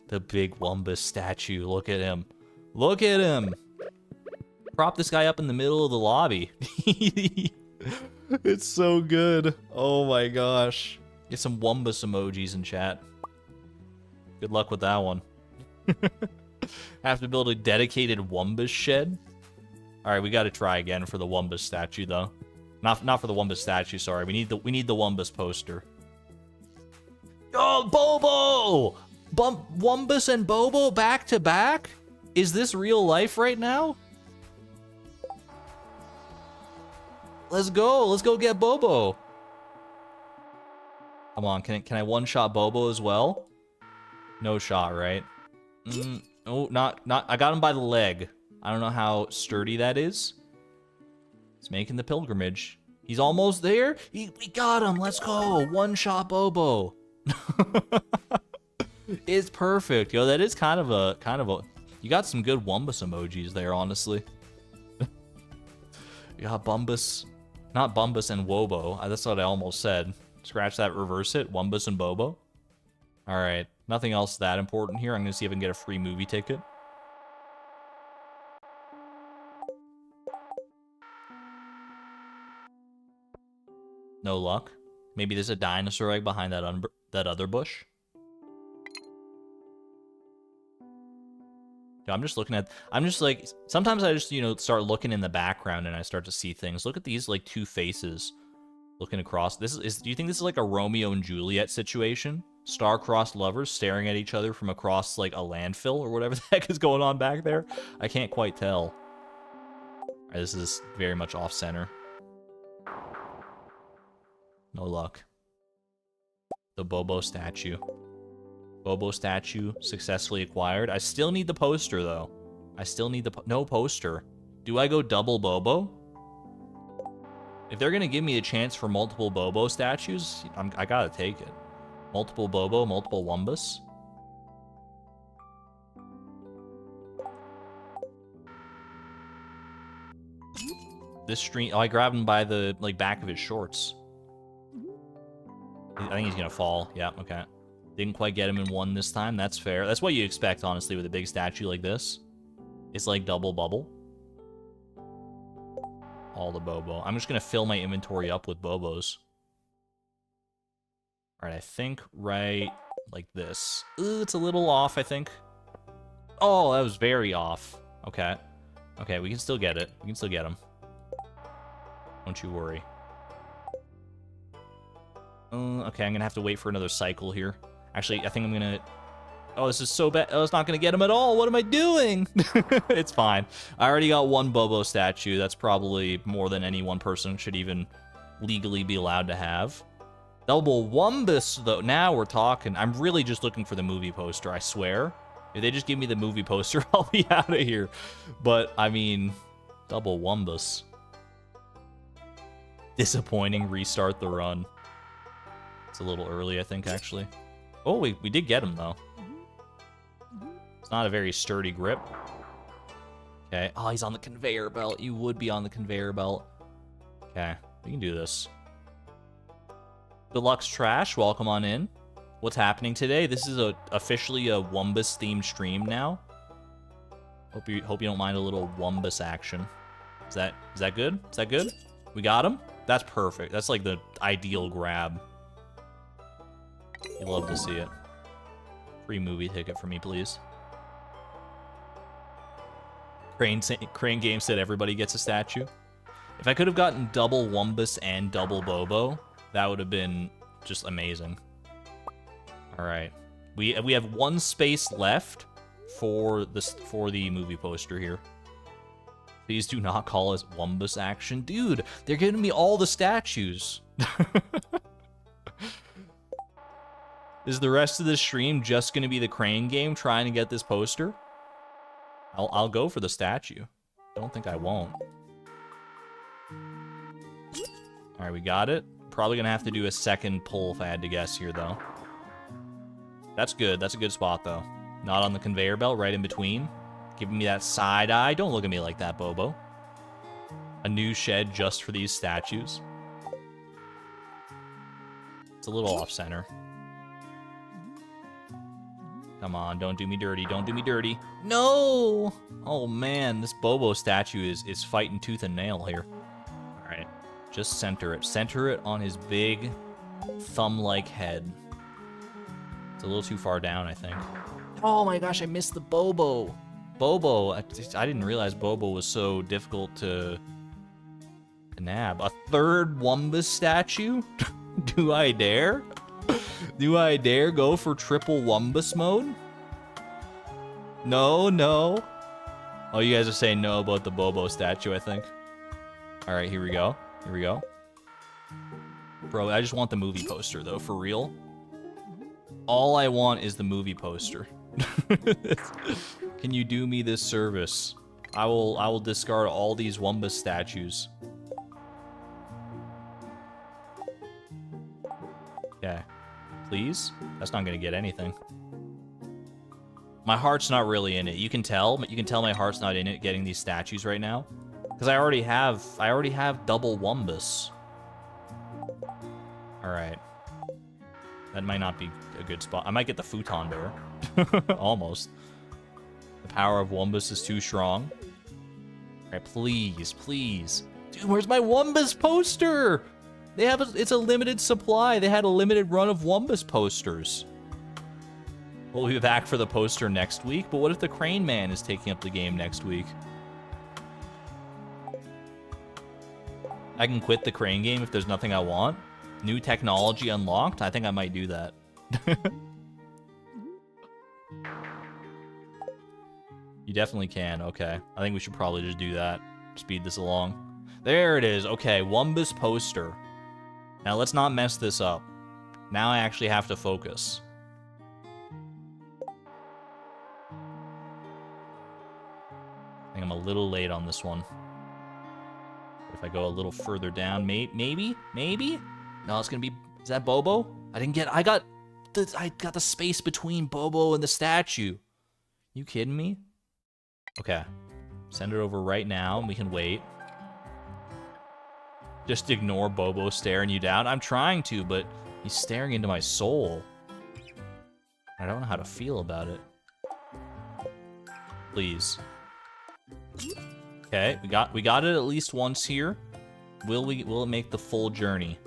The big Wumbus statue. Look at him. Look at him. Prop this guy up in the middle of the lobby. It's so good. Oh my gosh. Get some Wumbus emojis in chat. Good luck with that one. Have to build a dedicated Wumbus shed. All right, we got to try again for the Wumbus statue, though. Not for the Wumbus statue. Sorry, we need the Wumbus poster. Oh, Bobo! Wumbus and Bobo back to back? Is this real life right now? Let's go. Let's go get Bobo. Come on, can I one-shot Bobo as well? No shot, right? Oh, not. I got him by the leg. I don't know how sturdy that is. He's making the pilgrimage. He's almost there. We got him. Let's go. One-shot Bobo. It's perfect. Yo, that is kind of a. You got some good Wumbus emojis there, honestly. You got Bumbus, not Bumbus and Wobo. That's what I almost said. Scratch that. Reverse it. Wumbus and Bobo. All right. Nothing else that important here. I'm going to see if I can get a free movie ticket. No luck. Maybe there's a dinosaur egg behind that other bush. Yo, I'm just like, sometimes I just, you know, start looking in the background and I start to see things. Look at these, like, two faces looking across. Do you think this is like a Romeo and Juliet situation? Star-crossed lovers staring at each other from across, like, a landfill or whatever the heck is going on back there. I can't quite tell. All right, this is very much off-center. No luck. The Bobo statue. Bobo statue successfully acquired. I still need the poster, though. I still need the... no poster. Do I go double Bobo? If they're going to give me a chance for multiple Bobo statues, I gotta take it. Multiple Bobo, multiple Wumbus. This stream... oh, I grabbed him by the, like, back of his shorts. I think he's gonna fall. Yeah, okay. Didn't quite get him in one this time. That's fair. That's what you expect, honestly, with a big statue like this. It's like double bubble. All the Bobo. I'm just gonna fill my inventory up with Bobos. Alright, I think right like this. Ooh, it's a little off, I think. Oh, that was very off. Okay. Okay, we can still get it. We can still get him. Don't you worry. Okay, I'm gonna have to wait for another cycle here. Actually, I think I'm gonna... oh, this is so bad. Oh, it's not gonna get him at all. What am I doing? It's fine. I already got one Bobo statue. That's probably more than any one person should even legally be allowed to have. Double Wumbus, though. Now we're talking. I'm really just looking for the movie poster, I swear. If they just give me the movie poster, I'll be out of here. But, I mean, double Wumbus. Disappointing. Restart the run. It's a little early, I think, actually. Oh, we did get him, though. It's not a very sturdy grip. Okay. Oh, he's on the conveyor belt. You would be on the conveyor belt. Okay. We can do this. Deluxe Trash, welcome on in. What's happening today? This is officially a Wumbus-themed stream now. Hope you don't mind a little Wumbus action. Is that good? Is that good? We got him? That's perfect. That's like the ideal grab. You love to see it. Free movie ticket for me, please. Crane Game said everybody gets a statue. If I could have gotten double Wumbus and double Bobo, that would have been just amazing. All right, we have one space left for the movie poster here. Please do not call us Wumbus action, dude. They're giving me all the statues. Is the rest of the stream just going to be the Crane Game trying to get this poster? I'll go for the statue. Don't think I won't. All right, we got it. Probably going to have to do a second pull if I had to guess here, though. That's good. That's a good spot, though. Not on the conveyor belt, right in between. Giving me that side eye. Don't look at me like that, Bobo. A new shed just for these statues. It's a little off-center. Come on, don't do me dirty. Don't do me dirty. No! Oh, man. This Bobo statue is fighting tooth and nail here. All right. Just center it. Center it on his big thumb-like head. It's a little too far down, I think. Oh, my gosh. I missed the Bobo. Bobo. I didn't realize Bobo was so difficult to nab. A third Wumbus statue? Do I dare? Do I dare go for triple Wumbus mode? No, no. Oh, you guys are saying no about the Bobo statue, I think. All right, here we go. Here we go. Bro, I just want the movie poster, though, for real. All I want is the movie poster. Can you do me this service? I will discard all these Wumbus statues. Okay. Please? That's not gonna get anything. My heart's not really in it. You can tell my heart's not in it getting these statues right now. Because I already have double Wumbus. Alright. That might not be a good spot. I might get the futon bear. Almost. The power of Wumbus is too strong. Alright, please, please. Dude, where's my Wumbus poster? They have it's a limited supply. They had a limited run of Wumbus posters. We'll be back for the poster next week, but what if the Crane Man is taking up the game next week? I can quit the Crane game if there's nothing I want. New technology unlocked? I think I might do that. You definitely can. Okay. I think we should probably just do that. Speed this along. There it is. Okay, Wumbus poster. Now let's not mess this up. Now I actually have to focus. I think I'm a little late on this one. If I go a little further down, maybe? No, it's gonna be. Is that Bobo? I got the space between Bobo and the statue. You kidding me? Okay, send it over right now, and we can wait. Just ignore Bobo staring you down. I'm trying to, but he's staring into my soul. I don't know how to feel about it. Please. Okay, we got it at least once here. Will it make the full journey?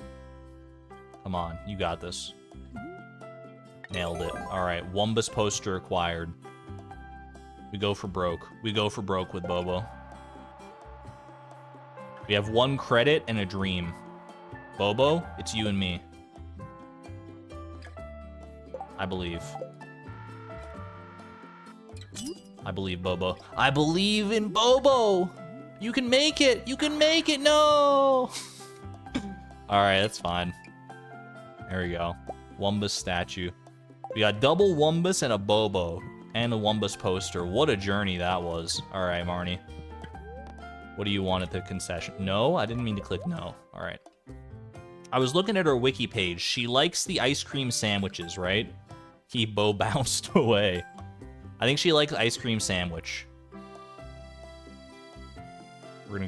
Come on, you got this. Nailed it. All right, Wumbus poster acquired. We go for broke. We go for broke with Bobo. We have 1 credit and a dream. Bobo, it's you and me. I believe. I believe, Bobo. I believe in Bobo! You can make it! You can make it! No! Alright, that's fine. There we go. Wumbus statue. We got double Wumbus and a Bobo. And a Wumbus poster. What a journey that was. Alright, Marnie. What do you want at the concession? No? I didn't mean to click no. Alright. I was looking at her wiki page. She likes the ice cream sandwiches, right? Bo bounced away. I think she likes ice cream sandwich.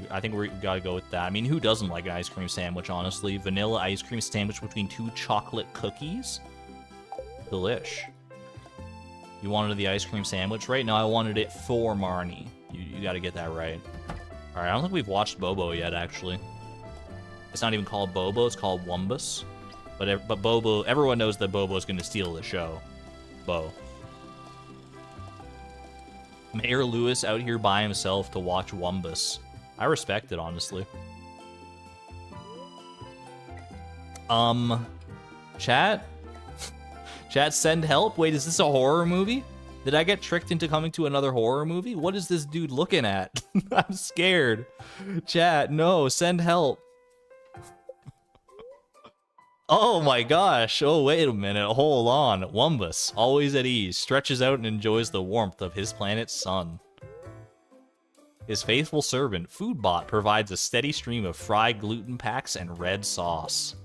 I think we gotta go with that. I mean, who doesn't like an ice cream sandwich, honestly? Vanilla ice cream sandwich between 2 chocolate cookies? Delish. You wanted the ice cream sandwich, right? No, I wanted it for Marnie. You gotta get that right. Alright, I don't think we've watched Bobo yet, actually. It's not even called Bobo, it's called Wumbus. But Bobo, everyone knows that Bobo's gonna steal the show. Bo. Mayor Lewis out here by himself to watch Wumbus. I respect it, honestly. Chat? Chat, send help? Wait, is this a horror movie? Did I get tricked into coming to another horror movie? What is this dude looking at? I'm scared. Chat, no, send help. Oh my gosh. Oh, wait a minute. Hold on. Wumbus, always at ease, stretches out and enjoys the warmth of his planet's sun. His faithful servant, Foodbot, provides a steady stream of fried gluten packs and red sauce.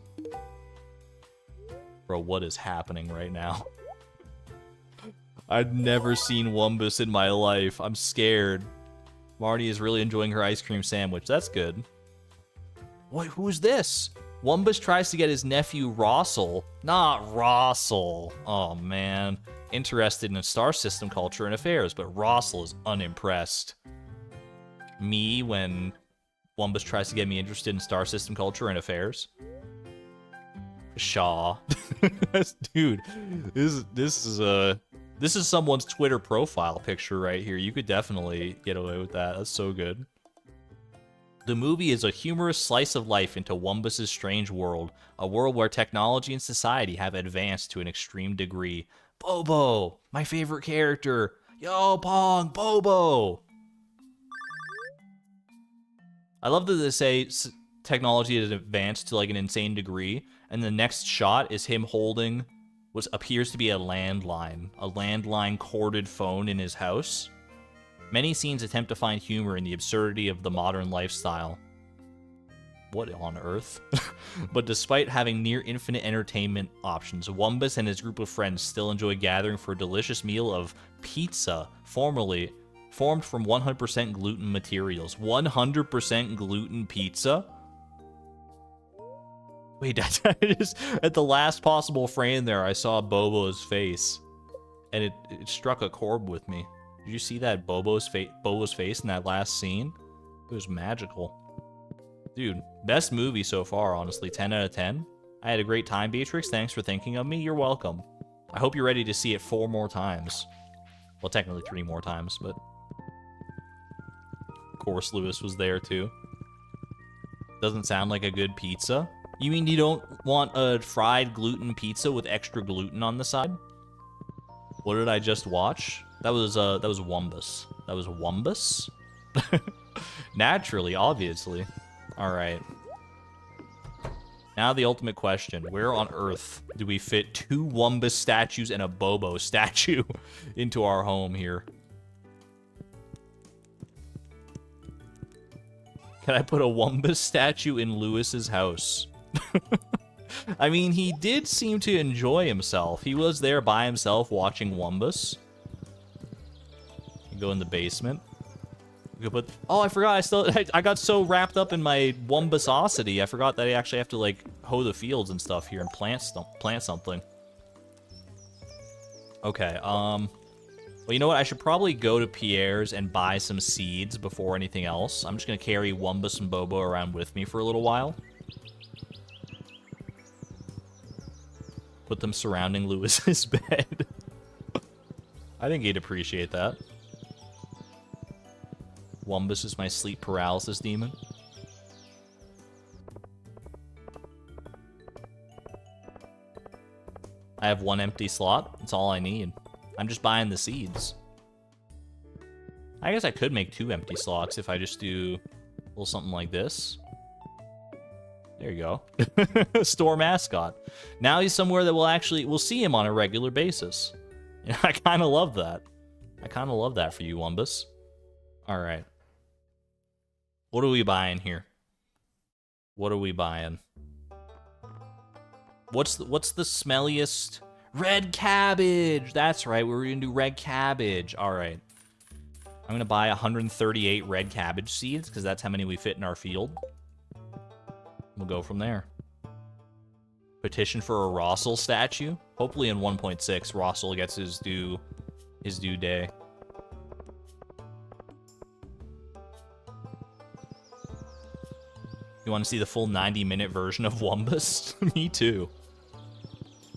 Bro, what is happening right now? I've never seen Wumbus in my life. I'm scared. Marnie is really enjoying her ice cream sandwich. That's good. Wait, who's this? Wumbus tries to get his nephew Rossel. Not Rossel. Oh, man. Interested in star system culture and affairs, but Rossel is unimpressed. Me when Wumbus tries to get me interested in star system culture and affairs? Shaw. Dude, this is someone's Twitter profile picture right here. You could definitely get away with that. That's so good. The movie is a humorous slice of life into Wumbus's strange world, a world where technology and society have advanced to an extreme degree. Bobo, my favorite character. Yo, Pong, Bobo. I love that they say technology has advanced to like an insane degree, and the next shot is him holding what appears to be a landline corded phone in his house. Many scenes attempt to find humor in the absurdity of the modern lifestyle. What on earth? But despite having near infinite entertainment options, Wumbus and his group of friends still enjoy gathering for a delicious meal of pizza, formed from 100% gluten materials. 100% gluten pizza? Wait, just at the last possible frame there, I saw Bobo's face, and it struck a chord with me. Did you see that Bobo's face in that last scene? It was magical. Dude, best movie so far, honestly. 10 out of 10. I had a great time, Beatrix. Thanks for thinking of me. You're welcome. I hope you're ready to see it 4 more times. Well, technically 3 more times, but... Of course, Lewis was there, too. Doesn't sound like a good pizza. You mean you don't want a fried gluten pizza with extra gluten on the side? What did I just watch? That was Wumbus. That was Wumbus? Naturally, obviously. Alright. Now the ultimate question. Where on earth do we fit 2 Wumbus statues and a Bobo statue into our home here? Can I put a Wumbus statue in Lewis's house? I mean, he did seem to enjoy himself. He was there by himself watching Wumbus. Go in the basement. We could put... Oh, I forgot. I got so wrapped up in my Wumbusosity. I forgot that I actually have to, like, hoe the fields and stuff here and plant something. Okay, well, you know what? I should probably go to Pierre's and buy some seeds before anything else. I'm just gonna carry Wumbus and Bobo around with me for a little while. Put them surrounding Lewis's bed. I think he'd appreciate that. Wumbus is my sleep paralysis demon. I have 1 empty slot. That's all I need. I'm just buying the seeds. I guess I could make 2 empty slots if I just do a little something like this. There you go. Store mascot. Now he's somewhere that we'll see him on a regular basis. And I kind of love that. I kind of love that for you, Wumbus. All right. What are we buying here? What are we buying? What's the smelliest? Red cabbage! That's right, we're gonna do red cabbage. Alright. I'm gonna buy 138 red cabbage seeds, because that's how many we fit in our field. We'll go from there. Petition for a Rossel statue. Hopefully in 1.6, Rossel gets his due day. You want to see the full 90-minute version of Wumbus? Me too.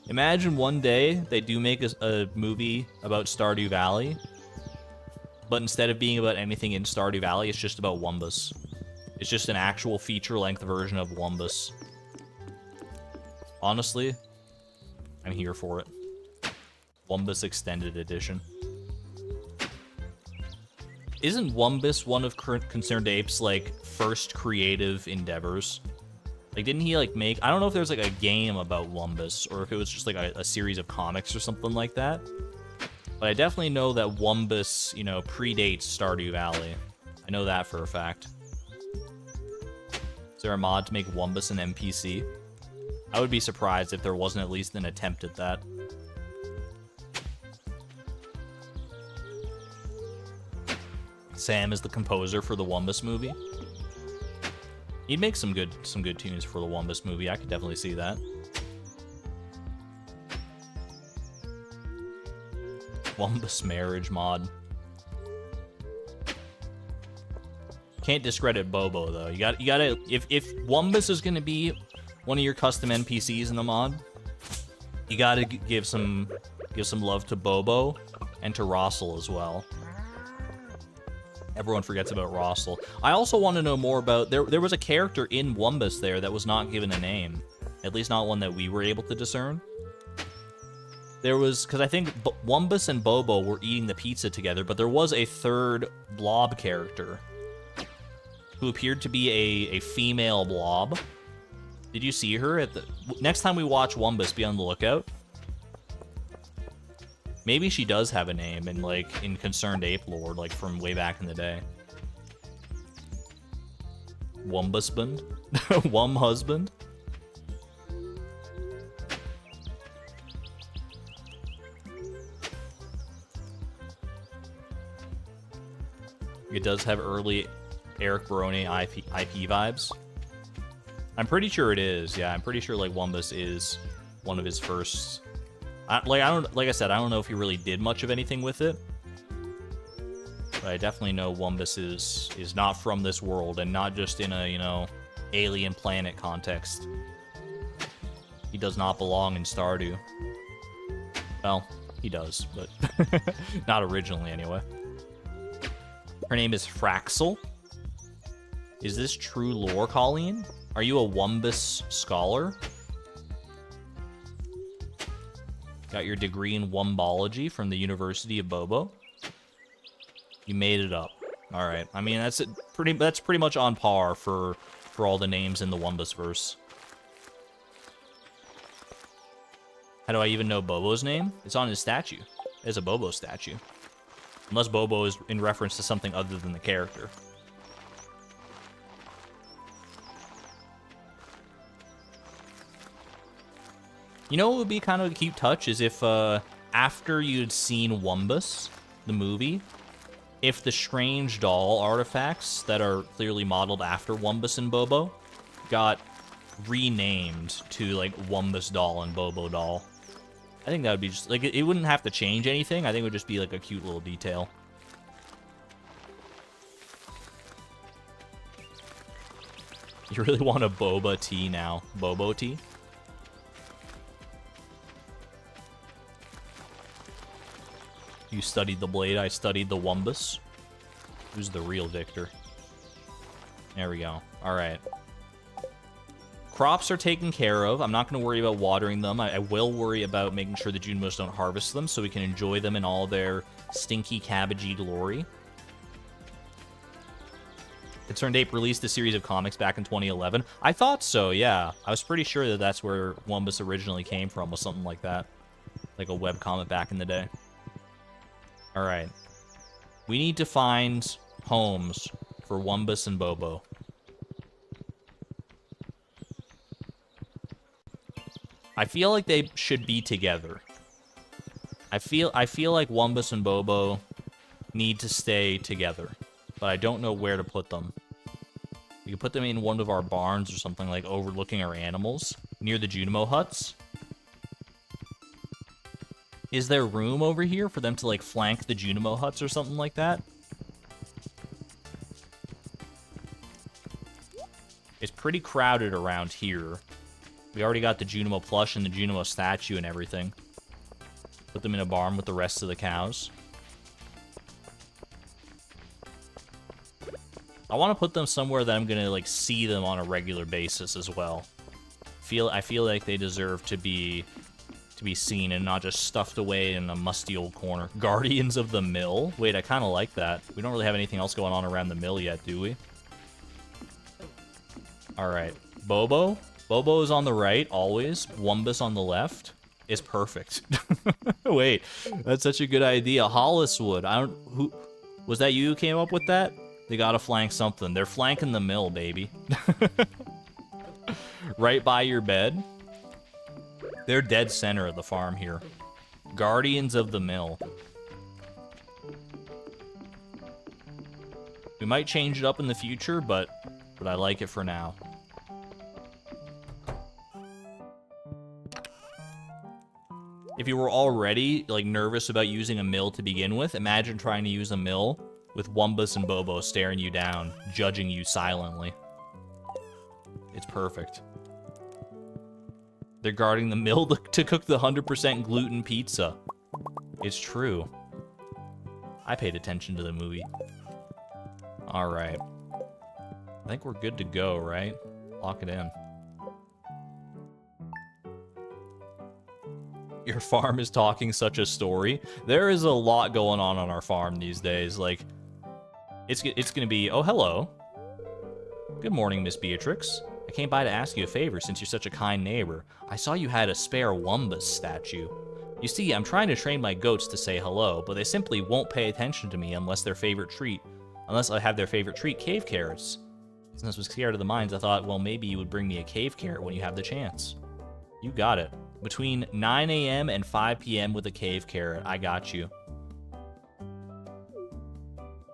Imagine one day they do make a movie about Stardew Valley, but instead of being about anything in Stardew Valley, it's just about Wumbus. It's just an actual feature-length version of Wumbus. Honestly, I'm here for it. Wumbus Extended Edition. Isn't Wumbus one of Concerned Ape's, like, first creative endeavors? Like, didn't he, like, make... I don't know if there's, like, a game about Wumbus, or if it was just, like, a series of comics or something like that. But I definitely know that Wumbus, you know, predates Stardew Valley. I know that for a fact. Is there a mod to make Wumbus an NPC? I would be surprised if there wasn't at least an attempt at that. Sam is the composer for the Wumbus movie. He'd make some good tunes for the Wumbus movie. I could definitely see that. Wumbus marriage mod. Can't discredit Bobo though. You gotta if Wumbus is gonna be one of your custom NPCs in the mod, you gotta give some love to Bobo and to Rossel as well. Everyone forgets about Rossel. I also want to know more about... There was a character in Wumbus there that was not given a name. At least not one that we were able to discern. There was... Because I think Wumbus and Bobo were eating the pizza together, but there was a third blob character who appeared to be a female blob. Did you see her at the... Next time we watch Wumbus, be on the lookout. Maybe she does have a name in, like, in Concerned Ape lore, like, from way back in the day. Wumbusband? Wum husband? It does have early Eric Barone IP vibes. I'm pretty sure it is, yeah. I'm pretty sure, like, Wumbus is one of his first... like I said, I don't know if he really did much of anything with it, but I definitely know Wumbus is not from this world and not just in a, you know, alien planet context. He does not belong in Stardew. Well, he does, but not originally anyway. Her name is Fraxel. Is this true lore, Colleen? Are you a Wumbus scholar? Got your degree in Wumbology from the University of Bobo? You made it up. All right. I mean, that's pretty much on par for all the names in the Wumbus verse. How do I even know Bobo's name? It's on his statue. It's a Bobo statue. Unless Bobo is in reference to something other than the character. You know what would be kind of a cute touch is if, after you'd seen Wumbus, the movie, if the strange doll artifacts that are clearly modeled after Wumbus and Bobo got renamed to, like, Wumbus doll and Bobo doll. I think that would be just, like, it wouldn't have to change anything. I think it would just be, like, a cute little detail. You really want a boba tea now? Bobo tea? You studied the blade, I studied the Wumbus. Who's the real victor? There we go. Alright. Crops are taken care of. I'm not going to worry about watering them. I will worry about making sure the Junimos don't harvest them so we can enjoy them in all their stinky cabbagey glory. Concerned Ape released a series of comics back in 2011. I thought so, yeah. I was pretty sure that that's where Wumbus originally came from, was something like that. Like a webcomic back in the day. Alright. We need to find homes for Wumbus and Bobo. I feel like they should be together. I feel like Wumbus and Bobo need to stay together. But I don't know where to put them. We could put them in one of our barns or something, like overlooking our animals. Near the Junimo huts. Is there room over here for them to, like, flank the Junimo huts or something like that? It's pretty crowded around here. We already got the Junimo plush and the Junimo statue and everything. Put them in a barn with the rest of the cows. I want to put them somewhere that I'm going to, like, see them on a regular basis as well. I feel like they deserve to be seen and not just stuffed away in a musty old corner. Guardians of the Mill? Wait, I kind of like that. We don't really have anything else going on around the mill yet, do we? Alright. Bobo? Bobo is on the right, always. Wumbus on the left. Is perfect. Wait, that's such a good idea. Holliswood. Who... Was that you who came up with that? They gotta flank something. They're flanking the mill, baby. Right by your bed. They're dead center of the farm here. Guardians of the Mill. We might change it up in the future, but I like it for now. If you were already, like, nervous about using a mill to begin with, imagine trying to use a mill with Wumbus and Bobo staring you down, judging you silently. It's perfect. They're guarding the mill to cook the 100% gluten pizza. It's true. I paid attention to the movie. Alright. I think we're good to go, right? Lock it in. Your farm is talking such a story. There is a lot going on our farm these days. Like, it's gonna be, oh, hello. Good morning, Miss Beatrix. I came by to ask you a favor since you're such a kind neighbor. I saw you had a spare Wumbus statue. You see, I'm trying to train my goats to say hello, but they simply won't pay attention to me unless I have their favorite treat, cave carrots. Since I was scared of the mines, I thought, well, maybe you would bring me a cave carrot when you have the chance. You got it. Between 9 a.m. and 5 p.m. with a cave carrot, I got you.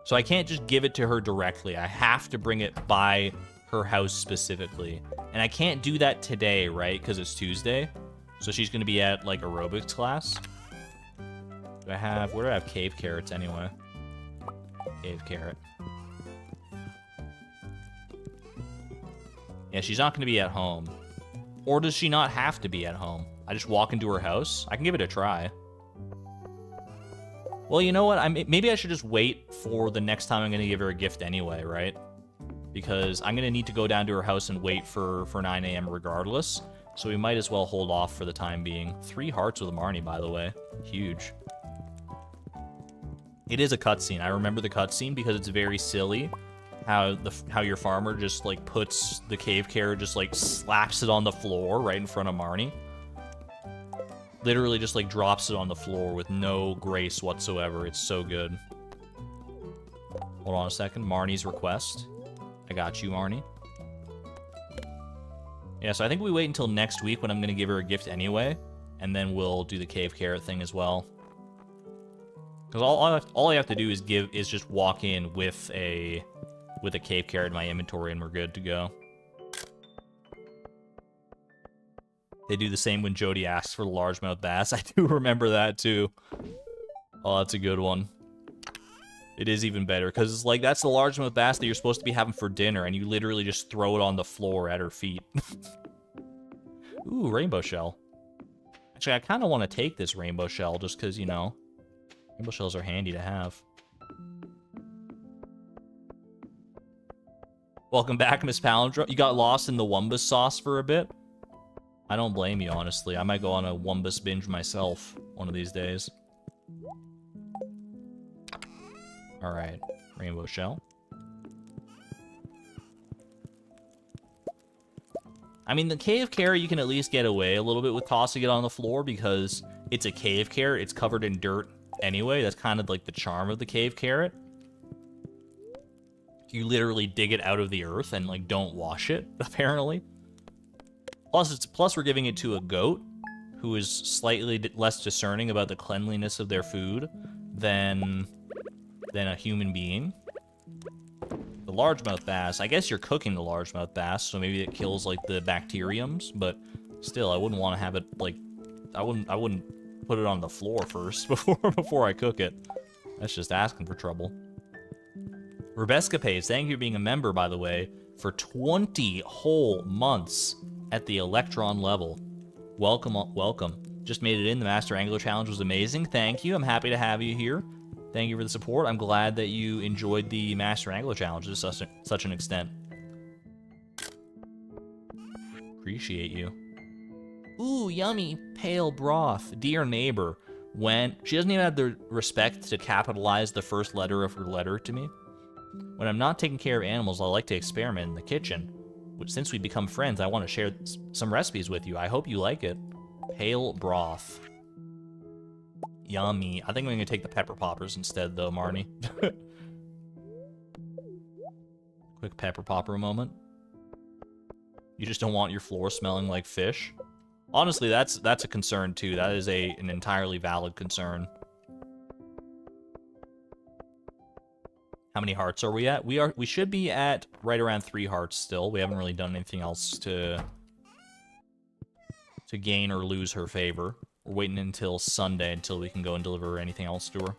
So I can't just give it to her directly. I have to bring it by her house specifically. And I can't do that today, right? Because it's Tuesday. So she's going to be at, like, aerobics class. Where do I have cave carrots anyway? Cave carrot. Yeah, she's not going to be at home. Or does she not have to be at home? I just walk into her house? I can give it a try. Well, you know what? Maybe I should just wait for the next time I'm going to give her a gift anyway, right? because I'm going to need to go down to her house and wait for 9 a.m. regardless. So we might as well hold off for the time being. 3 hearts with Marnie, by the way. Huge. It is a cutscene. I remember the cutscene because it's very silly how your farmer just, like, puts the cave carrot, just, like, slaps it on the floor right in front of Marnie. Literally just, like, drops it on the floor with no grace whatsoever. It's so good. Hold on a second. Marnie's request. I got you, Marnie. Yeah, so I think we wait until next week when I'm going to give her a gift anyway, and then we'll do the cave carrot thing as well. Because all I have to do is just walk in with a cave carrot in my inventory, and we're good to go. They do the same when Jody asks for the largemouth bass. I do remember that too. Oh, that's a good one. It is even better, because it's like, that's the largemouth bass that you're supposed to be having for dinner, and you literally just throw it on the floor at her feet. Ooh, rainbow shell. Actually, I kind of want to take this rainbow shell, just because, you know, rainbow shells are handy to have. Welcome back, Miss Palindrome. You got lost in the Wumbus sauce for a bit? I don't blame you, honestly. I might go on a Wumbus binge myself one of these days. Alright, rainbow shell. I mean, the cave carrot, you can at least get away a little bit with tossing it on the floor because it's a cave carrot. It's covered in dirt anyway. That's kind of like the charm of the cave carrot. You literally dig it out of the earth and, like, don't wash it, apparently. Plus we're giving it to a goat who is slightly less discerning about the cleanliness of their food than a human being. The largemouth bass, I guess you're cooking the largemouth bass, so maybe it kills, like, the bacteriums, but still, I wouldn't want to have it, like, I wouldn't put it on the floor first before I cook it. That's just asking for trouble. Rebescapades, thank you for being a member, by the way, for 20 whole months at the Electron level. Welcome, welcome. Just made it in. The Master Angler Challenge was amazing. Thank you. I'm happy to have you here. Thank you for the support. I'm glad that you enjoyed the Master Angler Challenge to such an extent. Appreciate you. Ooh, yummy pale broth. Dear neighbor, when... She doesn't even have the respect to capitalize the first letter of her letter to me. When I'm not taking care of animals, I like to experiment in the kitchen. Since we become friends, I want to share some recipes with you. I hope you like it. Pale broth. Yummy. I think I'm going to take the pepper poppers instead, though, Marnie. Quick pepper popper moment. You just don't want your floor smelling like fish? Honestly, that's a concern, too. That is an entirely valid concern. How many hearts are we at? We should be at right around 3 hearts still. We haven't really done anything else to gain or lose her favor. We're waiting until Sunday until we can go and deliver anything else to her.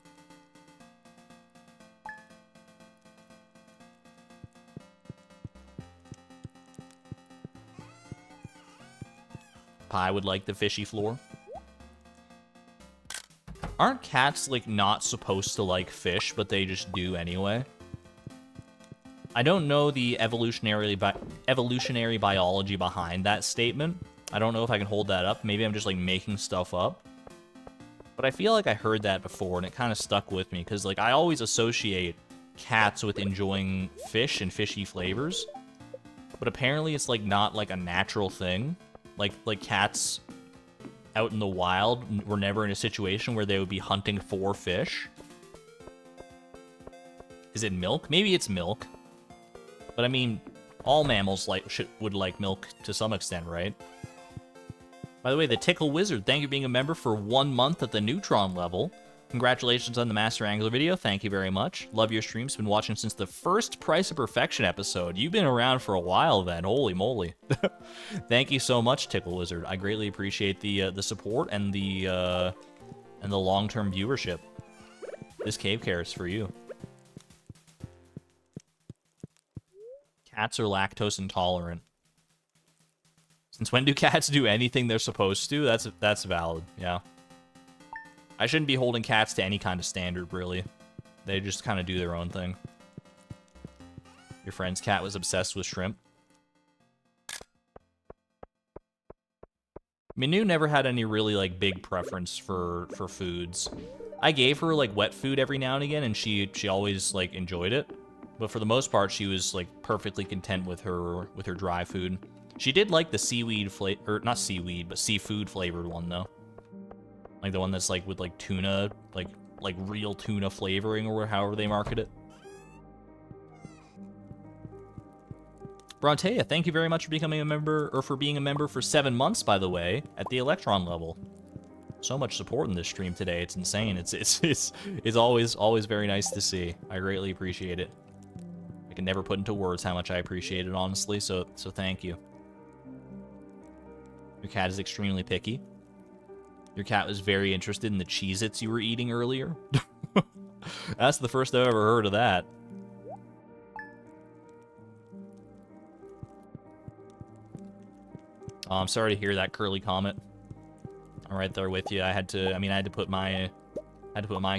Pie would like the fishy floor. Aren't cats, like, not supposed to like fish, but they just do anyway? I don't know the evolutionary biology behind that statement. I don't know if I can hold that up. Maybe I'm just, like, making stuff up. But I feel like I heard that before, and it kind of stuck with me, because, like, I always associate cats with enjoying fish and fishy flavors. But apparently it's, like, not, like, a natural thing. Like cats... out in the wild were never in a situation where they would be hunting for fish. Is it milk? Maybe it's milk. But I mean, all mammals would like milk to some extent, right? By the way, the Tickle Wizard, thank you for being a member for 1 month at the Neutron level. Congratulations on the Master Angler video. Thank you very much. Love your streams. Been watching since the first Price of Perfection episode. You've been around for a while then. Holy moly. Thank you so much, Tickle Wizard. I greatly appreciate the support and the long-term viewership. This cave carrot's for you. Cats are lactose intolerant. Since when do cats do anything they're supposed to? That's valid, yeah. I shouldn't be holding cats to any kind of standard, really. They just kind of do their own thing. Your friend's cat was obsessed with shrimp. Minu never had any really, like, big preference for foods. I gave her, like, wet food every now and again, and she always, like, enjoyed it. But for the most part, she was, like, perfectly content with her dry food. She did like the seaweed or not seaweed, but seafood flavored one, though. Like, the one that's, like, with, like, tuna, like real tuna flavoring, or however they market it. Brontea, thank you very much for becoming a member, or for being a member for 7 months, by the way, at the Electron level. So much support in this stream today, it's insane. It's always very nice to see. I greatly appreciate it. I can never put into words how much I appreciate it, honestly, so thank you. Your cat is extremely picky. Your cat was very interested in the Cheez-Its you were eating earlier. That's the first I've ever heard of that. Oh, I'm sorry to hear that, Curly Comet. I'm right there with you. I had to put my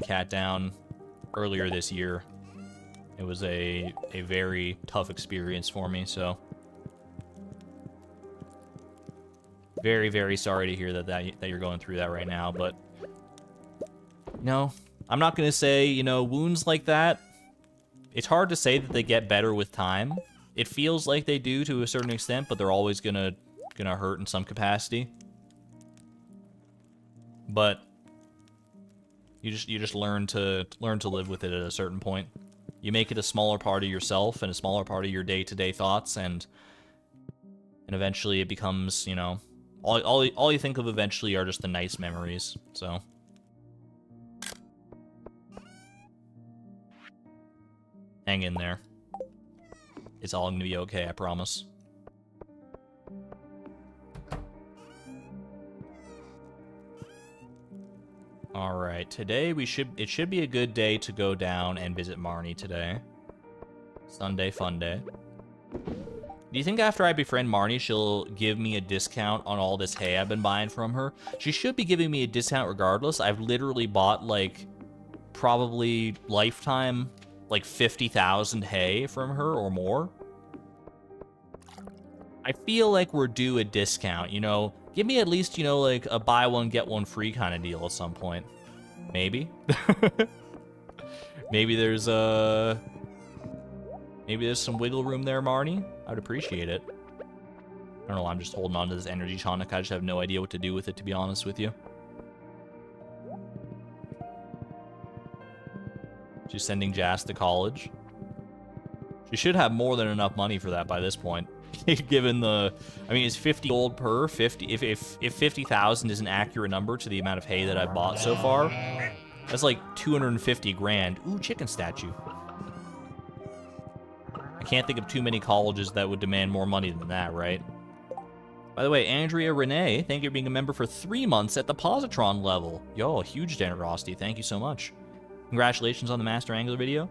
cat down earlier this year. It was a very tough experience for me, so very, very sorry to hear that you're going through that right now, but you know, I'm not gonna say, you know, wounds like that, it's hard to say that they get better with time. It feels like they do to a certain extent, but they're always gonna hurt in some capacity. But you just learn to live with it at a certain point. You make it a smaller part of yourself and a smaller part of your day-to-day thoughts, and eventually it becomes, you know, all you think of eventually are just the nice memories. So hang in there. It's all gonna be okay, I promise. Alright, today it should be a good day to go down and visit Marnie today. Sunday fun day. Do you think after I befriend Marnie, she'll give me a discount on all this hay I've been buying from her? She should be giving me a discount regardless. I've literally bought, like, probably lifetime, like, 50,000 hay from her or more. I feel like we're due a discount, you know? Give me at least, you know, like, a buy one, get one free kind of deal at some point. Maybe? Maybe there's some wiggle room there, Marnie. I'd appreciate it. I don't know, I'm just holding on to this energy tonic. I just have no idea what to do with it, to be honest with you. She's sending Jas to college. She should have more than enough money for that by this point. Given the, I mean, it's 50 gold per 50. If 50,000 is an accurate number to the amount of hay that I've bought so far, that's like 250 grand. Ooh, chicken statue. I can't think of too many colleges that would demand more money than that, right? By the way, Andrea Renee, thank you for being a member for 3 months at the Positron level. Yo, huge generosity. Thank you so much. Congratulations on the Master Angler video.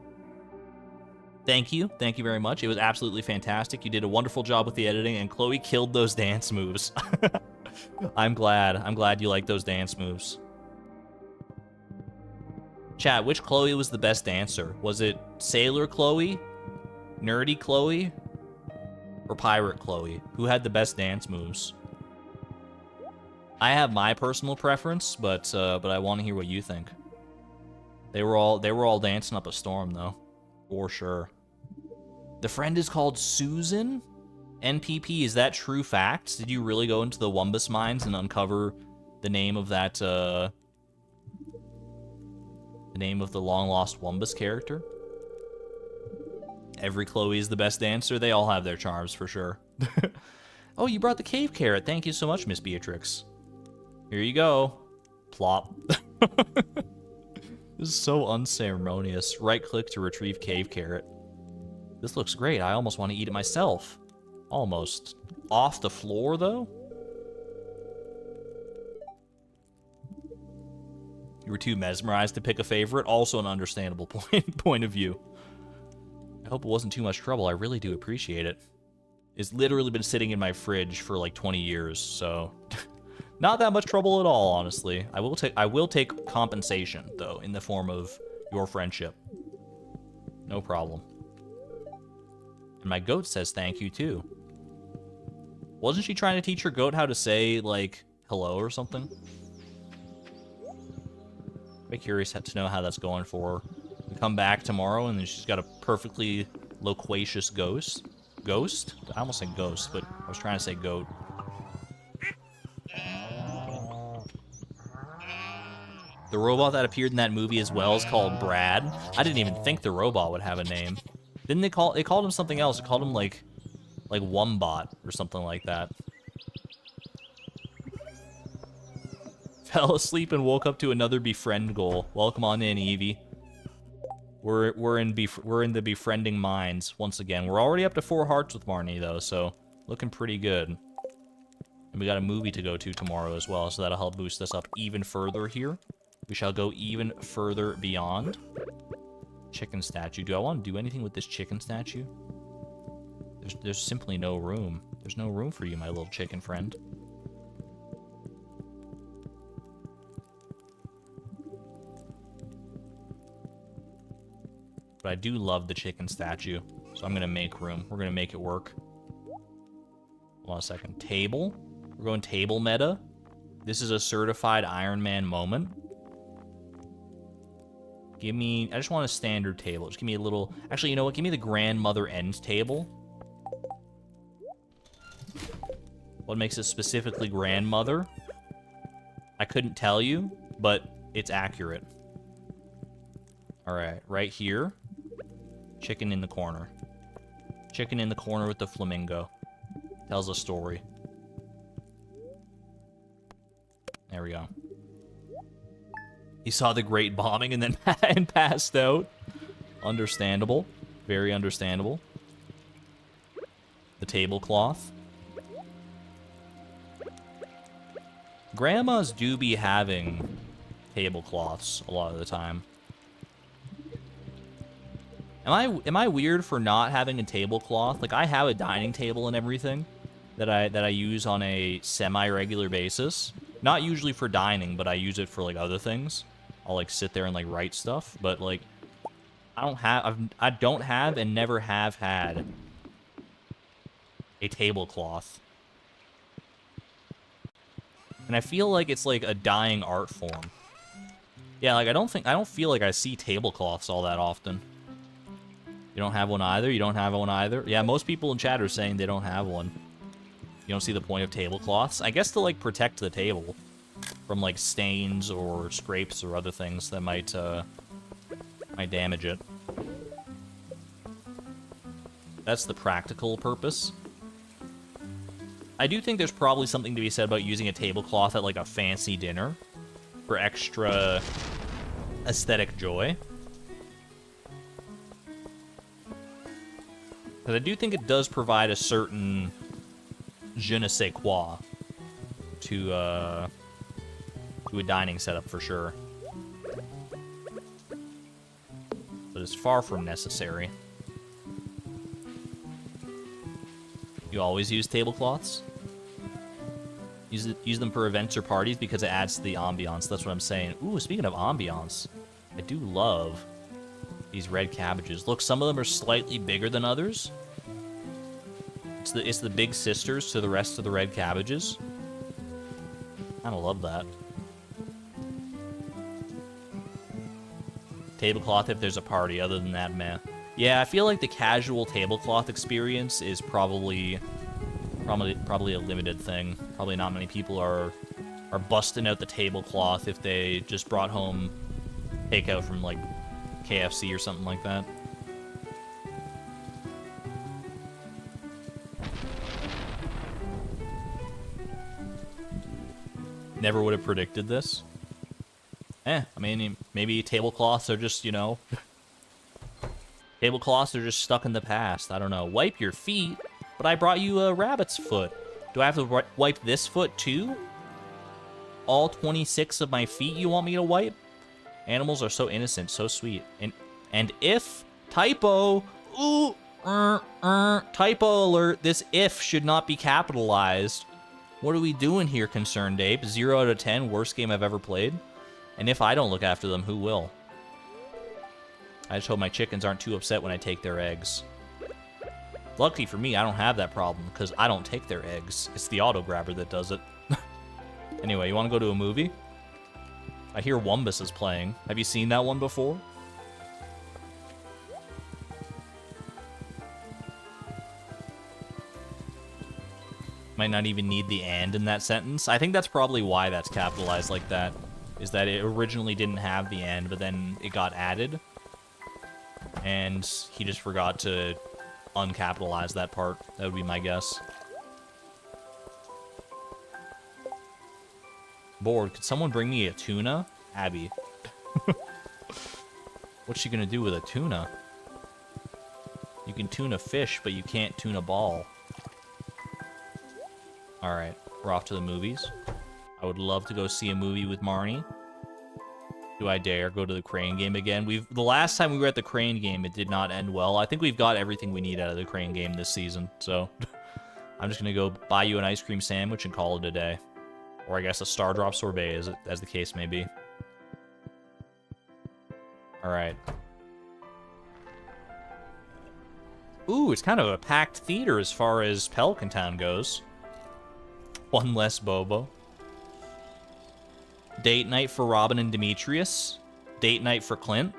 Thank you. Thank you very much. It was absolutely fantastic. You did a wonderful job with the editing, and Chloe killed those dance moves. I'm glad. I'm glad you like those dance moves. Chat, which Chloe was the best dancer? Was it Sailor Chloe, Nerdy Chloe, or Pirate Chloe? Who had the best dance moves? I have my personal preference, but I want to hear what you think. They were all dancing up a storm, though. For sure. The friend is called Susan? NPP, is that true facts? Did you really go into the Wumbus mines and uncover the name of that, the name of the long-lost Wumbus character? Every Chloe is the best dancer. They all have their charms, for sure. Oh, you brought the cave carrot. Thank you so much, Miss Beatrix. Here you go. Plop. This is so unceremonious. Right-click to retrieve cave carrot. This looks great. I almost want to eat it myself. Almost. Off the floor, though? You were too mesmerized to pick a favorite. Also an understandable point of view. I hope it wasn't too much trouble. I really do appreciate it. It's literally been sitting in my fridge for like 20 years, so... Not that much trouble at all, honestly. I will take compensation, though, in the form of your friendship. No problem. And my goat says thank you, too. Wasn't she trying to teach her goat how to say, like, hello or something? I'm curious to know how that's going for her. We come back tomorrow, and then she's got a perfectly loquacious ghost. Ghost? I almost said ghost, but I was trying to say goat. The robot that appeared in that movie as well is called Brad. I didn't even think the robot would have a name. Didn't they called him something else? They called him like Wumbot or something like that. Fell asleep and woke up to another befriend goal. Welcome on in, Evie. We're in the befriending minds once again. We're already up to 4 hearts with Marnie though, so looking pretty good. And we got a movie to go to tomorrow as well, so that'll help boost us up even further here. We shall go even further beyond. Chicken statue. Do I want to do anything with this chicken statue? There's simply no room. There's no room for you, my little chicken friend. But I do love the chicken statue, so I'm going to make room. We're going to make it work. Hold on a second. Table. We're going table meta. This is a certified Iron Man moment. Give me... I just want a standard table. Just give me a little... Actually, you know what? Give me the grandmother end table. What makes it specifically grandmother? I couldn't tell you, but it's accurate. Alright, right here. Chicken in the corner. Chicken in the corner with the flamingo. Tells a story. There we go. He saw the great bombing and then and passed out. Understandable. Very understandable. The tablecloth. Grandmas do be having tablecloths a lot of the time. Am I weird for not having a tablecloth? Like, I have a dining table and everything that I use on a semi-regular basis. Not usually for dining, but I use it for, like, other things. I'll, like, sit there and, like, write stuff. But, like, I don't have and never have had a tablecloth. And I feel like it's, like, a dying art form. Yeah, like, I don't feel like I see tablecloths all that often. You don't have one either? You don't have one either? Yeah, most people in chat are saying they don't have one. You don't see the point of tablecloths? I guess to, like, protect the table from, like, stains or scrapes or other things that might damage it. That's the practical purpose. I do think there's probably something to be said about using a tablecloth at, like, a fancy dinner for extra aesthetic joy. Because I do think it does provide a certain je ne sais quoi to a dining setup for sure. But it's far from necessary. You always use tablecloths? Use them for events or parties because it adds to the ambiance. That's what I'm saying. Ooh, speaking of ambiance, I do love these red cabbages. Look, some of them are slightly bigger than others. It's the big sisters to the rest of the red cabbages. I love that. Tablecloth if there's a party. Other than that, meh. Yeah, I feel like the casual tablecloth experience is probably a limited thing. Probably not many people are busting out the tablecloth if they just brought home takeout from, like, KFC or something like that. Never would have predicted this. I mean, maybe tablecloths are just, you know... tablecloths are just stuck in the past. I don't know. Wipe your feet? But I brought you a rabbit's foot. Do I have to wipe this foot too? All 26 of my feet you want me to wipe? Animals are so innocent, so sweet. And if... Typo! Ooh! Typo alert. This if should not be capitalized. What are we doing here, Concerned Ape? 0 out of 10, worst game I've ever played? And if I don't look after them, who will? I just hope my chickens aren't too upset when I take their eggs. Lucky for me, I don't have that problem, because I don't take their eggs. It's the auto-grabber that does it. Anyway, you want to go to a movie? I hear Wumbus is playing. Have you seen that one before? Might not even need the and in that sentence. I think that's probably why that's capitalized like that, is that it originally didn't have the and, but then it got added. And he just forgot to uncapitalize that part. That would be my guess. Bored. Could someone bring me a tuna? Abby. What's she gonna do with a tuna? You can tune a fish, but you can't tune a ball. Alright, we're off to the movies. I would love to go see a movie with Marnie. Do I dare go to the crane game again? The last time we were at the crane game, it did not end well. I think we've got everything we need out of the crane game this season, so I'm just gonna go buy you an ice cream sandwich and call it a day. Or I guess a Star Drop sorbet, as the case may be. Alright. Ooh, it's kind of a packed theater as far as Pelican Town goes. One less Bobo. Date night for Robin and Demetrius. Date night for Clint.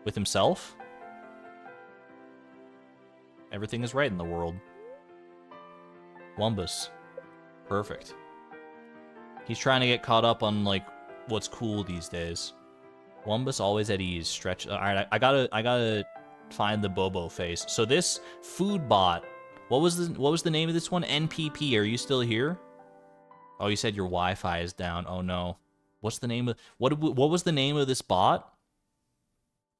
With himself. Everything is right in the world. Wumbus. Perfect. He's trying to get caught up on, like, what's cool these days. Wumbus always at ease. Stretch. Alright, I gotta find the Bobo face. So this food bot, what was the name of this one? NPP. Are you still here? Oh, you said your Wi-Fi is down. Oh no. What's the name of what was the name of this bot?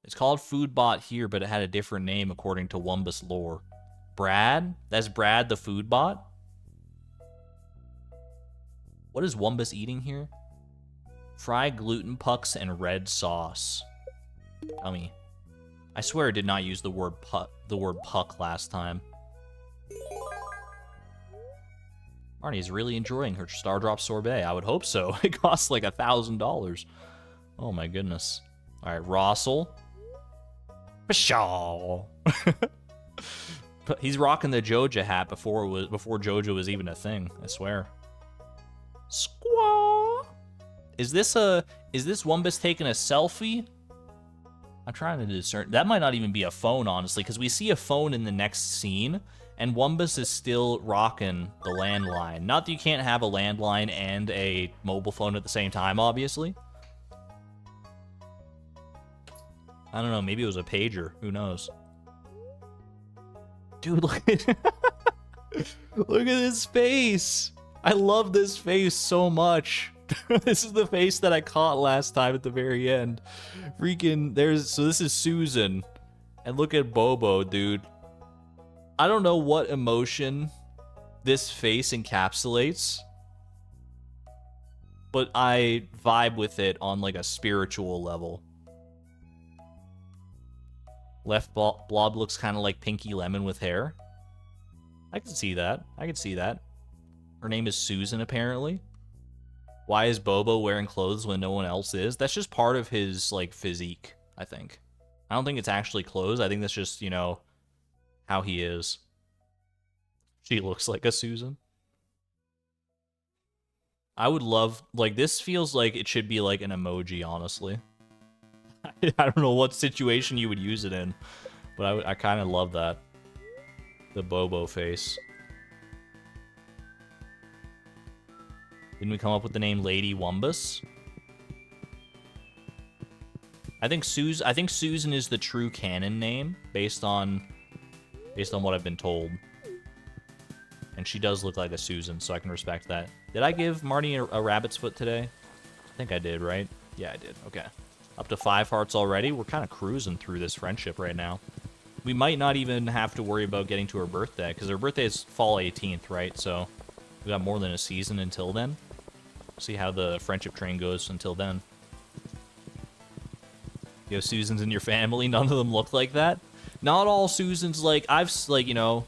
It's called Food Bot here, but it had a different name according to Wumbus lore. Brad? That's Brad the food bot? What is Wumbus eating here? Fried gluten pucks and red sauce. Yummy. I swear I did not use the word puck last time. Marnie's really enjoying her Star Drop sorbet. I would hope so. It costs like $1,000. Oh my goodness. All right, Rossel. Pshaw. He's rocking the Joja hat before Joja was even a thing. I swear. Squaw. Is this Wumbus taking a selfie? I'm trying to discern. That might not even be a phone, honestly, because we see a phone in the next scene, and Wumbus is still rocking the landline. Not that you can't have a landline and a mobile phone at the same time, obviously. I don't know, maybe it was a pager. Who knows? Dude, look at look at this face. I love this face so much. This is the face that I caught last time at the very end. Freaking, so this is Susan. And look at Bobo, dude. I don't know what emotion this face encapsulates, but I vibe with it on like a spiritual level. Left blob looks kind of like Pinky Lemon with hair. I can see that. I can see that. Her name is Susan, apparently. Why is Bobo wearing clothes when no one else is? That's just part of his, like, physique, I think. I don't think it's actually clothes. I think that's just, you know, how he is. She looks like a Susan. I would love, like, this feels like it should be, like, an emoji, honestly. I don't know what situation you would use it in, but I kind of love that. The Bobo face. Didn't we come up with the name Lady Wumbus? I think Susan is the true canon name based on what I've been told. And she does look like a Susan, so I can respect that. Did I give Marnie a rabbit's foot today? I think I did, right? Yeah, I did. Okay. Up to 5 hearts already. We're kind of cruising through this friendship right now. We might not even have to worry about getting to her birthday, because her birthday is fall 18th, right? So we got more than a season until then. See how the friendship train goes until then. You have Susans in your family, none of them look like that. Not all Susans, like, you know,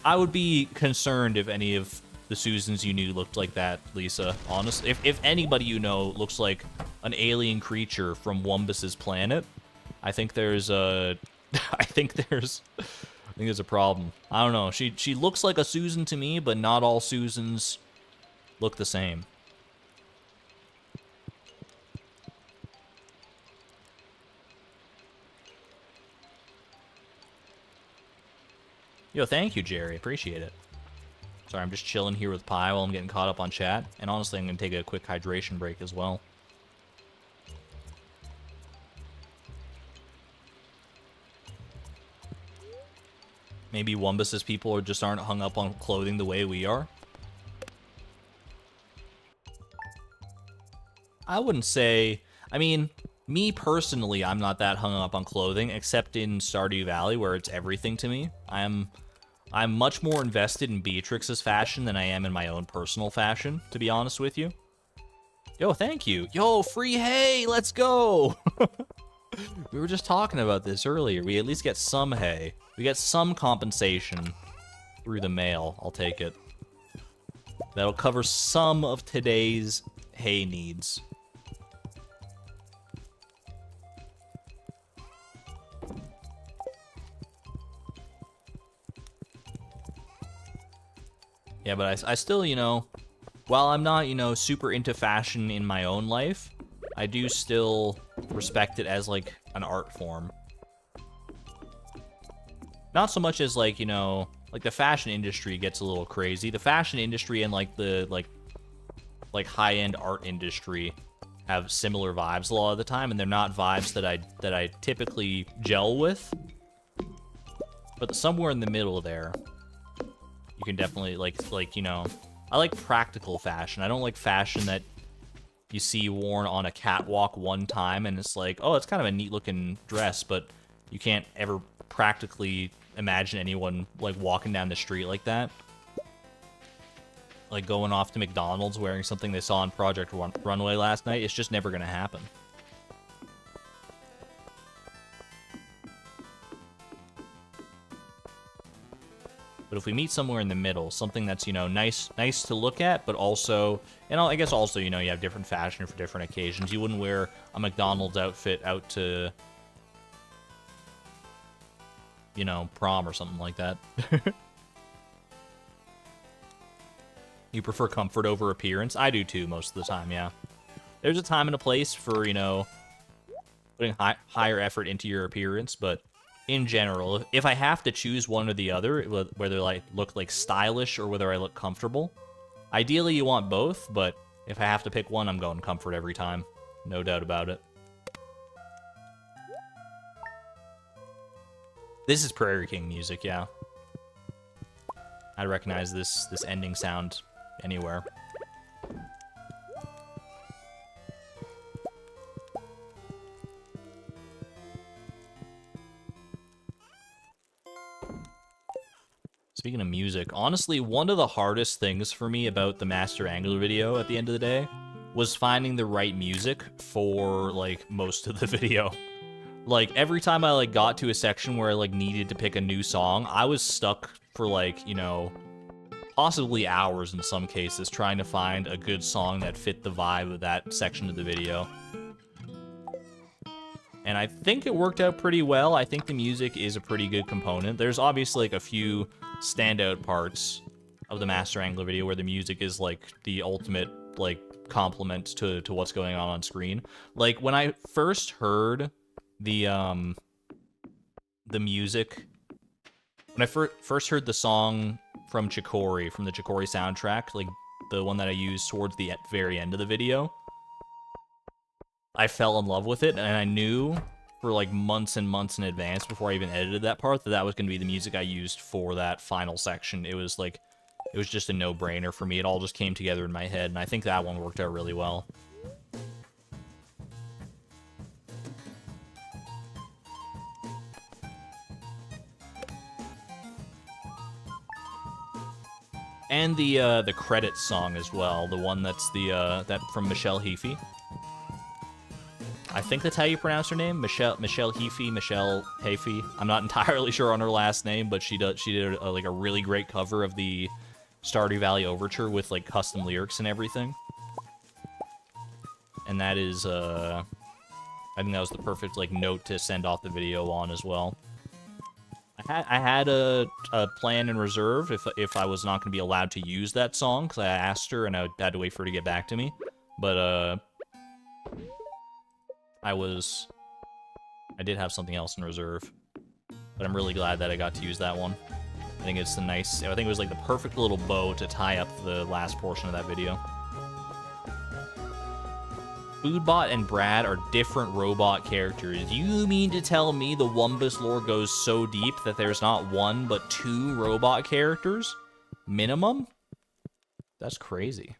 I would be concerned if any of the Susans you knew looked like that, Lisa, honestly. If anybody you know looks like an alien creature from Wumbus's planet, I think there's I think there's a problem. I don't know. She looks like a Susan to me, but not all Susans look the same. Yo, thank you, Jerry. Appreciate it. Sorry, I'm just chilling here with Pi while I'm getting caught up on chat. And honestly, I'm going to take a quick hydration break as well. Maybe Wumbus's people just aren't hung up on clothing the way we are. I wouldn't say... I mean, me personally, I'm not that hung up on clothing, except in Stardew Valley, where it's everything to me. I'm much more invested in Beatrix's fashion than I am in my own personal fashion, to be honest with you. Yo, thank you. Yo, free hay! Let's go! We were just talking about this earlier. We at least get some hay. We get some compensation through the mail. I'll take it. That'll cover some of today's hay needs. Yeah, but I still, you know, while I'm not, you know, super into fashion in my own life, I do still respect it as, like, an art form. Not so much as, like, you know, like, the fashion industry gets a little crazy. The fashion industry and, like, the, like high-end art industry have similar vibes a lot of the time, and they're not vibes that I typically gel with. But somewhere in the middle there, you can definitely, like, you know, I like practical fashion. I don't like fashion that you see worn on a catwalk one time and it's like, oh, it's kind of a neat looking dress, but you can't ever practically imagine anyone like walking down the street like that. Like going off to McDonald's wearing something they saw on Project Runway last night. It's just never gonna happen. But if we meet somewhere in the middle, something that's, you know, nice to look at, but also, and I guess also, you know, you have different fashion for different occasions. You wouldn't wear a McDonald's outfit out to, you know, prom or something like that. You prefer comfort over appearance? I do too, most of the time, yeah. There's a time and a place for, you know, putting higher effort into your appearance, but in general, if I have to choose one or the other, whether I look like stylish or whether I look comfortable, ideally you want both, but if I have to pick one, I'm going comfort every time. No doubt about it. This is Prairie King music, yeah. I'd recognize this ending sound anywhere. Speaking of music, honestly, one of the hardest things for me about the Master Angler video at the end of the day was finding the right music for, like, most of the video. Like, every time I, like, got to a section where I, like, needed to pick a new song, I was stuck for, like, you know, possibly hours in some cases trying to find a good song that fit the vibe of that section of the video. And I think it worked out pretty well. I think the music is a pretty good component. There's obviously, like, a few standout parts of the Master Angler video where the music is, like, the ultimate, like, compliment to what's going on screen. Like, when I first heard the music, when I first heard the song from Quarry, from the Quarry soundtrack, like, the one that I used towards the very end of the video, I fell in love with it, and I knew for, like, months and months in advance before I even edited that part that was going to be the music I used for that final section. It was, like, it was just a no-brainer for me. It all just came together in my head, and I think that one worked out really well. And the credits song as well, the one that's that from Michelle Heafy. I think that's how you pronounce her name, Michelle Heafy. I'm not entirely sure on her last name, but she did like a really great cover of the Stardew Valley Overture with, like, custom lyrics and everything. And that is I think that was the perfect, like, note to send off the video on as well. I had a plan in reserve if I was not going to be allowed to use that song, because I asked her and I had to wait for her to get back to me. But I did have something else in reserve. But I'm really glad that I got to use that one. I think it's I think it was like the perfect little bow to tie up the last portion of that video. Foodbot and Brad are different robot characters. You mean to tell me the Wumbus lore goes so deep that there's not one but two robot characters? Minimum? That's crazy.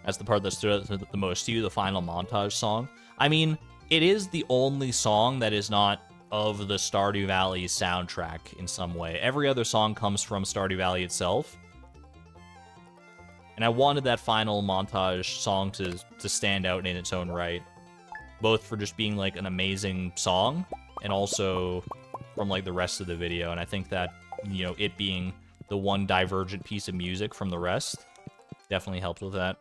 That's the part that stood out the most to you, the final montage song. I mean, it is the only song that is not of the Stardew Valley soundtrack in some way. Every other song comes from Stardew Valley itself. And I wanted that final montage song to stand out in its own right. Both for just being like an amazing song, and also from like the rest of the video. And I think that, you know, it being the one divergent piece of music from the rest definitely helped with that.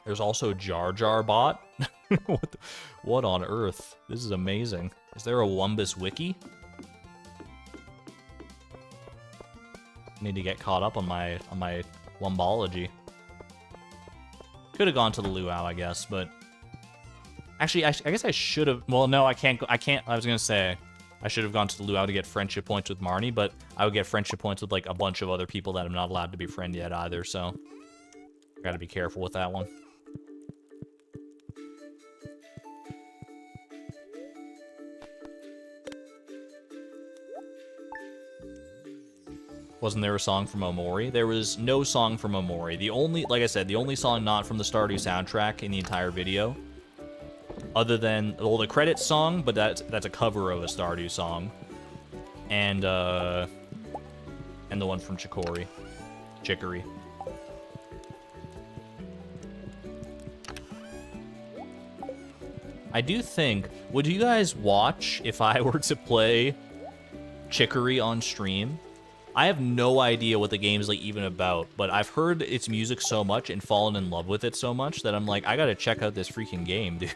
There's also Jar Jar Bot. What on earth? This is amazing. Is there a Wumbus wiki? Need to get caught up on my Wumbology. Could have gone to the luau, I guess, but actually, I guess I should have. Well, no, I can't. I was gonna say I should have gone to the luau to get friendship points with Marnie, but I would get friendship points with like a bunch of other people that I'm not allowed to befriend yet either. So I gotta be careful with that one. Wasn't there a song from Omori? There was no song from Omori. The only, like I said, the only song not from the Stardew soundtrack in the entire video, other than, well, the credits song, but that's a cover of a Stardew song, and the one from Chicory. I do think, would you guys watch if I were to play Chicory on stream? I have no idea what the game is like even about, but I've heard its music so much and fallen in love with it so much that I'm like, I gotta check out this freaking game, dude.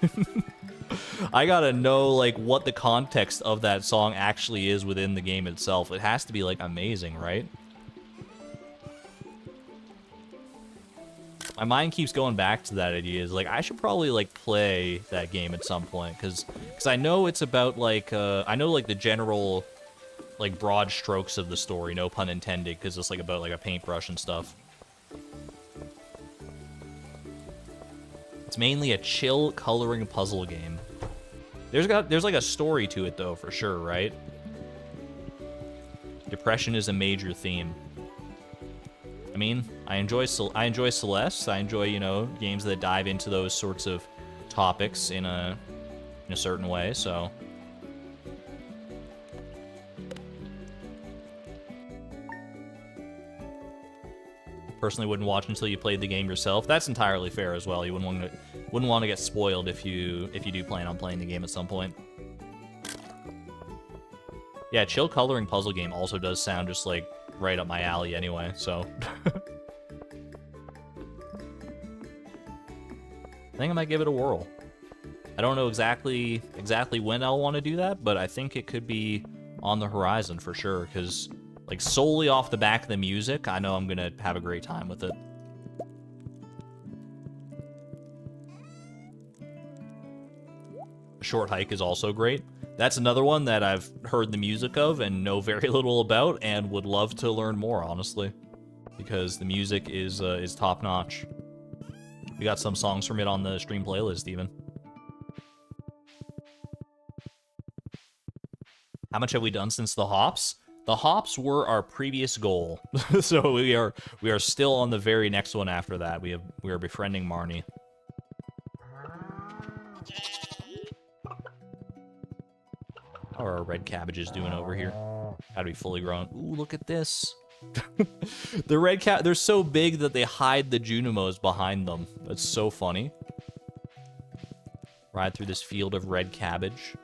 I gotta know like what the context of that song actually is within the game itself. It has to be like amazing, right? My mind keeps going back to that idea. Is like I should probably like play that game at some point because I know it's about like I know like the general like broad strokes of the story, no pun intended, because it's like about like a paintbrush and stuff. It's mainly a chill coloring puzzle game. There's like a story to it though, for sure, right? Depression is a major theme. I mean, I enjoy Celeste. I enjoy, you know, games that dive into those sorts of topics in a certain way, so personally wouldn't watch until you played the game yourself. That's entirely fair as well. You wouldn't want to get spoiled if you do plan on playing the game at some point. Yeah, chill coloring puzzle game also does sound just like right up my alley anyway, so I think I might give it a whirl. I don't know exactly when I'll want to do that, but I think it could be on the horizon for sure, because like solely off the back of the music, I know I'm gonna have a great time with it. A Short Hike is also great. That's another one that I've heard the music of and know very little about and would love to learn more, honestly, because the music is top notch. We got some songs from it on the stream playlist even. How much have we done since the hops? The hops were our previous goal, so we are still on the very next one after that. We are befriending Marnie. How are our red cabbages doing over here? Gotta be fully grown. Ooh, look at this. The red they're so big that they hide the Junimos behind them. That's so funny. Ride through this field of red cabbage.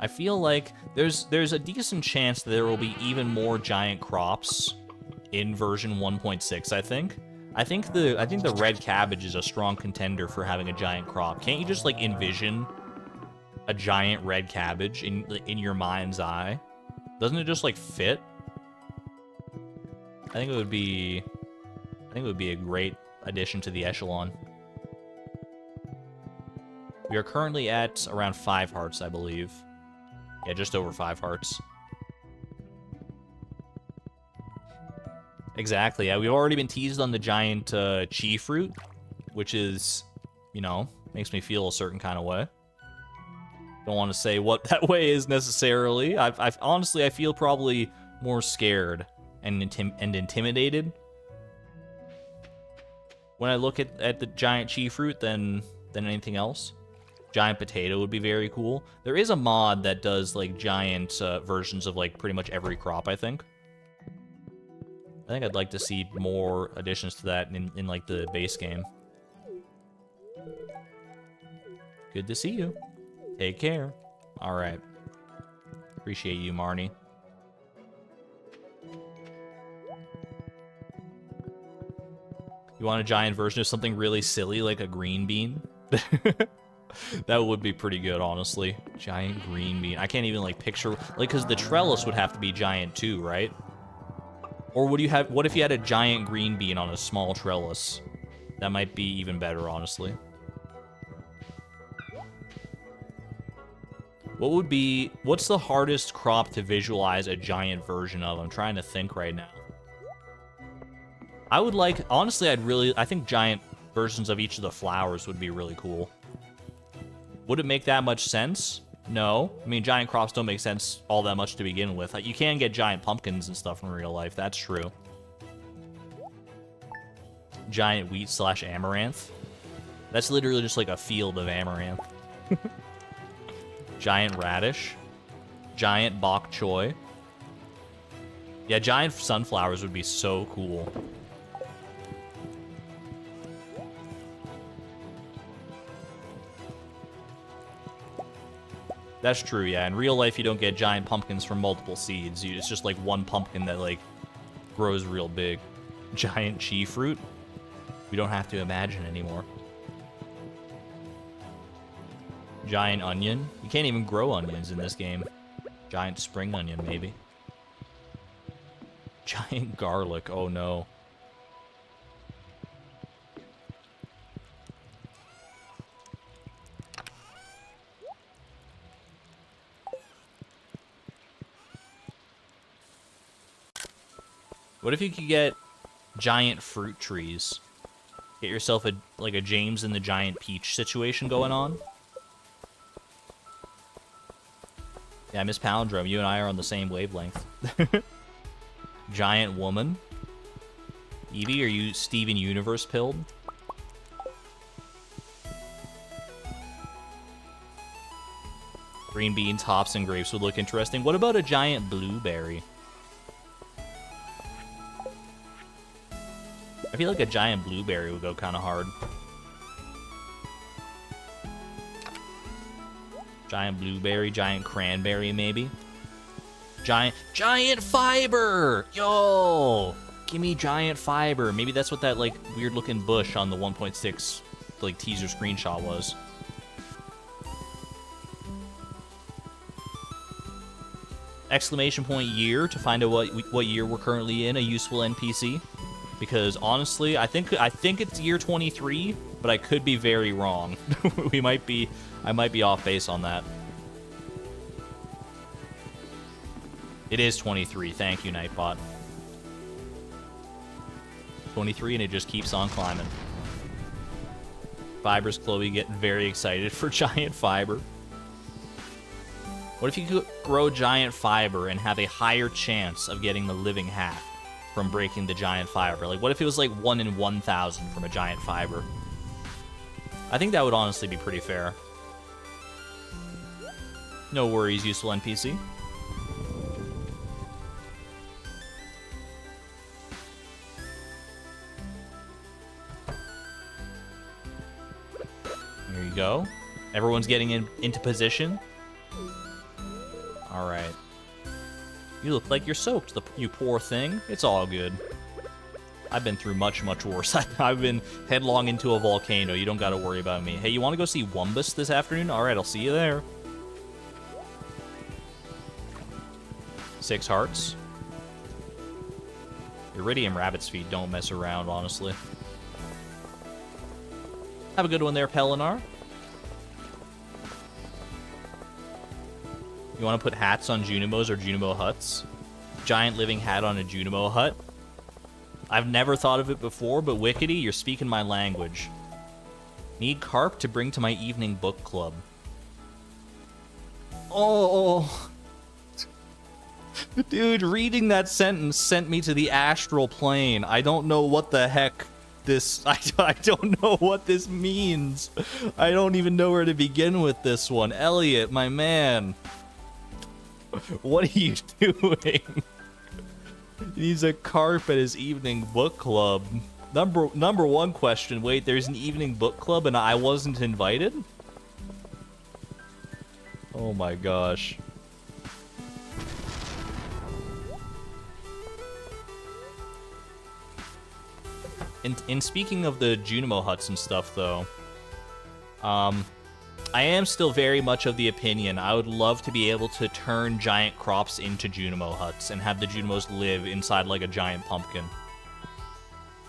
I feel like there's a decent chance that there will be even more giant crops in version 1.6, I think. I think the red cabbage is a strong contender for having a giant crop. Can't you just like envision a giant red cabbage in your mind's eye? Doesn't it just like fit? I think it would be a great addition to the echelon. We are currently at around 5 hearts, I believe. Yeah, just over 5 hearts. Exactly, yeah, we've already been teased on the giant chi fruit, which is, you know, makes me feel a certain kind of way. Don't want to say what that way is necessarily. I've honestly, I feel probably more scared and intimidated when I look at the giant chi fruit than anything else. Giant potato would be very cool. There is a mod that does like giant versions of like pretty much every crop, I think. I think I'd like to see more additions to that in like the base game. Good to see you. Take care. All right. Appreciate you, Marnie. You want a giant version of something really silly like a green bean? That would be pretty good, honestly. Giant green bean. I can't even like picture, like, because the trellis would have to be giant too, right? Or would you have, what if you had a giant green bean on a small trellis? That might be even better, honestly. What's the hardest crop to visualize a giant version of? I'm trying to think right now. I would like, honestly, I think giant versions of each of the flowers would be really cool. Would it make that much sense? No. I mean, giant crops don't make sense all that much to begin with. Like, you can get giant pumpkins and stuff in real life, that's true. Giant wheat / amaranth. That's literally just like a field of amaranth. Giant radish. Giant bok choy. Yeah, giant sunflowers would be so cool. That's true, yeah. In real life, you don't get giant pumpkins from multiple seeds. It's just like one pumpkin that like grows real big. Giant chi fruit. We don't have to imagine anymore. Giant onion. You can't even grow onions in this game. Giant spring onion, maybe. Giant garlic. Oh no. What if you could get giant fruit trees? Get yourself like a James and the Giant Peach situation going on. Yeah, Miss Palindrome, you and I are on the same wavelength. Giant woman. Evie, are you Steven Universe pilled? Green beans, hops, and grapes would look interesting. What about a giant blueberry? I feel like a giant blueberry would go kind of hard. Giant blueberry, giant cranberry, maybe. Giant fiber! Yo! Give me giant fiber. Maybe that's what that, like, weird-looking bush on the 1.6, like, teaser screenshot was. Exclamation point year to find out what year we're currently in, a useful NPC. Because honestly, I think it's year 23, but I could be very wrong. I might be off base on that. It is 23. Thank you, Nightbot. 23, and it just keeps on climbing. Fiber's Chloe getting very excited for giant fiber. What if you could grow giant fiber and have a higher chance of getting the living hat from breaking the giant fiber? Like, what if it was like 1 in 1,000 from a giant fiber? I think that would honestly be pretty fair. No worries, useful NPC. There you go. Everyone's getting into position. Alright. You look like you're soaked, you poor thing. It's all good. I've been through much, much worse. I've been headlong into a volcano. You don't gotta worry about me. Hey, you wanna go see Wumbus this afternoon? Alright, I'll see you there. 6 hearts. Iridium rabbit's feet don't mess around, honestly. Have a good one there, Pelinar. You want to put hats on Junimos or Junimo huts? Giant living hat on a Junimo hut? I've never thought of it before, but Wickedy, you're speaking my language. Need carp to bring to my evening book club. Oh. Dude, reading that sentence sent me to the astral plane. I don't know what the heck this... I don't know what this means. I don't even know where to begin with this one. Elliot, my man. What are you doing? He needs a carp at his evening book club. Number one question, wait, there's an evening book club and I wasn't invited? Oh my gosh. In speaking of the Junimo huts and stuff, though, I am still very much of the opinion I would love to be able to turn giant crops into Junimo huts and have the Junimos live inside like a giant pumpkin.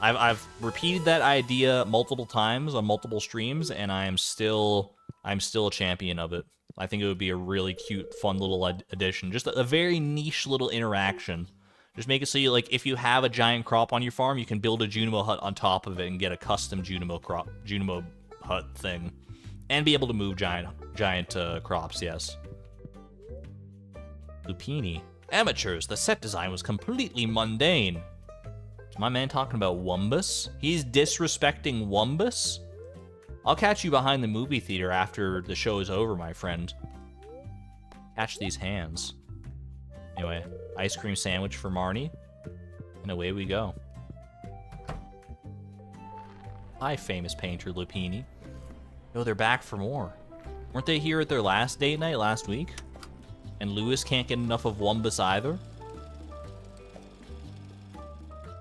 I've repeated that idea multiple times on multiple streams, and I'm still a champion of it. I think it would be a really cute, fun little addition. Just a very niche little interaction. Just make it so you, like, if you have a giant crop on your farm, you can build a Junimo hut on top of it and get a custom Junimo hut thing. And be able to move giant crops, yes. Lupini. Amateurs, the set design was completely mundane. Is my man talking about Wumbus? He's disrespecting Wumbus? I'll catch you behind the movie theater after the show is over, my friend. Catch these hands. Anyway, ice cream sandwich for Marnie. And away we go. Hi, famous painter Lupini. Oh, they're back for more. Weren't they here at their last date night last week? And Lewis can't get enough of Wumbus either?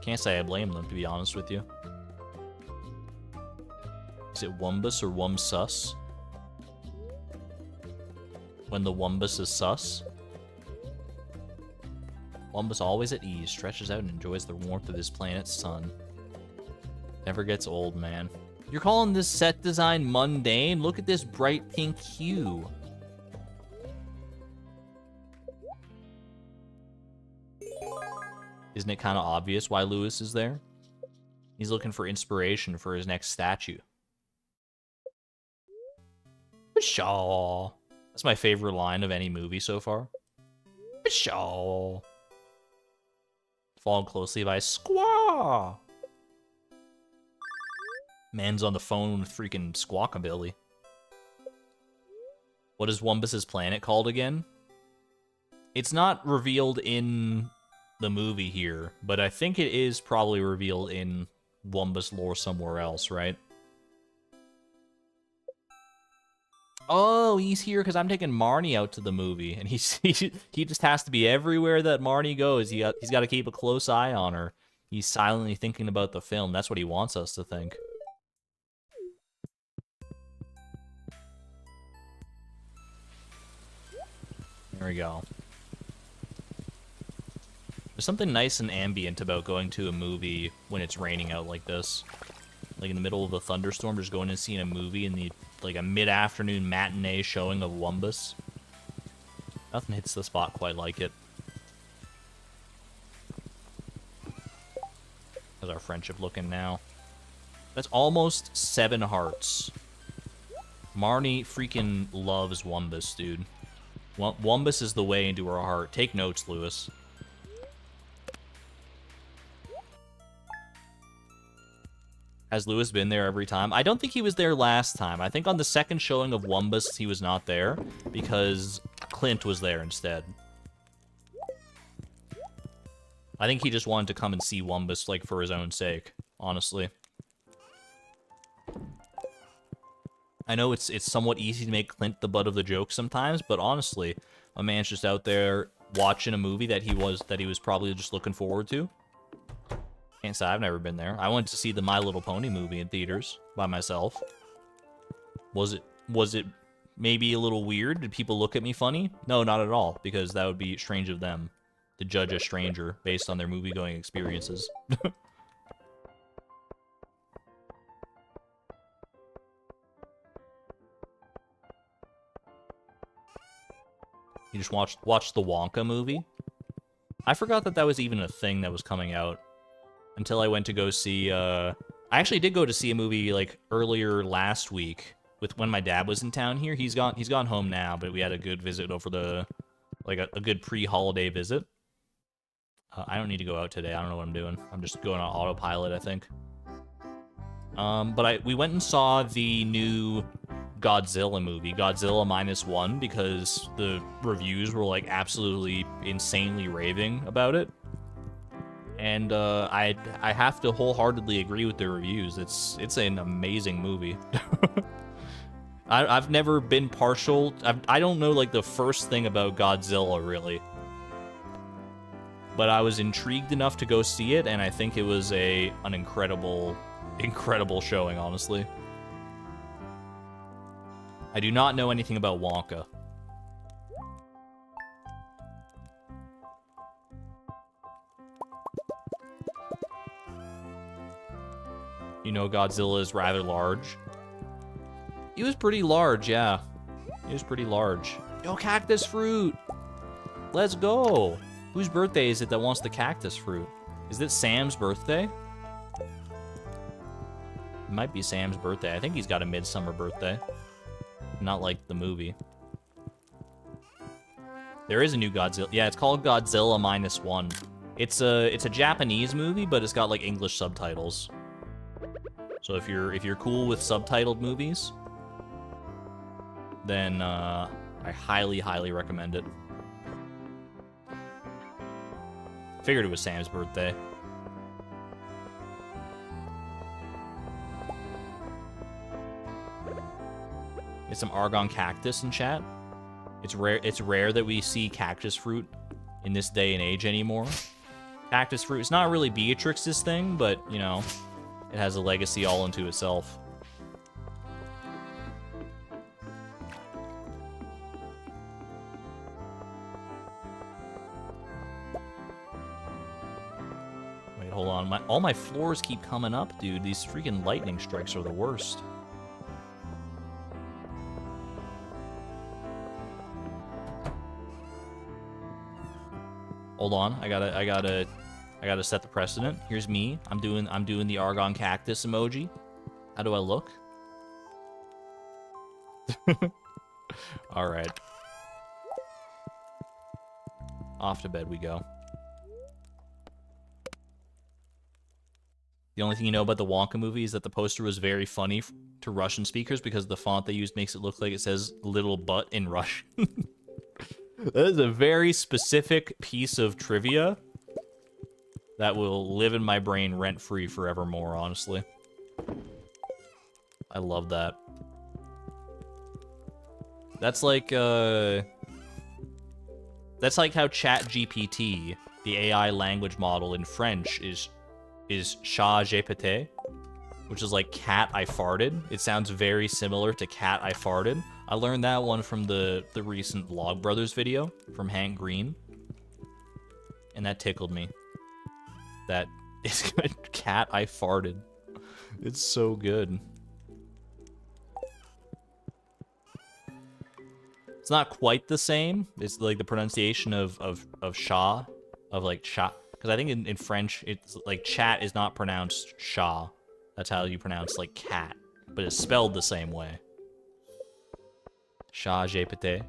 Can't say I blame them, to be honest with you. Is it Wumbus or Wumsus? When the Wumbus is sus? Wumbus always at ease, stretches out and enjoys the warmth of his planet's sun. Never gets old, man. You're calling this set design mundane? Look at this bright pink hue. Isn't it kind of obvious why Lewis is there? He's looking for inspiration for his next statue. Pshaw. That's my favorite line of any movie so far. Pshaw. Followed closely by Squaw. Man's on the phone with freaking Squawkabilly. What is Wumbus's planet called again? It's not revealed in the movie here, but I think it is probably revealed in Wumbus lore somewhere else, right? Oh, he's here because I'm taking Marnie out to the movie, and he just has to be everywhere that Marnie goes. He's got to keep a close eye on her. He's silently thinking about the film. That's what he wants us to think. There we go. There's something nice and ambient about going to a movie when it's raining out like this. Like in the middle of a thunderstorm, just going and seeing a movie in the like a mid-afternoon matinee showing of Wumbus. Nothing hits the spot quite like it. How's our friendship looking now? That's almost 7 hearts. Marnie freaking loves Wumbus, dude. Wumbus is the way into her heart. Take notes, Lewis. Has Lewis been there every time? I don't think he was there last time. I think on the second showing of Wumbus, he was not there because Clint was there instead. I think he just wanted to come and see Wumbus, like, for his own sake, honestly. I know it's somewhat easy to make Clint the butt of the joke sometimes, but honestly, A man's just out there watching a movie that he was probably just looking forward to. Can't say I've never been there. I went to see the My Little Pony movie in theaters by myself. Was it maybe a little weird? Did people look at me funny? No, not at all, because that would be strange of them to judge a stranger based on their movie-going experiences. You just watched the Wonka movie? I forgot that was even a thing that was coming out until I went to go see, I actually did go to see a movie, like, earlier last week with when my dad was in town here. He's gone home now, but we had a good visit over the, like, a good pre-holiday visit. I don't need to go out today. I don't know what I'm doing. I'm just going on autopilot, I think. But we went and saw the new Godzilla movie, Godzilla -1, because the reviews were, like, absolutely insanely raving about it. And I have to wholeheartedly agree with the reviews. It's an amazing movie. I've never been partial. I don't know, like, the first thing about Godzilla, really. But I was intrigued enough to go see it, and I think it was an incredible showing, honestly. I do not know anything about Wonka. You know, Godzilla is rather large. He was pretty large, yeah. He was pretty large. Yo, cactus fruit! Let's go! Whose birthday is it that wants the cactus fruit? Is it Sam's birthday? It might be Sam's birthday. I think he's got a midsummer birthday. Not like the movie. There is a new Godzilla. Yeah, it's called Godzilla -1. It's a Japanese movie, but it's got, like, English subtitles. So if you're cool with subtitled movies, then I highly recommend it. Figured it was Sam's birthday. Get some Argon cactus in chat. It's rare that we see cactus fruit in this day and age anymore. Cactus fruit, it's not really Beatrix's thing, but, you know, it has a legacy all unto itself. Wait, hold on. All my floors keep coming up, dude. These freaking lightning strikes are the worst. Hold on, I gotta set the precedent. Here's me. I'm doing the Argon cactus emoji. How do I look? All right. Off to bed we go. The only thing you know about the Wonka movie is that the poster was very funny to Russian speakers because the font they used makes it look like it says "little butt" in Russian. That is a very specific piece of trivia that will live in my brain rent-free forevermore, honestly. I love that. That's like how ChatGPT, the AI language model in French, is chat GPT, which is like cat I farted. It sounds very similar to cat I farted. I learned that one from the recent Vlogbrothers video from Hank Green, and that tickled me. That is good. Cat I farted. It's so good. It's not quite the same. It's like the pronunciation of Shah, of like chat. Because I think in French, it's like chat is not pronounced Shah. That's how you pronounce like cat. But it's spelled the same way. Chat GPT.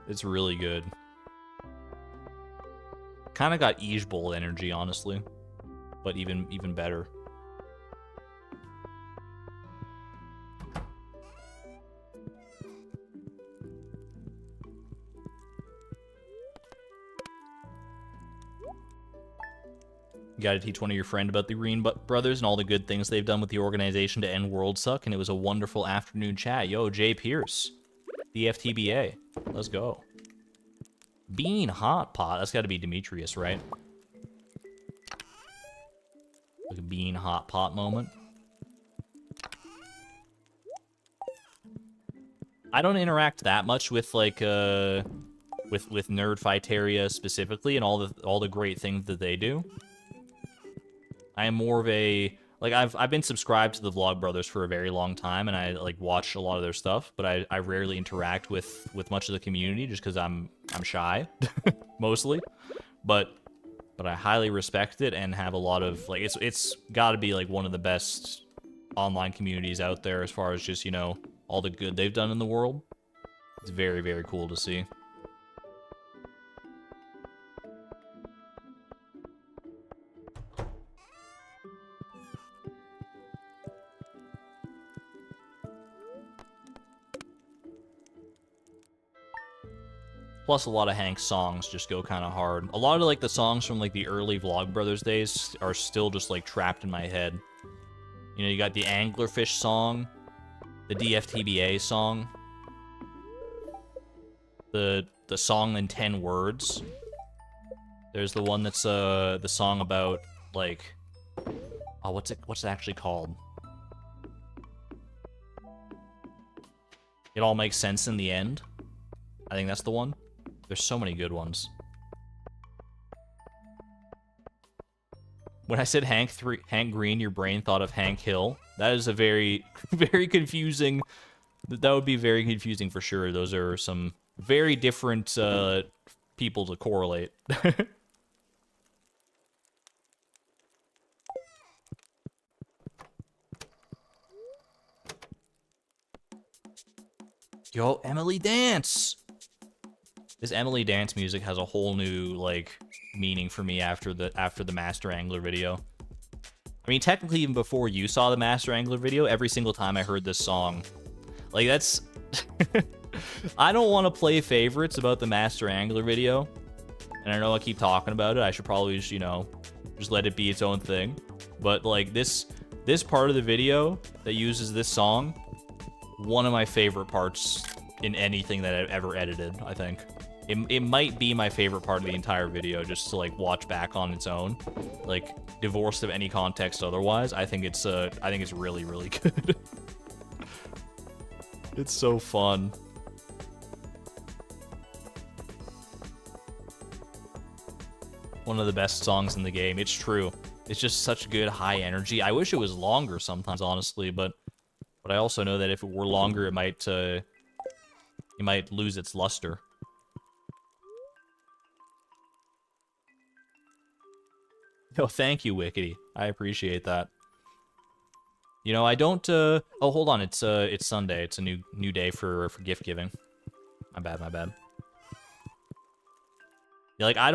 It's really good. Kind of got Ige Bowl energy, honestly. But even better. You gotta teach one of your friend about the Green Brothers and all the good things they've done with the organization to end world suck, and it was a wonderful afternoon chat. Yo, Jay Pierce, the FTBA. Let's go. Bean Hot Pot. That's gotta be Demetrius, right? Like a Bean Hot Pot moment. I don't interact that much with like with Nerdfighteria specifically and all the great things that they do. I am more of a like I've been subscribed to the Vlogbrothers for a very long time, and I like watch a lot of their stuff, but I rarely interact with much of the community just because I'm shy mostly. But I highly respect it and have a lot of like it's got to be like one of the best online communities out there as far as just, you know, all the good they've done in the world. It's very, very cool to see. Plus, a lot of Hank's songs just go kind of hard. A lot of like the songs from like the early Vlogbrothers days are still just like trapped in my head. You know, you got the Anglerfish song, the DFTBA song, the song in 10 words. There's the one that's the song about like, oh, what's it actually called? It all makes sense in the end. I think that's the one. There's so many good ones. When I said Hank Green, your brain thought of Hank Hill. That is a very, very confusing. That would be very confusing for sure. Those are some very different people to correlate. Yo, Emily Dance! This Emily Dance music has a whole new, like, meaning for me after the Master Angler video. I mean, technically, even before you saw the Master Angler video, every single time I heard this song, like, that's... I don't want to play favorites about the Master Angler video, and I know I keep talking about it. I should probably just, you know, just let it be its own thing. But, like, this part of the video that uses this song, one of my favorite parts in anything that I've ever edited, I think. It might be my favorite part of the entire video, just to like watch back on its own, like divorced of any context otherwise. I think it's really, really good. It's so fun. One of the best songs in the game. It's true. It's just such good high energy. I wish it was longer sometimes, honestly, but I also know that if it were longer, it might lose its luster. Oh, thank you, Wickety. I appreciate that. You know, I don't, oh, hold on, it's Sunday. It's a new day for gift giving. My bad. Yeah, like, I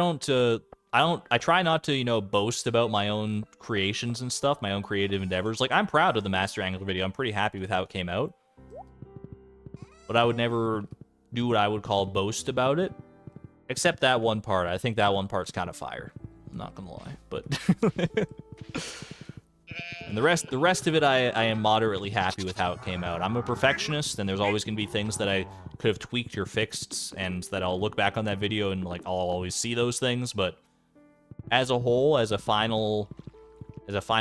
try not to, you know, boast about my own creations and stuff, my own creative endeavors. Like, I'm proud of the Master Angler video. I'm pretty happy with how it came out. But I would never do what I would call boast about it. Except that one part. I think that one part's kind of fire. I'm not gonna lie, but and the rest of it, I am moderately happy with how it came out. I'm a perfectionist, and there's always gonna be things that I could have tweaked or fixed, and that I'll look back on that video and like I'll always see those things. But as a whole, as a final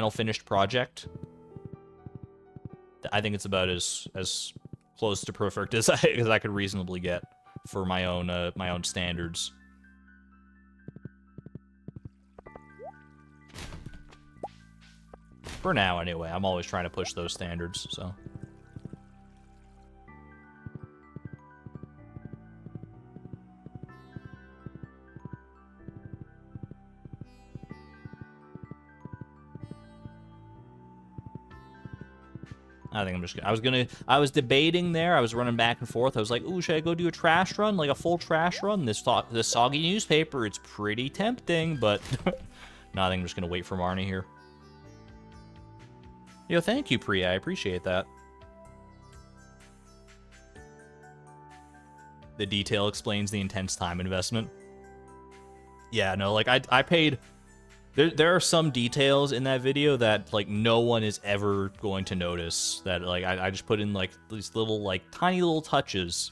finished project, I think it's about as close to perfect as I could reasonably get for my own standards. For now, anyway. I'm always trying to push those standards, so. I think I'm just gonna... I was debating there. I was running back and forth. I was like, ooh, should I go do a trash run? Like a full trash run? This soggy newspaper, it's pretty tempting, but... No, I think I'm just gonna wait for Marnie here. Yo, thank you, Priya. I appreciate that. The detail explains the intense time investment. Yeah, no, like, I paid There are some details in that video that like no one is ever going to notice. That like I just put in like these little like tiny little touches,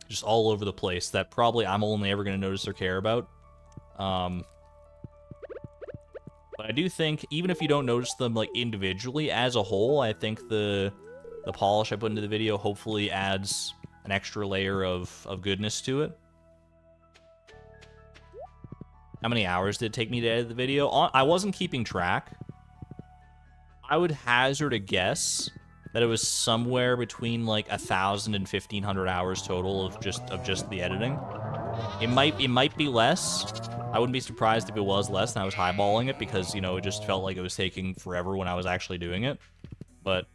just all over the place that probably I'm only ever going to notice or care about. But I do think even if you don't notice them like individually as a whole, I think the polish I put into the video hopefully adds an extra layer of goodness to it. How many hours did it take me to edit the video? I wasn't keeping track. I would hazard a guess that it was somewhere between like 1,000 and 1,500 hours total of just the editing. It might be less. I wouldn't be surprised if it was less and I was highballing it because, you know, it just felt like it was taking forever when I was actually doing it. But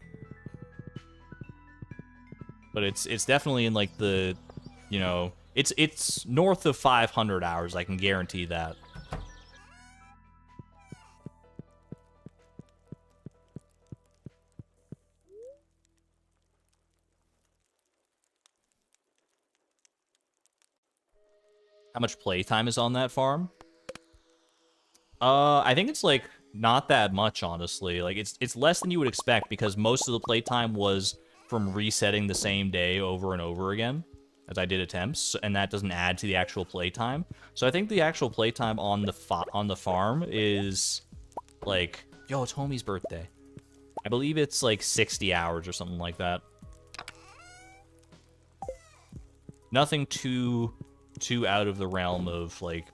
it's definitely in like the, you know, it's north of 500 hours, I can guarantee that. How much playtime is on that farm? I think it's like not that much, honestly. Like it's less than you would expect because most of the playtime was from resetting the same day over and over again as I did attempts, and that doesn't add to the actual playtime. So I think the actual playtime on the farm is like, yo, it's Homie's birthday. I believe it's like 60 hours or something like that. Nothing too out of the realm of like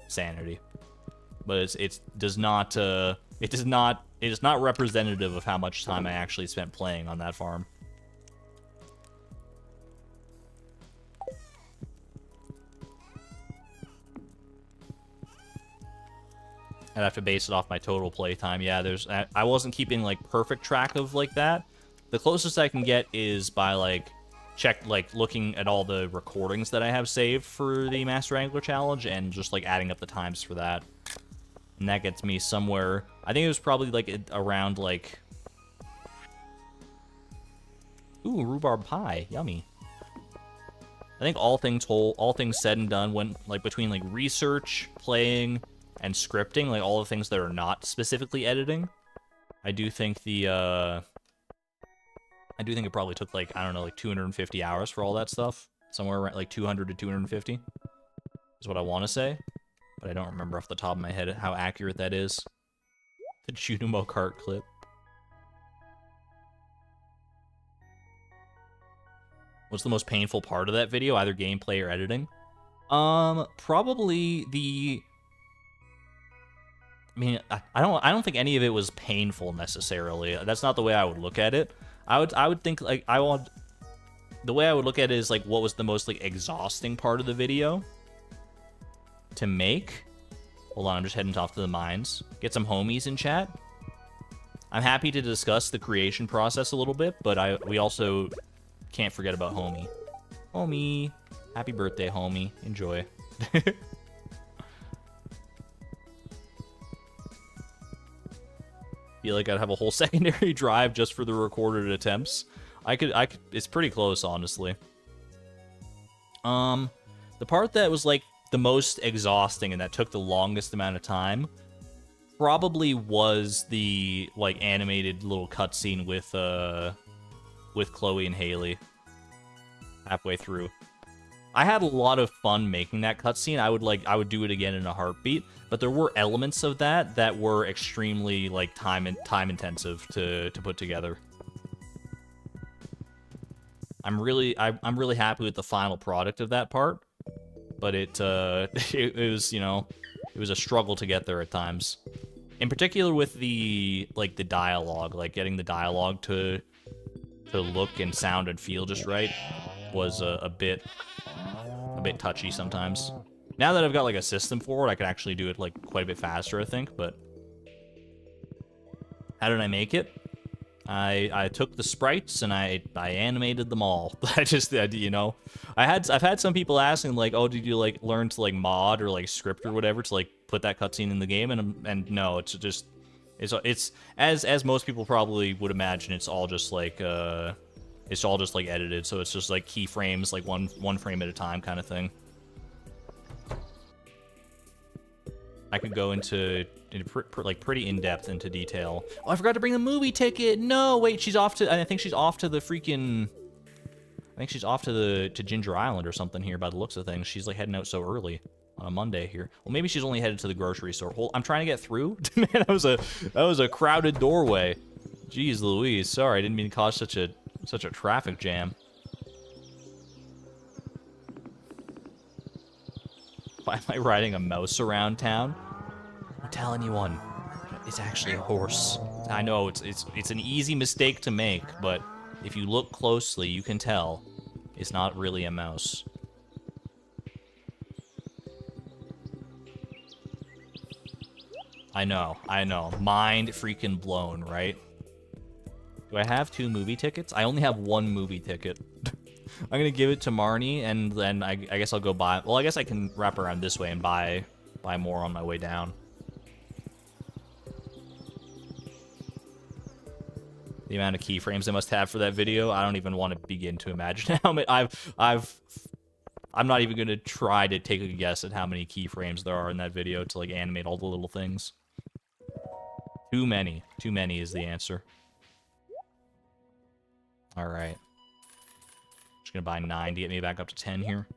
sanity, but it is not representative of how much time I actually spent playing on that farm. I'd have to base it off my total playtime. Yeah, I wasn't keeping like perfect track of like that. The closest I can get is by like looking at all the recordings that I have saved for the Master Angler Challenge and just like adding up the times for that. And that gets me somewhere, I think it was probably like around like, ooh, rhubarb pie, yummy. I think all things said and done, when like between like research, playing, and scripting, like all the things that are not specifically editing, I do think it probably took like, I don't know, like 250 hours for all that stuff. Somewhere around like 200 to 250 is what I want to say, but I don't remember off the top of my head how accurate that is. The Junimo cart clip. What's the most painful part of that video? Either gameplay or editing? Probably the... I mean, I don't think any of it was painful necessarily. That's not the way I would look at it. I would think like the way I would look at it is like what was the most like exhausting part of the video to make. Hold on, I'm just heading off to the mines. Get some homies in chat. I'm happy to discuss the creation process a little bit, but we also can't forget about homie. Homie, happy birthday, homie. Enjoy. Feel like I'd have a whole secondary drive just for the recorded attempts. I could, it's pretty close, honestly. The part that was, like, the most exhausting and that took the longest amount of time probably was the, like, animated little cutscene with Chloe and Haley halfway through. I had a lot of fun making that cutscene. I would do it again in a heartbeat. But there were elements of that were extremely like time intensive to put together. I'm really happy with the final product of that part, but it was, you know, it was a struggle to get there at times. In particular with the dialogue, like getting the dialogue to look and sound and feel just right was a bit touchy sometimes. Now that I've got like a system for it, I could actually do it like quite a bit faster, I think. But how did I make it? I took the sprites and I animated them all. You know, I've had some people asking like, oh, did you like learn to like mod or like script or whatever to like put that cutscene in the game? And no, it's as most people probably would imagine, it's all just like edited. So it's just like keyframes, like one frame at a time kind of thing. I could go into like pretty in depth into detail. Oh, I forgot to bring the movie ticket. No, wait, she's off to. I think she's off to the freaking. I think she's off to Ginger Island or something here by the looks of things. She's like heading out so early on a Monday here. Well, maybe she's only headed to the grocery store. I'm trying to get through. Man, that was a crowded doorway. Jeez Louise, sorry, I didn't mean to cause such a traffic jam. Why am I riding a mouse around town? Don't tell anyone. It's actually a horse. I know it's an easy mistake to make, but if you look closely, you can tell it's not really a mouse. I know. Mind freaking blown, right? Do I have 2 movie tickets? I only have 1 movie ticket. I'm gonna give it to Marnie, and then I guess I'll go buy. Well, I guess I can wrap around this way and buy more on my way down. The amount of keyframes I must have for that video, I don't even want to begin to imagine how many. I'm not even gonna try to take a guess at how many keyframes there are in that video to like animate all the little things. Too many is the answer. All right. Just gonna buy 9 to get me back up to 10 here.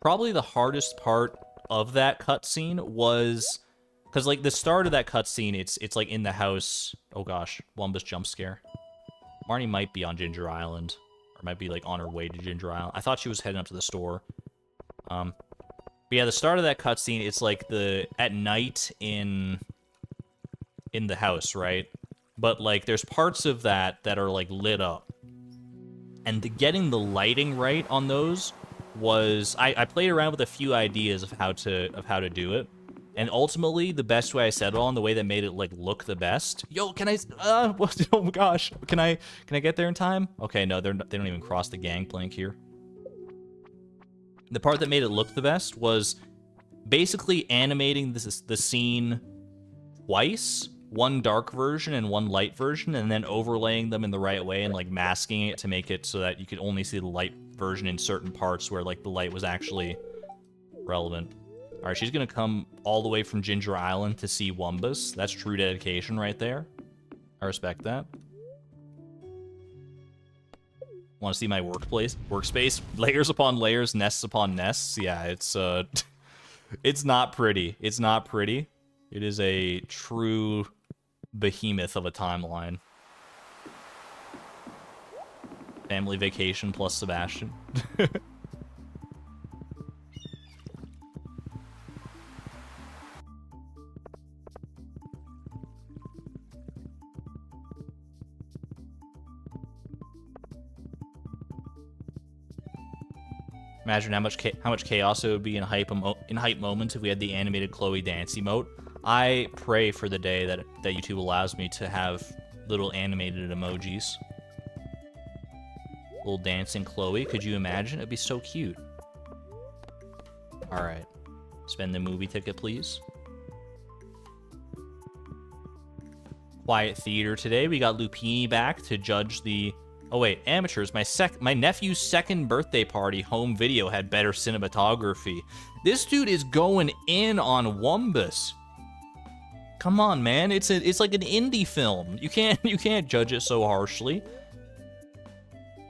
Probably the hardest part of that cutscene was, because like the start of that cutscene, it's like in the house. Oh gosh, Wumbus jump scare. Marnie might be on Ginger Island, or might be like on her way to Ginger Island. I thought she was heading up to the store. But yeah, the start of that cutscene, it's like at night in the house, right? But like there's parts of that are like lit up, and getting the lighting right on those was I played around with a few ideas of how to do it, and ultimately the best way I settled on, the way that made it like look the best. Yo, can I? Oh my gosh, can I get there in time? Okay, no, they don't even cross the gangplank here. The part that made it look the best was basically animating the scene twice, one dark version and one light version, and then overlaying them in the right way and like masking it to make it so that you could only see the light version in certain parts where like the light was actually relevant. All right, she's gonna come all the way from Ginger Island to see Wumbus. That's true dedication right there. I respect that. Want to see my workspace? Layers upon layers, nests upon nests. Yeah, it's it's not pretty. It's not pretty. It is a true behemoth of a timeline. Family vacation plus Sebastian. Imagine how much chaos it would be in hype moments if we had the animated Chloe dance emote. I pray for the day that YouTube allows me to have little animated emojis. Little dancing Chloe, could you imagine? It'd be so cute. All right, spend the movie ticket, please. Quiet theater today. We got Lupini back to judge the. Oh wait, amateurs, my nephew's 2nd birthday party home video had better cinematography. This dude is going in on Wumbus. Come on, man, it's like an indie film. You can't judge it so harshly.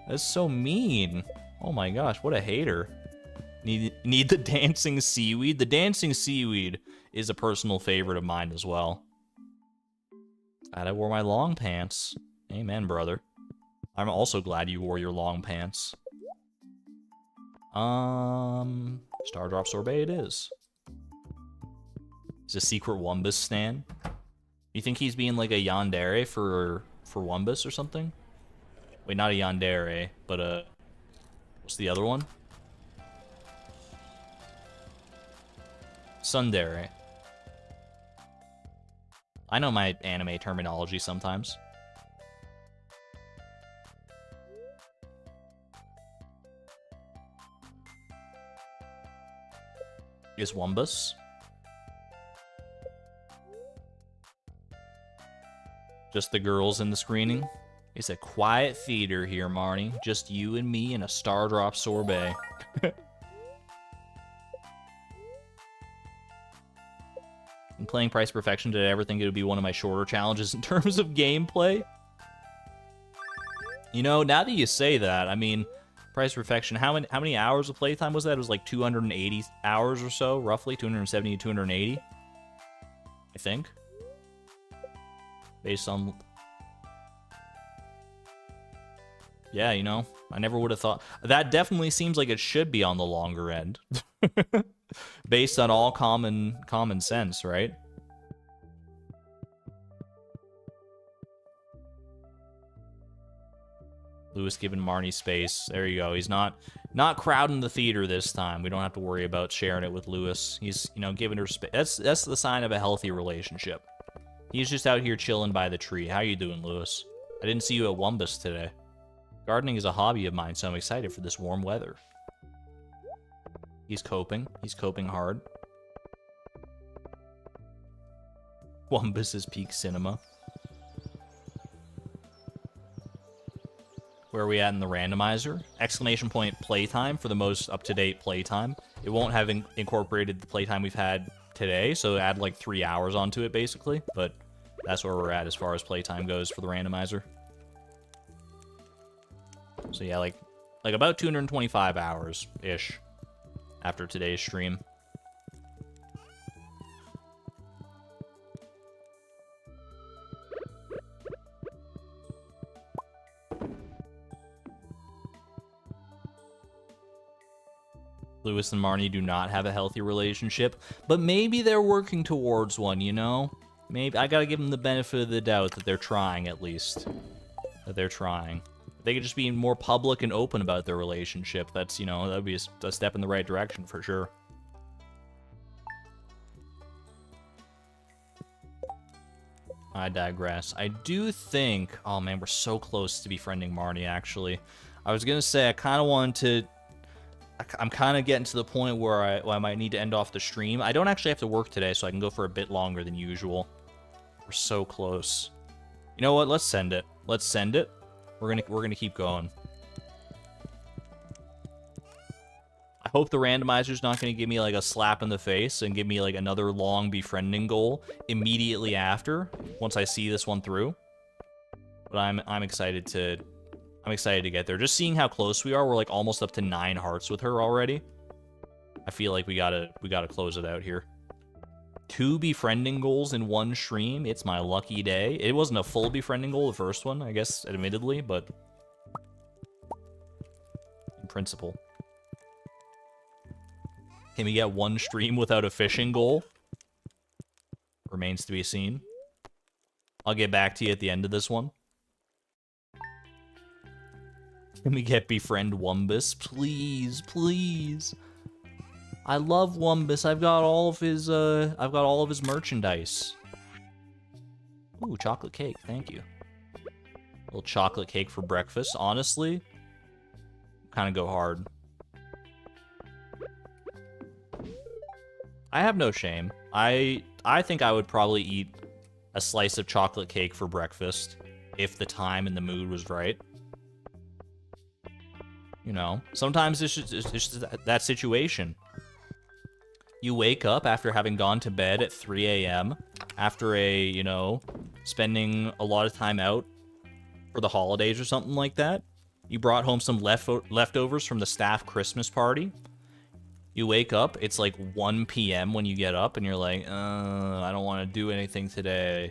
That's so mean. Oh my gosh, what a hater. Need the dancing seaweed? The dancing seaweed is a personal favorite of mine as well. Glad I wore my long pants. Amen, brother. I'm also glad you wore your long pants. Star Drop Sorbet it is. Is a secret Wumbus stan? You think he's being like a yandere for Wumbus or something? Wait, not a yandere, but what's the other one? Tsundere. I know my anime terminology sometimes. Is Wumbus. Just the girls in the screening? It's a quiet theater here, Marnie. Just you and me and a Stardrop sorbet. In playing Price Perfection, did I ever think it would be one of my shorter challenges in terms of gameplay? You know, now that you say that, I mean, Price Perfection, how many hours of playtime was that? It was like 280 hours or so, roughly, 270 to 280, I think. Based on... Yeah, you know, I never would have thought... That definitely seems like it should be on the longer end. Based on all common sense, right? Lewis giving Marnie space. There you go. He's not crowding the theater this time. We don't have to worry about sharing it with Lewis. He's, you know, giving her space. That's the sign of a healthy relationship. He's just out here chilling by the tree. How you doing, Lewis? I didn't see you at Wumbus today. Gardening is a hobby of mine, so I'm excited for this warm weather. He's coping. He's coping hard. Wumbus is peak cinema. Where are we at in the randomizer? Exclamation point playtime for the most up-to-date playtime. It won't have incorporated the playtime we've had today, so add like 3 hours onto it, basically. But that's where we're at as far as playtime goes for the randomizer. So yeah, like about 225 hours-ish after today's stream. Lewis and Marnie do not have a healthy relationship, but maybe they're working towards one, you know? Maybe I gotta give them the benefit of the doubt that they're trying, at least. That they're trying. They could just be more public and open about their relationship. That's, you know, that would be a step in the right direction for sure. I digress. I do think... Oh, man, we're so close to befriending Marnie, actually. I was gonna say, I kind of wanted to... I'm kind of getting to the point where I might need to end off the stream. I don't actually have to work today, so I can go for a bit longer than usual. We're so close. You know what? Let's send it. Let's send it. We're gonna keep going. I hope the randomizer's not gonna give me like a slap in the face and give me like another long befriending goal immediately after, once I see this one through. But I'm excited to get there. Just seeing how close we are, we're like almost up to 9 hearts with her already. I feel like we gotta close it out here. 2 befriending goals in one stream. It's my lucky day. It wasn't a full befriending goal, the first one, I guess, admittedly, but in principle. Can we get 1 stream without a fishing goal? Remains to be seen. I'll get back to you at the end of this one. Can we get befriend Wumbus? Please, please. I love Wumbus. I've got all of his merchandise. Ooh, chocolate cake. Thank you. A little chocolate cake for breakfast. Honestly, kind of go hard. I have no shame. I think I would probably eat a slice of chocolate cake for breakfast if the time and the mood was right. You know, sometimes it's just that situation. You wake up after having gone to bed at 3 a.m. after you know, spending a lot of time out for the holidays or something like that. You brought home some leftovers from the staff Christmas party. You wake up, it's like 1 p.m. when you get up, and you're like, I don't want to do anything today.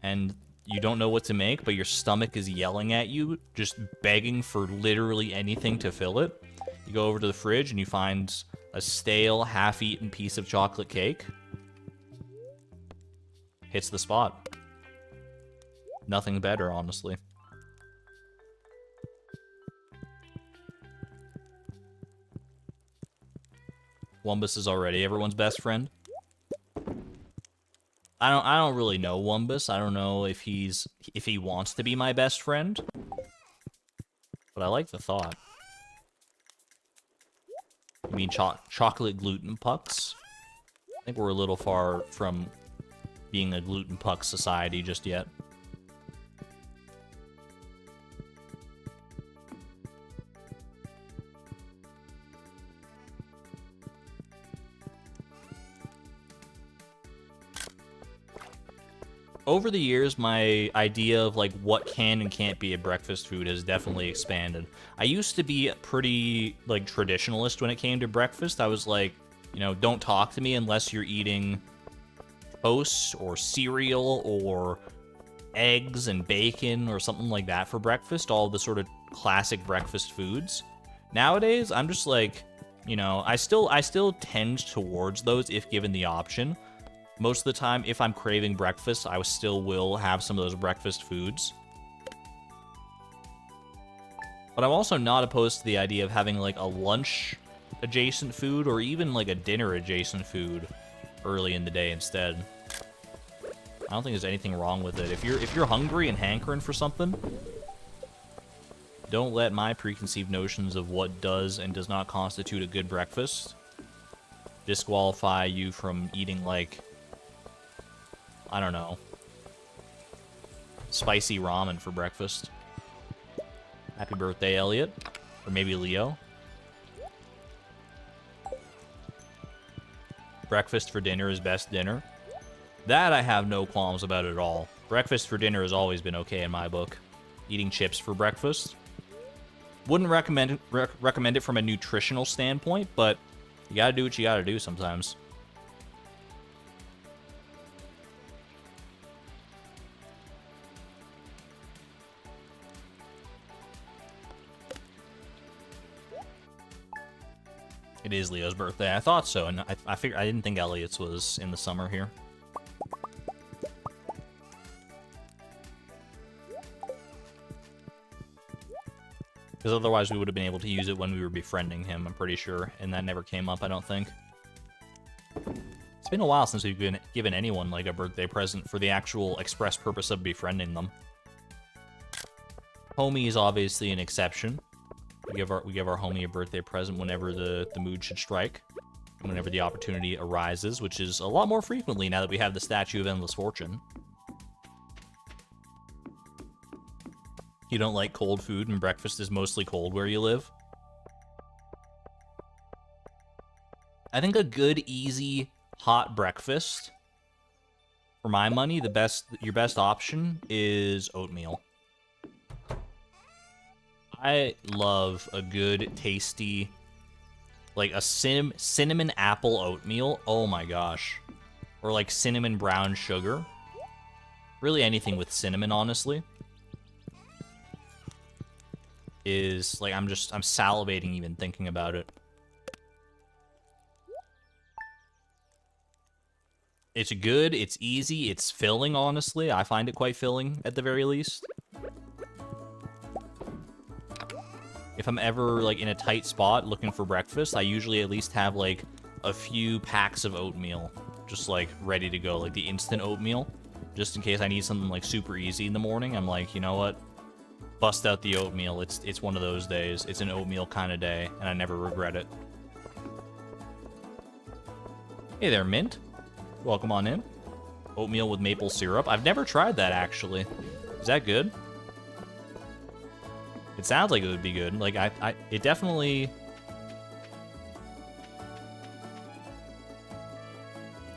And you don't know what to make, but your stomach is yelling at you, just begging for literally anything to fill it. You go over to the fridge and you find a stale, half-eaten piece of chocolate cake. Hits the spot. Nothing better, honestly. Wumbus is already everyone's best friend. I don't really know Wumbus. I don't know if he wants to be my best friend. But I like the thought. You mean chocolate gluten pucks? I think we're a little far from being a gluten puck society just yet. over the years, my idea of like what can and can't be a breakfast food has definitely expanded. I used to be pretty like traditionalist when it came to breakfast. I was like, you know, don't talk to me unless you're eating toast or cereal or eggs and bacon or something like that for breakfast, all the sort of classic breakfast foods. Nowadays, I'm just like, you know, I still tend towards those if given the option. Most of the time, if I'm craving breakfast, I still will have some of those breakfast foods. But I'm also not opposed to the idea of having like a lunch adjacent food or even like a dinner adjacent food early in the day instead. I don't think there's anything wrong with it. If you're hungry and hankering for something, don't let my preconceived notions of what does and does not constitute a good breakfast disqualify you from eating like, I don't know, spicy ramen for breakfast. Happy birthday, Elliot. Or maybe Leo. Breakfast for dinner is best dinner. That I have no qualms about at all. Breakfast for dinner has always been okay in my book. Eating chips for breakfast. Wouldn't recommend it from a nutritional standpoint, but you gotta do what you gotta do sometimes. It is Leo's birthday. I thought so, and I figured I didn't think Elliot's was in the summer here. Because otherwise we would have been able to use it when we were befriending him, I'm pretty sure, and that never came up, I don't think. It's been a while since we've given anyone like a birthday present for the actual express purpose of befriending them. Homie is obviously an exception. We give our homie a birthday present whenever the mood should strike, whenever the opportunity arises, which is a lot more frequently now that we have the Statue of Endless Fortune. You don't like cold food and breakfast is mostly cold where you live? I think a good, easy, hot breakfast, for my money, your best option is oatmeal. I love a good, tasty, like a cinnamon apple oatmeal. Oh my gosh. Or like cinnamon brown sugar. Really anything with cinnamon, honestly. Is like, I'm salivating even thinking about it. It's good, it's easy, it's filling, honestly. I find it quite filling, at the very least. If I'm ever, like, in a tight spot looking for breakfast, I usually at least have, like, a few packs of oatmeal just, like, ready to go. Like, the instant oatmeal. Just in case I need something, like, super easy in the morning. I'm like, you know what? Bust out the oatmeal. It's one of those days. It's an oatmeal kind of day, and I never regret it. Hey there, Mint. Welcome on in. Oatmeal with maple syrup. I've never tried that, actually. Is that good? It sounds like it would be good. Like, it definitely...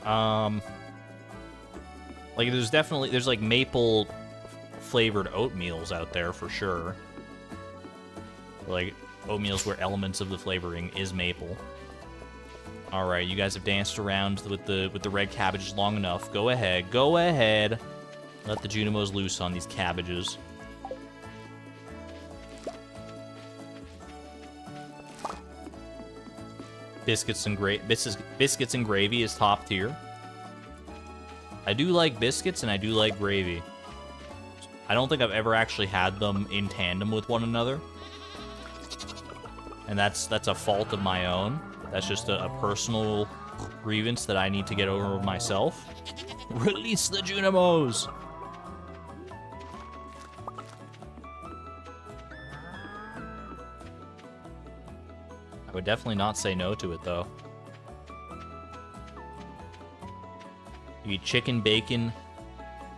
Like, there's like maple flavored oatmeals out there for sure. Like, oatmeals where elements of the flavoring is maple. Alright, you guys have danced around with the red cabbages long enough. Go ahead, go ahead. Let the Junimos loose on these cabbages. Biscuits and gravy is top tier. I do like biscuits and I do like gravy. I don't think I've ever actually had them in tandem with one another. And that's a fault of my own. That's just a personal grievance that I need to get over myself. Release the Junimos! I would definitely not say no to it, though. You eat chicken, bacon,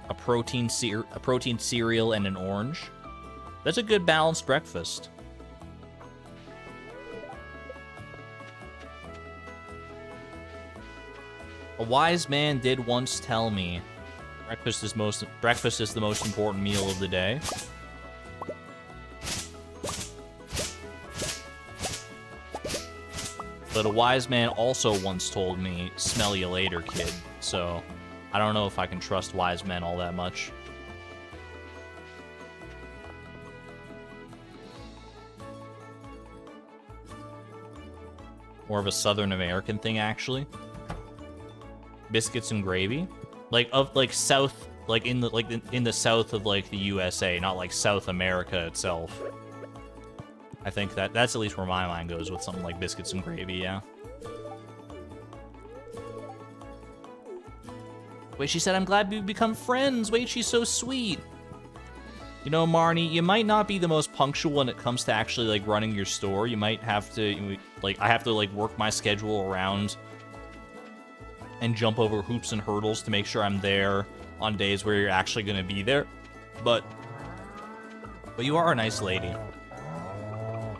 a protein cereal, and an orange. That's a good balanced breakfast. A wise man did once tell me, Breakfast is the most important meal of the day. But a wise man also once told me, "Smell you later, kid." So, I don't know if I can trust wise men all that much. More of a Southern American thing, actually. Biscuits and gravy, like South, like in the south of like the USA, not like South America itself. I think that's at least where my mind goes with something like biscuits and gravy, yeah. Wait, she said, "I'm glad we've become friends." Wait, she's so sweet. You know, Marnie, you might not be the most punctual when it comes to actually, like, running your store. You might have to, like, I have to, like, work my schedule around and jump over hoops and hurdles to make sure I'm there on days where you're actually going to be there. But you are a nice lady.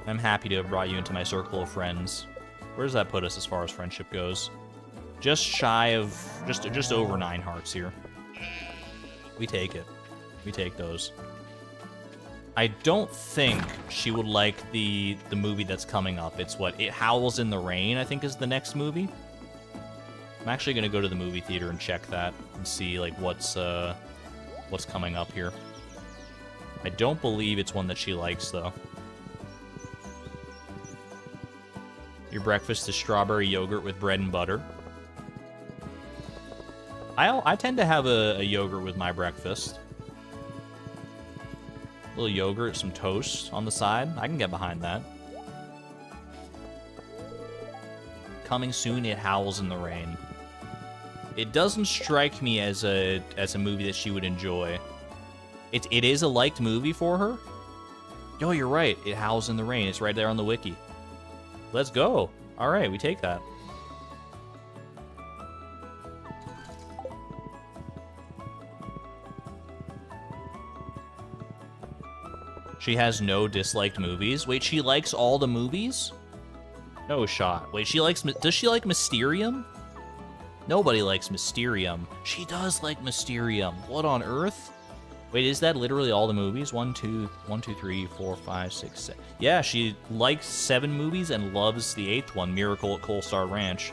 I'm happy to have brought you into my circle of friends. Where does that put us as far as friendship goes? Just shy of, just over 9 hearts here. We take it. We take those. I don't think she would like the movie that's coming up. It's what? It Howls in the Rain, I think, is the next movie. I'm actually going to go to the movie theater and check that and see, like, what's coming up here. I don't believe it's one that she likes, though. Your breakfast is strawberry yogurt with bread and butter. I tend to have a yogurt with my breakfast. A little yogurt, some toast on the side. I can get behind that. Coming soon, It Howls in the Rain. It doesn't strike me as a movie that she would enjoy. It is a liked movie for her. Yo, you're right. It Howls in the Rain. It's right there on the wiki. Let's go. All right, we take that. She has no disliked movies. Wait, she likes all the movies? No shot. Wait, does she like Mysterium? Nobody likes Mysterium. She does like Mysterium. What on earth? Wait, is that literally all the movies? 1, 2, 3, 4, 5, 6, 7. Yeah, she likes 7 movies and loves the 8th one, Miracle at Coal Star Ranch.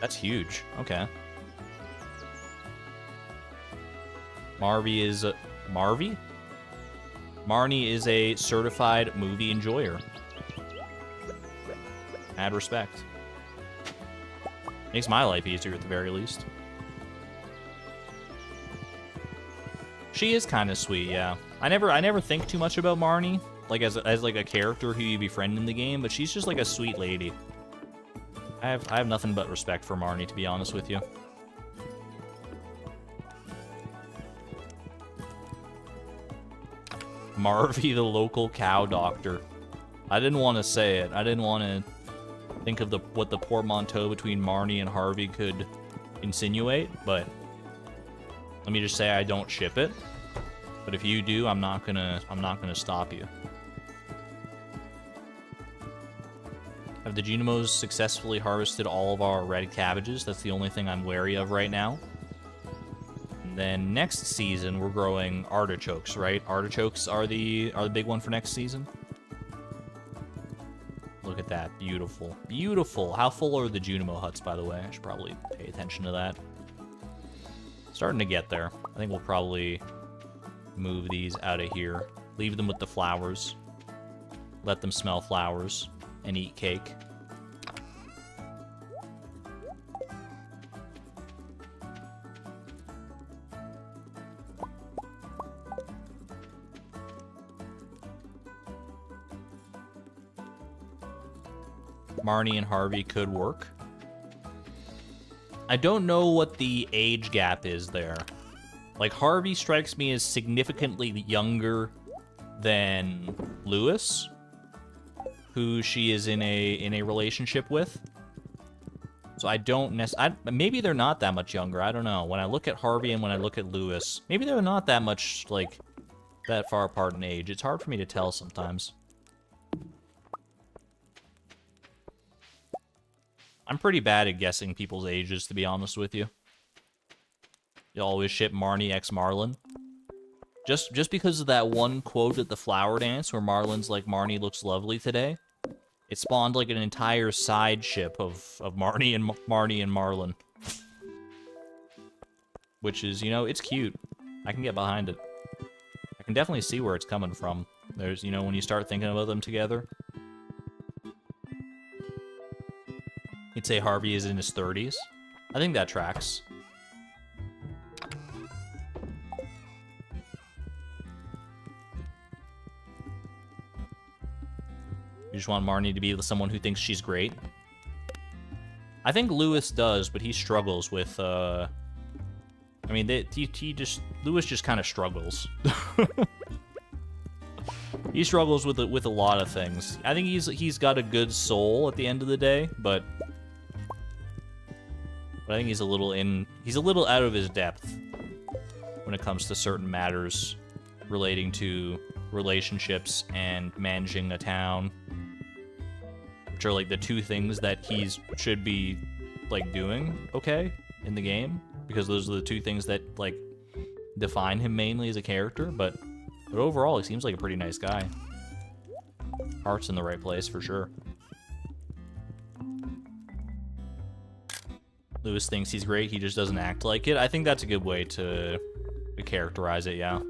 That's huge. Okay. Marnie is a certified movie enjoyer. Add respect. Makes my life easier at the very least. She is kind of sweet, yeah. I never think too much about Marnie, like as like a character who you befriend in the game, but she's just like a sweet lady. I have nothing but respect for Marnie, to be honest with you. Marvy, the local cow doctor. I didn't want to say it. I didn't want to think of what the portmanteau between Marnie and Harvey could insinuate, but let me just say I don't ship it. But if you do, I'm not gonna stop you. Have the Junimos successfully harvested all of our red cabbages? That's the only thing I'm wary of right now. And then next season we're growing artichokes, right? Artichokes are the big one for next season. Look at that. Beautiful. Beautiful. How full are the Junimo huts, by the way? I should probably pay attention to that. Starting to get there. I think we'll probably move these out of here. Leave them with the flowers. Let them smell flowers and eat cake. Marnie and Harvey could work. I don't know what the age gap is there. Like, Harvey strikes me as significantly younger than Lewis, who she is in a relationship with. So I don't maybe they're not that much younger. I don't know. When I look at Harvey and when I look at Lewis, maybe they're not that much, like, that far apart in age. It's hard for me to tell sometimes. I'm pretty bad at guessing people's ages, to be honest with you. You always ship Marnie x Marlin. Just because of that one quote at the flower dance where Marlin's like, Marnie looks lovely today, it spawned like an entire side ship of Marnie and Marlin. Which is, you know, it's cute. I can get behind it. I can definitely see where it's coming from. There's, you know, when you start thinking about them together. You'd say Harvey is in his 30s. I think that tracks. You just want Marnie to be with someone who thinks she's great. I think Lewis does, but he struggles with, I mean, Lewis just kind of struggles. He struggles with a lot of things. I think he's got a good soul at the end of the day, but I think he's a little out of his depth when it comes to certain matters relating to relationships and managing a town, which are like the two things that should be like doing okay in the game, because those are the two things that like define him mainly as a character. But overall, he seems like a pretty nice guy. Heart's in the right place for sure. Lewis thinks he's great, he just doesn't act like it. I think that's a good way to characterize it, yeah.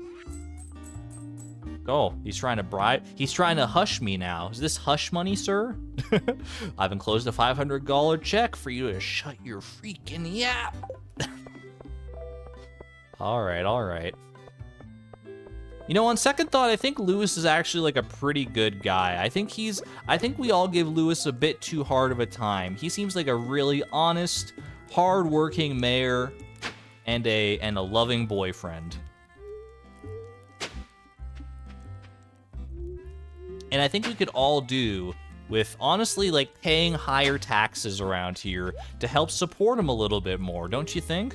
Oh, he's trying to hush me now. Is this hush money, sir? I've enclosed a $500 check for you to shut your freaking yap. Alright, alright. You know, on second thought, I think Lewis is actually like a pretty good guy. I think we all give Lewis a bit too hard of a time. He seems like a really honest, hard-working mayor and a loving boyfriend. And I think we could all do with, honestly, like, paying higher taxes around here to help support him a little bit more, don't you think?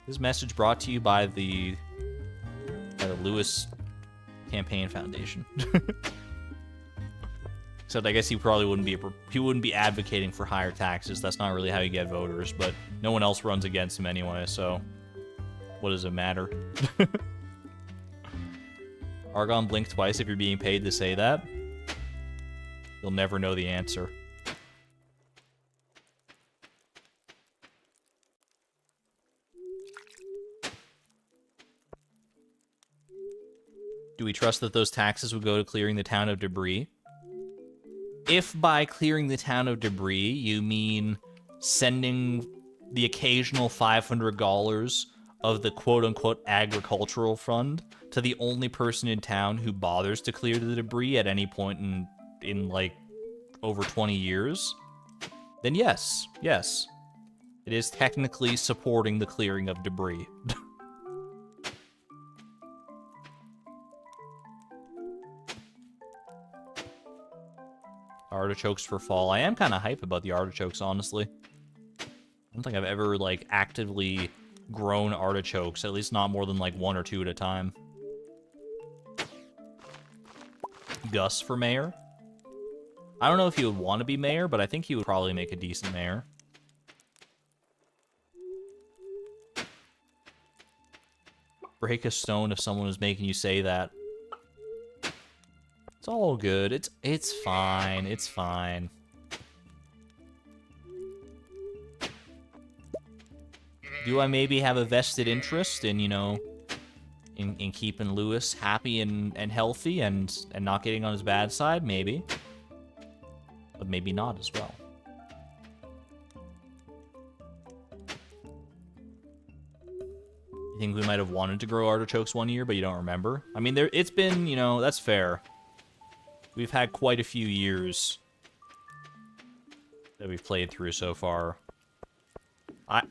This message brought to you by the Lewis Campaign Foundation. Except I guess he probably wouldn't be advocating for higher taxes. That's not really how you get voters, but no one else runs against him anyway, so what does it matter? Argon, blink twice if you're being paid to say that. You'll never know the answer. Do we trust that those taxes would go to clearing the town of debris? If by clearing the town of debris you mean sending the occasional $500 of the quote-unquote agricultural fund to the only person in town who bothers to clear the debris at any point in like over 20 years, then yes. It is technically supporting the clearing of debris. Artichokes for fall. I am kind of hype about the artichokes, honestly. I don't think I've ever, like, actively grown artichokes, at least not more than, like, 1 or 2 at a time. Gus for mayor. I don't know if he would want to be mayor, but I think he would probably make a decent mayor. Break a stone if someone is making you say that. It's all good. It's fine. It's fine. Do I maybe have a vested interest in, you know, in keeping Lewis happy and healthy and not getting on his bad side? Maybe. But maybe not as well. You think we might have wanted to grow artichokes one year, but you don't remember? I mean, it's been, you know, that's fair. We've had quite a few years that we've played through so far.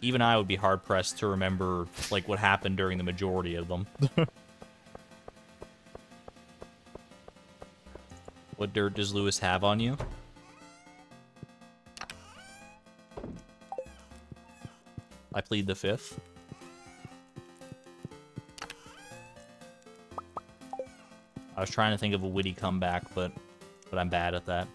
Even I would be hard-pressed to remember, like, what happened during the majority of them. What dirt does Lewis have on you? I plead the fifth. I was trying to think of a witty comeback, but I'm bad at that.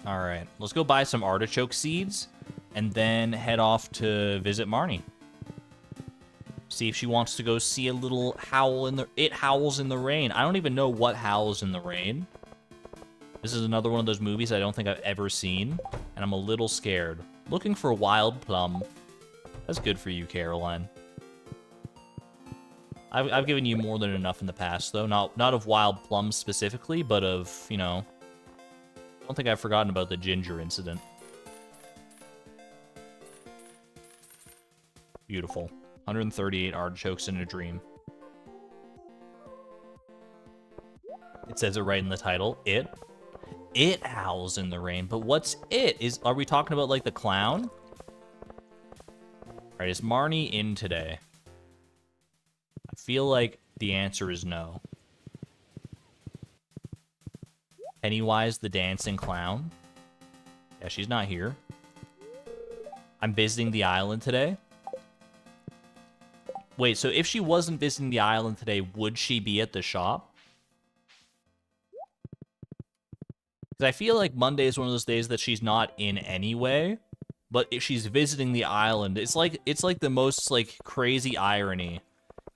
All right, let's go buy some artichoke seeds and then head off to visit Marnie. See if she wants to go see a little howl in the... It howls in the rain. I don't even know what howls in the rain. This is another one of those movies I don't think I've ever seen, and I'm a little scared. Looking for wild plum. That's good for you, Caroline. I've given you more than enough in the past, though. Not of wild plums specifically, but of, you know... I don't think I've forgotten about the ginger incident. Beautiful. 138 artichokes in a dream. It says it right in the title. It howls in the rain. But what's it? Are we talking about, like, the clown? Alright, is Marnie in today? I feel like the answer is no. Pennywise the dancing clown? Yeah, she's not here. I'm visiting the island today. Wait, so if she wasn't visiting the island today, would she be at the shop? Because I feel like Monday is one of those days that she's not in anyway. But if she's visiting the island, it's like the most, like, crazy irony.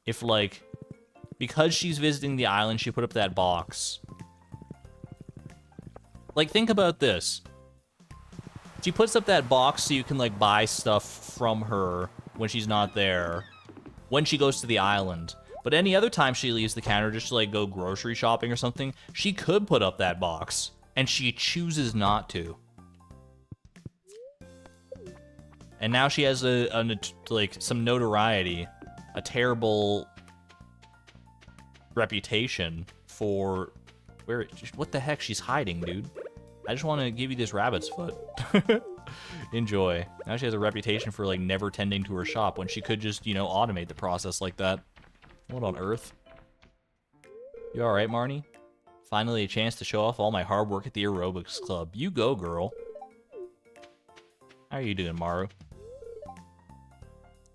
If, like, because she's visiting the island, she put up that box. Like, think about this. She puts up that box so you can, like, buy stuff from her when she's not there. When she goes to the island. But any other time she leaves the counter just to, like, go grocery shopping or something, she could put up that box. And she chooses not to. And now she has like, some notoriety. A terrible reputation for... What the heck? She's hiding, dude. I just want to give you this rabbit's foot. Enjoy. Now she has a reputation for, like, never tending to her shop when she could just, you know, automate the process like that. What on earth? You alright, Marnie? Finally a chance to show off all my hard work at the aerobics club. You go, girl. How are you doing, Maru?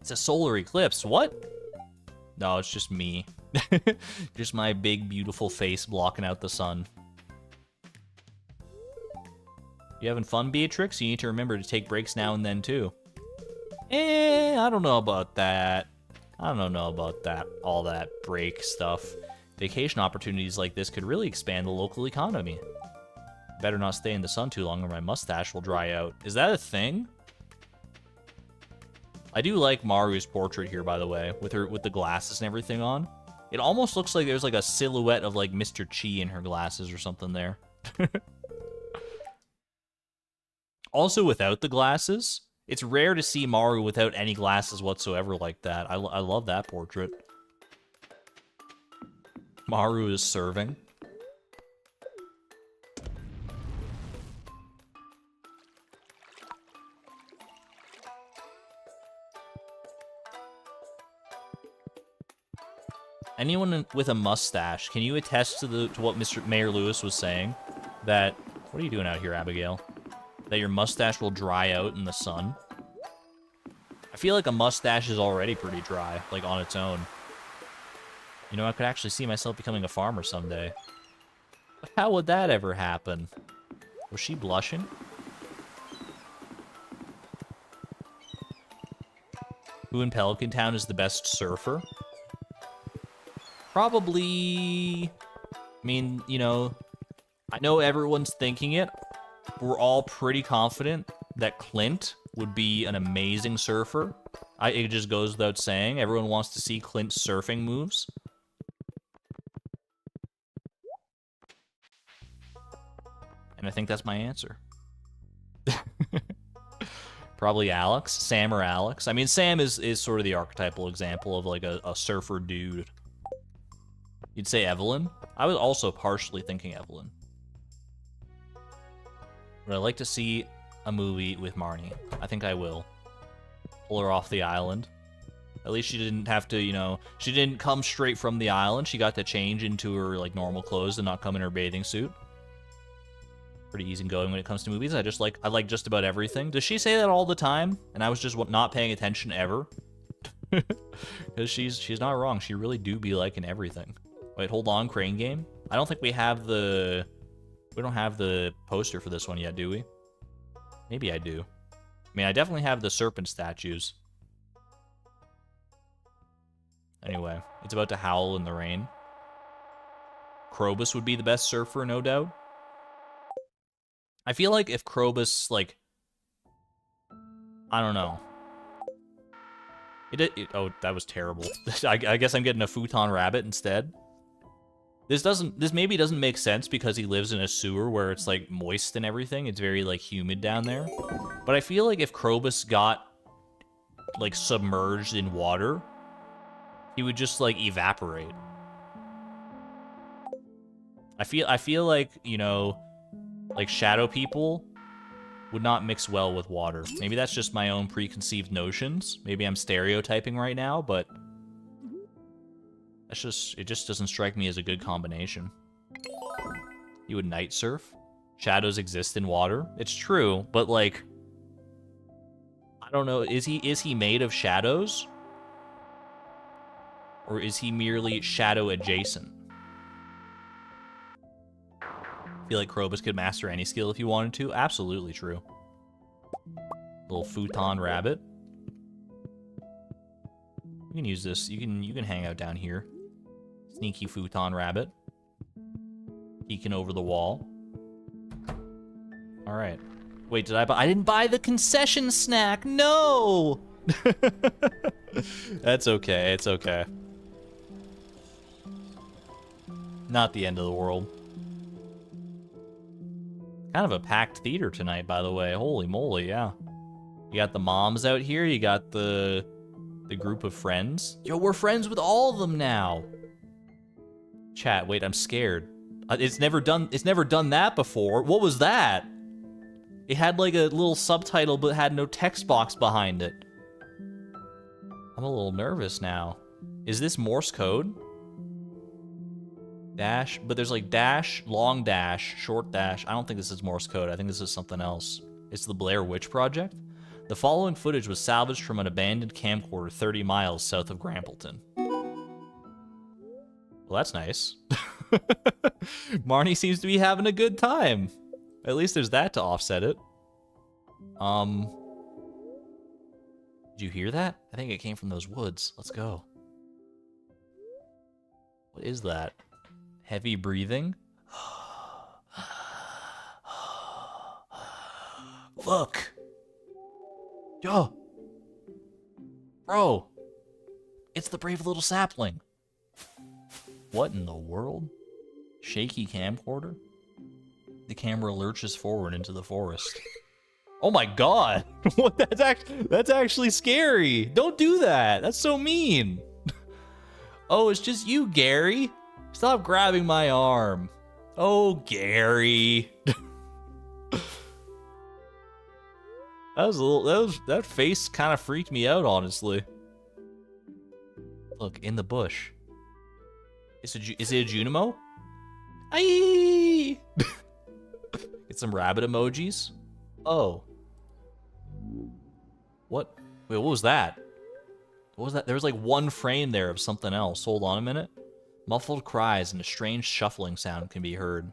It's a solar eclipse. What? No, it's just me. Just my big, beautiful face blocking out the sun. You having fun, Beatrix? You need to remember to take breaks now and then, too. I don't know about that. I don't know about that. All that break stuff. Vacation opportunities like this could really expand the local economy. Better not stay in the sun too long or my mustache will dry out. Is that a thing? I do like Maru's portrait here, by the way, with the glasses and everything on. It almost looks like there's like a silhouette of like Mr. Chi in her glasses or something there. Also, without the glasses, it's rare to see Maru without any glasses whatsoever like that. I love that portrait. Maru is serving. Anyone with a mustache, can you attest to what Mr. Mayor Lewis was saying? That, what are you doing out here, Abigail? That your mustache will dry out in the sun? I feel like a mustache is already pretty dry, like on its own. You know, I could actually see myself becoming a farmer someday. But how would that ever happen? Was she blushing? Who in Pelican Town is the best surfer? Probably... I mean, you know, I know everyone's thinking it. We're all pretty confident that Clint would be an amazing surfer. It just goes without saying. Everyone wants to see Clint's surfing moves. And I think that's my answer. Probably Alex. Sam or Alex. I mean, Sam is sort of the archetypal example of, like, a surfer dude. You'd say Evelyn? I was also partially thinking Evelyn. Would I like to see a movie with Marnie? I think I will. Pull her off the island. At least she didn't have to, you know, she didn't come straight from the island. She got to change into her, like, normal clothes and not come in her bathing suit. Pretty easygoing when it comes to movies. I like just about everything. Does she say that all the time? And I was just not paying attention ever? Because she's not wrong. She really do be liking everything. Wait, hold on, Crane Game? I don't think we have the We don't have the poster for this one yet, do we? Maybe I do. I mean, I definitely have the serpent statues. Anyway, it's about to howl in the rain. Krobus would be the best surfer, no doubt. I feel like if Krobus, like... I don't know. Oh, that was terrible. I guess I'm getting a futon rabbit instead. This maybe doesn't make sense because he lives in a sewer where it's like moist and everything. It's very like humid down there. But I feel like if Krobus got like submerged in water, he would just like evaporate. I feel like, you know, like shadow people would not mix well with water. Maybe that's just my own preconceived notions. Maybe I'm stereotyping right now, but it just doesn't strike me as a good combination. You would night surf? Shadows exist in water? It's true, but like, I don't know, is he made of shadows? Or is he merely shadow adjacent? I feel like Krobus could master any skill if he wanted to. Absolutely true. Little futon rabbit. You can use this. You can hang out down here. Sneaky futon rabbit. Peeking over the wall. All right. Wait, I didn't buy the concession snack. No. That's okay. It's okay. Not the end of the world. Kind of a packed theater tonight, by the way. Holy moly, yeah. You got the moms out here. You got the group of friends. Yo, we're friends with all of them now. Chat, wait, I'm scared. It's never done that before. What was that? It had like a little subtitle, but had no text box behind it. I'm a little nervous now. Is this Morse code? Dash, but there's like dash, long dash, short dash. I don't think this is Morse code. I think this is something else. It's the Blair Witch Project. The following footage was salvaged from an abandoned camcorder 30 miles south of Grampleton. Well, that's nice. Marnie seems to be having a good time. At least there's that to offset it. Did you hear that? I think it came from those woods. Let's go. What is that? Heavy breathing? Look! Yo! Bro! It's the brave little sapling. What in the world? Shaky camcorder? The camera lurches forward into the forest. Oh my god! What? That's actually scary! Don't do that! That's so mean! Oh, it's just you, Gary! Stop grabbing my arm. Oh, Gary. That face kind of freaked me out, honestly. Look, in the bush. Is it a Junimo? Aye! Get some rabbit emojis. Oh. What? Wait, what was that? What was that? There was like one frame there of something else. Hold on a minute. Muffled cries and a strange shuffling sound can be heard.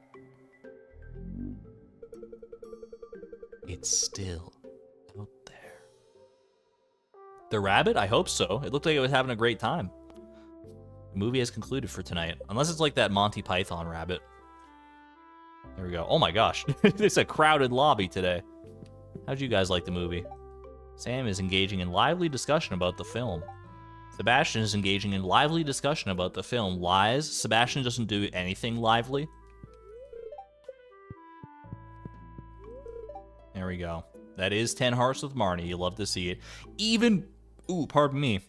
It's still out there. The rabbit? I hope so. It looked like it was having a great time. The movie has concluded for tonight. Unless it's like that Monty Python rabbit. There we go. Oh my gosh. It's a crowded lobby today. How'd you guys like the movie? Sam is engaging in lively discussion about the film. Sebastian is engaging in lively discussion about the film. Lies. Sebastian doesn't do anything lively. There we go. That is 10 Hearts with Marnie. You love to see it. Even, ooh, pardon me.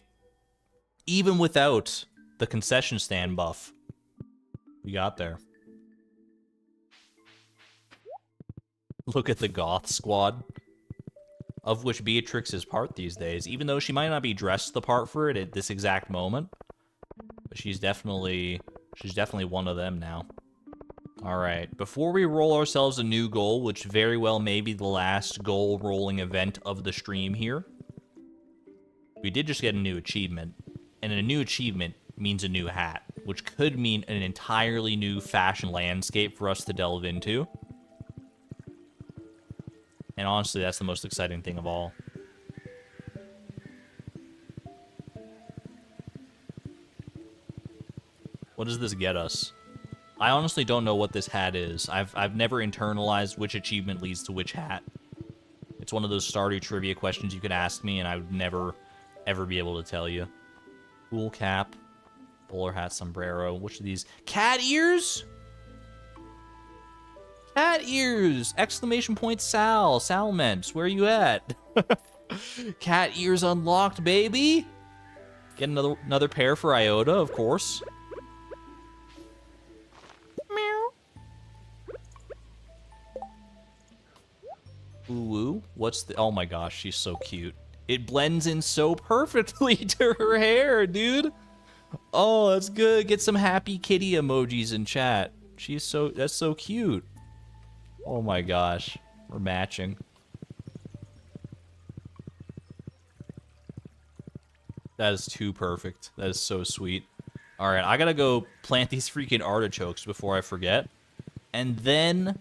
Even without the concession stand buff, we got there. Look at the goth squad, of which Beatrix is part these days, even though she might not be dressed the part for it at this exact moment. But she's definitely one of them now. Alright, before we roll ourselves a new goal, which very well may be the last goal rolling event of the stream here, we did just get a new achievement. And a new achievement means a new hat, which could mean an entirely new fashion landscape for us to delve into. And honestly, that's the most exciting thing of all. What does this get us? I honestly don't know what this hat is. I've never internalized which achievement leads to which hat. It's one of those Stardew trivia questions you could ask me, and I would never, ever be able to tell you. Cool cap, bowler hat, sombrero. Which of these? Cat ears? Cat ears! Exclamation point Sal. Salments, where you at? Cat ears unlocked, baby! Get another pair for Iota, of course. Ooh, what's the... Oh my gosh, she's so cute. It blends in so perfectly to her hair, dude. Oh, that's good. Get some happy kitty emojis in chat. She's so... That's so cute. Oh my gosh. We're matching. That is too perfect. That is so sweet. Alright, I gotta go plant these freaking artichokes before I forget. And then...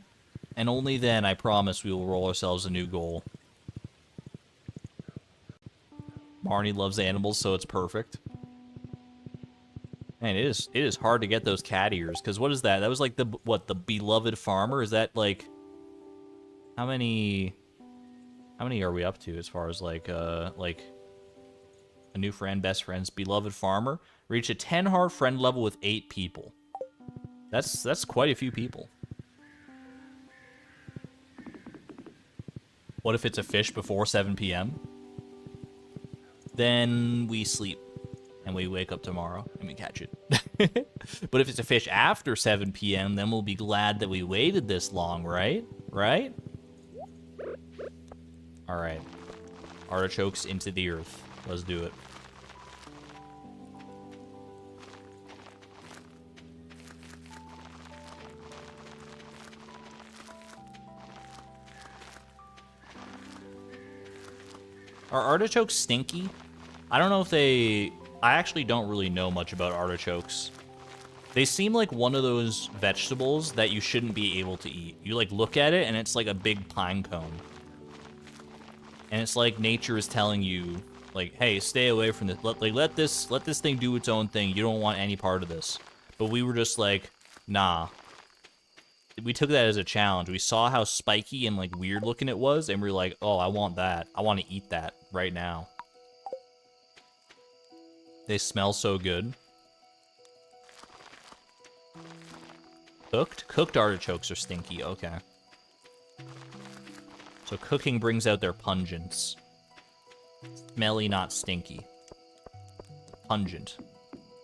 And only then, I promise, we will roll ourselves a new goal. Marnie loves animals, so it's perfect. Man, it is hard to get those cat ears, because what is that? That was like the, what, the beloved farmer? Is that like... How many are we up to as far as like a new friend, best friends, beloved farmer? Reach a 10 hard friend level with 8 people. That's quite a few people. What if it's a fish before 7 p.m.? Then we sleep, and we wake up tomorrow, and we catch it. But if it's a fish after 7 p.m., then we'll be glad that we waited this long, right? Right? Alright. Artichokes into the earth. Let's do it. Are artichokes stinky? I don't know if they... I actually don't really know much about artichokes. They seem like one of those vegetables that you shouldn't be able to eat. You, like, look at it, and it's like a big pine cone. And it's like nature is telling you, like, hey, stay away from this. Let this thing do its own thing. You don't want any part of this. But we were just like, nah. We took that as a challenge. We saw how spiky and, like, weird looking it was, and we were like, oh, I want that. I want to eat that right now. They smell so good. Cooked? Cooked artichokes are stinky, okay. So cooking brings out their pungence. Smelly, not stinky. Pungent.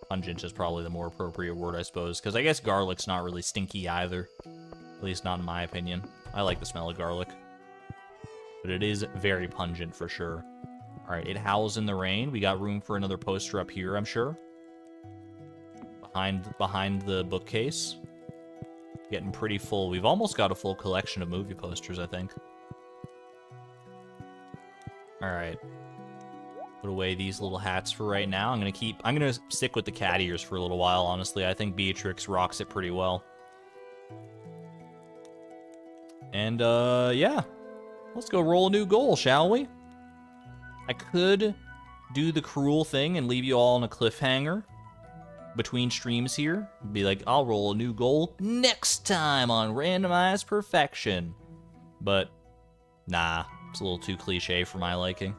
Pungent is probably the more appropriate word, I suppose, because I guess garlic's not really stinky either. At least not in my opinion. I like the smell of garlic. But it is very pungent for sure. Alright, it howls in the rain. We got room for another poster up here, I'm sure. Behind the bookcase. Getting pretty full. We've almost got a full collection of movie posters, I think. Alright. Put away these little hats for right now. I'm gonna stick with the cat ears for a little while, honestly. I think Beatrix rocks it pretty well. And, yeah. Let's go roll a new goal, shall we? I could do the cruel thing and leave you all on a cliffhanger between streams here. Be like, I'll roll a new goal next time on Randomized Perfection. But, nah. It's a little too cliche for my liking.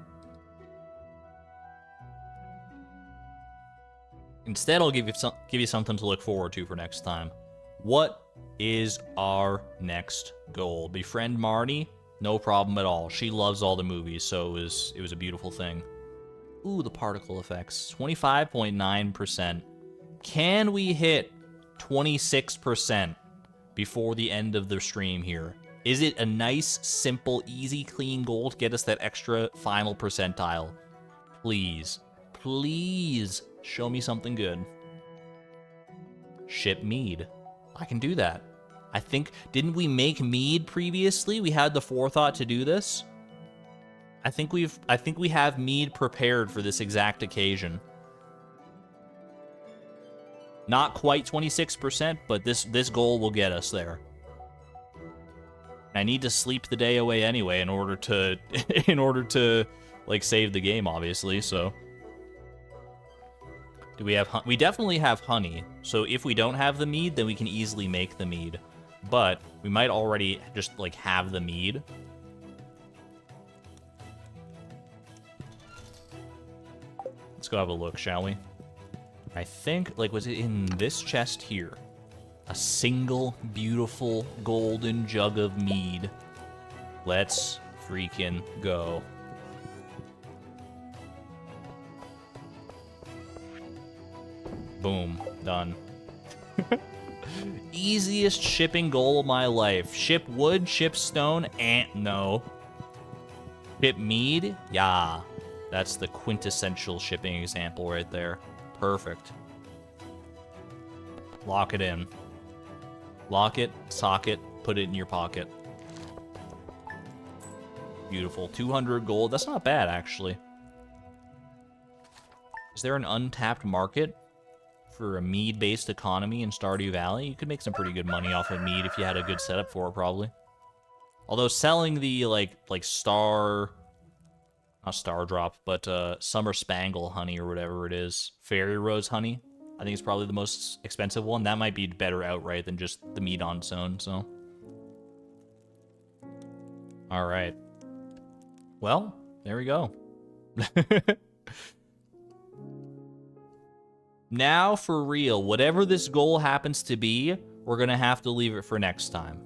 Instead, I'll give you something to look forward to for next time. What is our next goal? Befriend Marnie? No problem at all. She loves all the movies, so it was a beautiful thing. Ooh, the particle effects. 25.9%. Can we hit 26% before the end of the stream here? Is it a nice, simple, easy, clean goal to get us that extra final percentile? Please, please show me something good. Ship mead. I can do that. I think, didn't we make mead previously? We had the forethought to do this. I think we have mead prepared for this exact occasion. Not quite 26%, but this goal will get us there. I need to sleep the day away anyway in order to in order to like save the game, obviously. So do we have we definitely have honey. So if we don't have the mead, then we can easily make the mead. But we might already just like have the mead. Let's go have a look, shall we? I think, like, was it in this chest here? A single beautiful golden jug of mead. Let's freaking go. Boom. Done. Easiest shipping goal of my life. Ship wood, ship stone, no. Ship mead? Yeah. That's the quintessential shipping example right there. Perfect. Lock it in. Lock it, sock it, put it in your pocket. Beautiful. 200 gold. That's not bad, actually. Is there an untapped market for a mead-based economy in Stardew Valley? You could make some pretty good money off of mead if you had a good setup for it, probably. Although selling the, like star... Not star drop, but summer spangle honey or whatever it is. Fairy rose honey. I think it's probably the most expensive one. That might be better outright than just the meat on its own, so. Alright. Well, there we go. Now, for real, whatever this goal happens to be, we're gonna have to leave it for next time.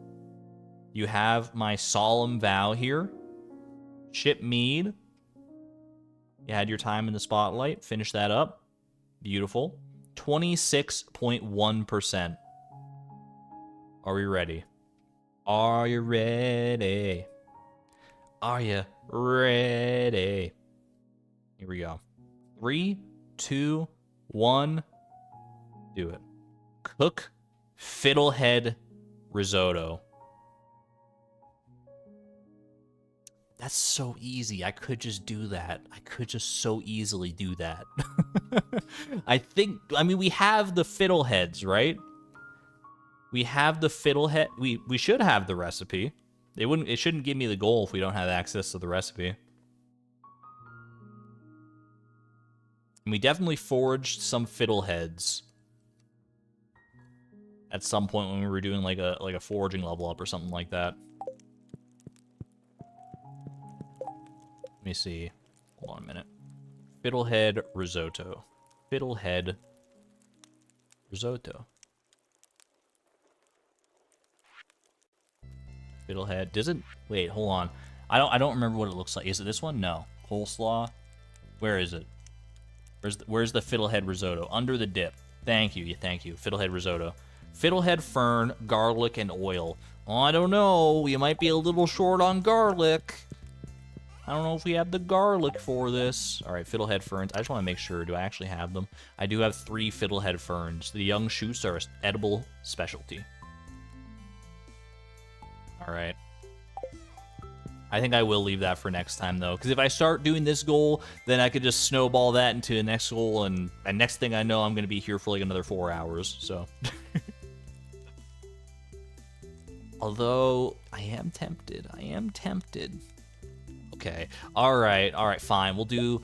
You have my solemn vow here. Ship mead. You had your time in the spotlight. Finish that up. Beautiful. 26.1%. Are we ready? Are you ready? Are you ready? Here we go. 3, 2, 1. Do it. Cook fiddlehead risotto. That's so easy. I could just do that. I could just so easily do that. I mean, we have the fiddleheads, right? We have the fiddlehead. We should have the recipe. It shouldn't give me the goal if we don't have access to the recipe. And we definitely forged some fiddleheads at some point when we were doing like a foraging level up or something like that. Let me see. Hold on a minute. Fiddlehead risotto. Fiddlehead risotto. Fiddlehead. Does it? Wait, hold on. I don't remember what it looks like. Is it this one? No. Coleslaw. Where is it? Where's the fiddlehead risotto? Under the dip. Thank you. Thank you. Fiddlehead risotto. Fiddlehead fern, garlic, and oil. Oh, I don't know. You might be a little short on garlic. I don't know if we have the garlic for this. All right, fiddlehead ferns. I just want to make sure. Do I actually have them? I do have 3 fiddlehead ferns. The young shoots are an edible specialty. All right. I think I will leave that for next time, though, because if I start doing this goal, then I could just snowball that into the next goal, and next thing I know, I'm going to be here for like another 4 hours, so. Although, I am tempted. I am tempted. Okay. All right, fine. We'll do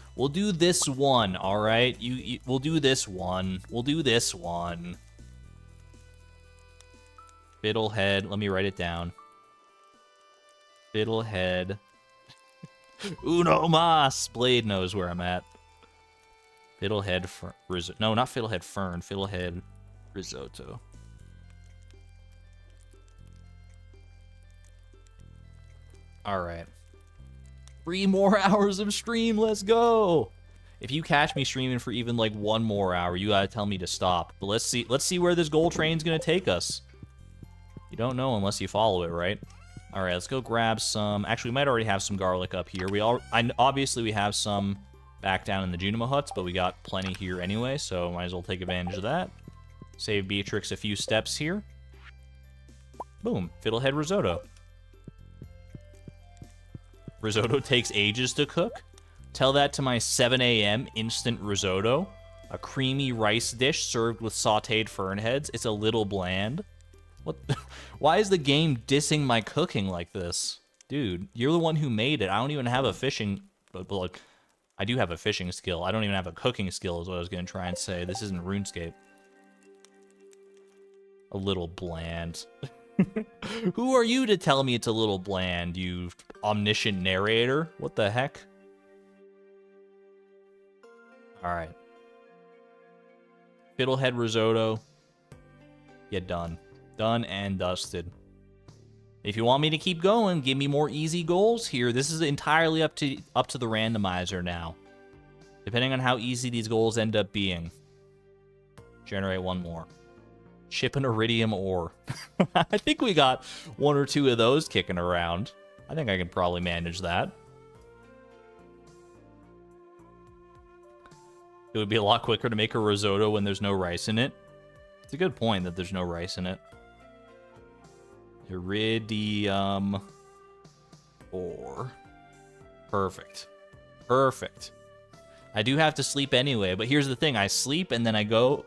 this one, all right? We'll do this one. We'll do this one. Fiddlehead. Let me write it down. Fiddlehead. Uno mas. Blade knows where I'm at. Fiddlehead risotto. No, not fiddlehead fern. Fiddlehead risotto. All right. 3 more hours of stream. Let's go. If you catch me streaming for even like 1 more hour, you gotta tell me to stop. But let's see where this gold train's gonna take us. You don't know unless you follow it, right? All right, let's go grab some. Actually, we might already have some garlic up here. Obviously we have some back down in the Junimo huts, but we got plenty here anyway, so might as well take advantage of that. Save Beatrix a few steps here. Boom, fiddlehead risotto. Risotto takes ages to cook. Tell that to my 7 a.m. instant risotto. A creamy rice dish served with sautéed fern heads. It's a little bland. What? Why is the game dissing my cooking like this? Dude, you're the one who made it. I don't even have a fishing... Look, I do have a fishing skill. I don't even have a cooking skill is what I was going to try and say. This isn't RuneScape. A little bland. Who are you to tell me it's a little bland, you omniscient narrator? What the heck? Alright. Fiddlehead risotto. Yeah, done. Done and dusted. If you want me to keep going, give me more easy goals here. This is entirely up to the randomizer now. Depending on how easy these goals end up being. Generate one more. Ship an iridium ore. I think we got one or two of those kicking around. I think I can probably manage that. It would be a lot quicker to make a risotto when there's no rice in it. It's a good point that there's no rice in it. Iridium ore. Perfect. Perfect. I do have to sleep anyway, but here's the thing. I sleep, and then I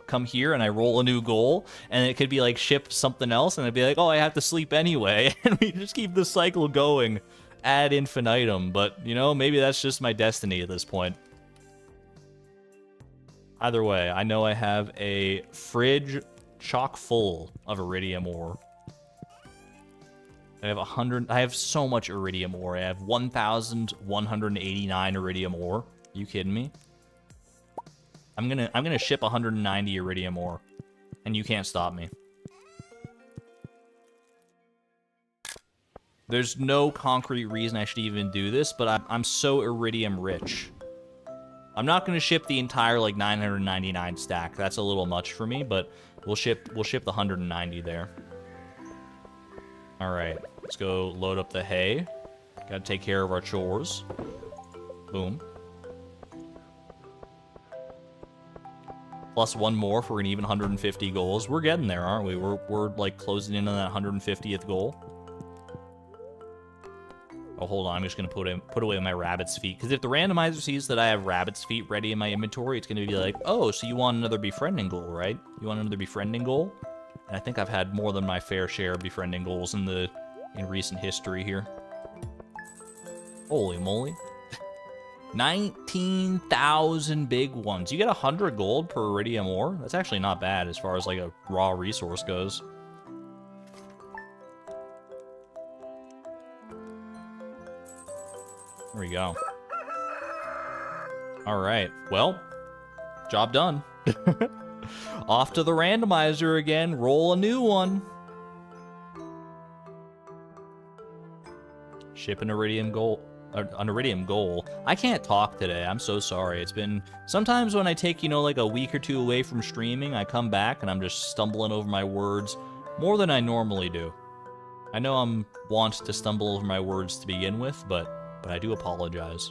come here, and I roll a new goal, and it could be like, ship something else, and it'd be like, oh, I have to sleep anyway. And we just keep the cycle going ad infinitum. But, you know, maybe that's just my destiny at this point. Either way, I know I have a fridge chock full of iridium ore. I have so much iridium ore. I have 1,189 iridium ore. You kidding me? I'm gonna ship 190 iridium ore, and you can't stop me. There's no concrete reason I should even do this, but I'm so iridium rich. I'm not gonna ship the entire like 999 stack. That's a little much for me, but we'll ship the 190 there. All right, let's go load up the hay. Gotta take care of our chores. Boom. Plus one more for an even 150 goals. We're getting there, aren't we? We're like closing in on that 150th goal. Oh, hold on. I'm just gonna put away my rabbit's feet, because if the randomizer sees that I have rabbit's feet ready in my inventory, it's gonna be like, oh, so you want another befriending goal, right? You want another befriending goal? And I think I've had more than my fair share of befriending goals in recent history here. Holy moly. 19,000 big ones. You get 100 gold per iridium ore. That's actually not bad as far as like a raw resource goes. There we go. All right. Well, job done. Off to the randomizer again. Roll a new one. Ship an iridium gold. An iridium goal. I can't talk today. I'm so sorry. It's been... Sometimes when I take, you know, like a week or two away from streaming, I come back and I'm just stumbling over my words more than I normally do. I know I'm wont to stumble over my words to begin with, but I do apologize.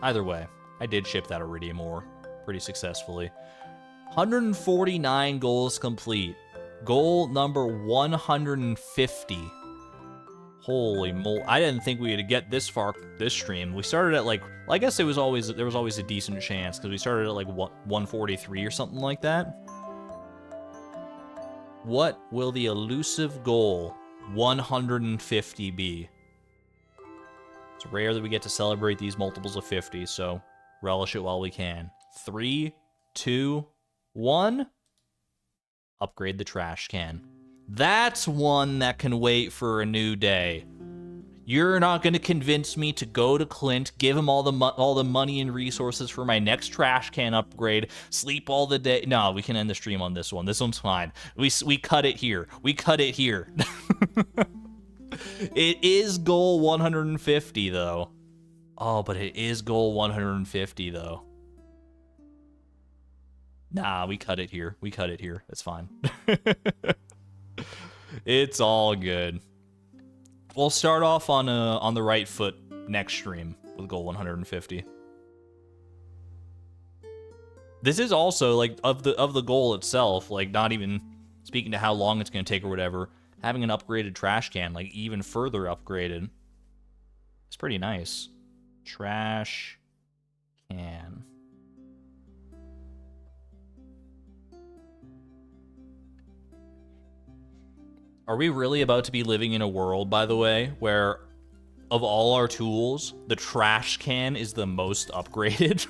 Either way, I did ship that iridium ore pretty successfully. 149 goals complete. Goal number 150. Holy moly. I didn't think we would get this far this stream. We started at like, I guess there was always a decent chance, because we started at like 143 or something like that. What will the elusive goal 150 be? It's rare that we get to celebrate these multiples of 50, so relish it while we can. 3, 2, 1. Upgrade the trash can. That's one that can wait for a new day. You're not going to convince me to go to Clint, give him all the money and resources for my next trash can upgrade, sleep all the day. No, we can end the stream on this one. This one's fine. We cut it here. We cut it here. It is goal 150, though. Oh, but it is goal 150, though. Nah, we cut it here. We cut it here. That's fine. It's all good. We'll start off on the right foot next stream with goal 150. This is also like of the goal itself, like not even speaking to how long it's going to take or whatever. Having an upgraded trash can, like even further upgraded, it's pretty nice. Trash can. Are we really about to be living in a world, by the way, where of all our tools, the trash can is the most upgraded?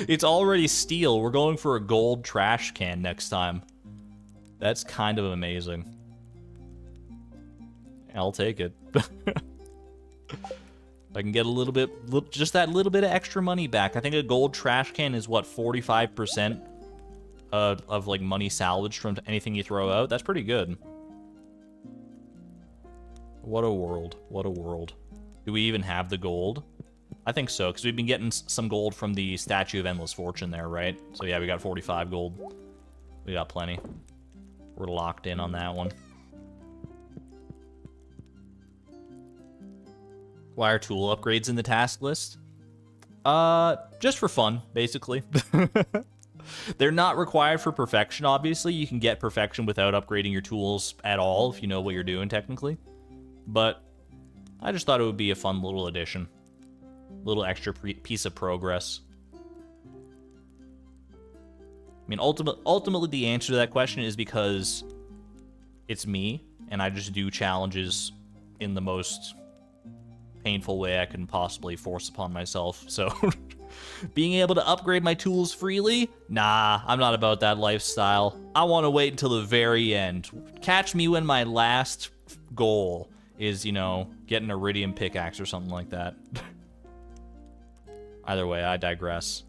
It's already steel. We're going for a gold trash can next time. That's kind of amazing. I'll take it. I can get a little bit, just that little bit of extra money back. I think a gold trash can is what, 45% of like money salvaged from anything you throw out. That's pretty good. What a world. What a world. Do we even have the gold? I think so, because we've been getting some gold from the Statue of Endless Fortune there, right? So yeah, we got 45 gold. We got plenty. We're locked in on that one. Why are tool upgrades in the task list? Just for fun, basically. They're not required for perfection, obviously. You can get perfection without upgrading your tools at all, if you know what you're doing, technically. But I just thought it would be a fun little addition. Little extra piece of progress. I mean, ultimately, the answer to that question is because it's me, and I just do challenges in the most painful way I can possibly force upon myself. So, being able to upgrade my tools freely? Nah, I'm not about that lifestyle. I want to wait until the very end. Catch me when my last goal is, you know, getting an iridium pickaxe or something like that. Either way, I digress.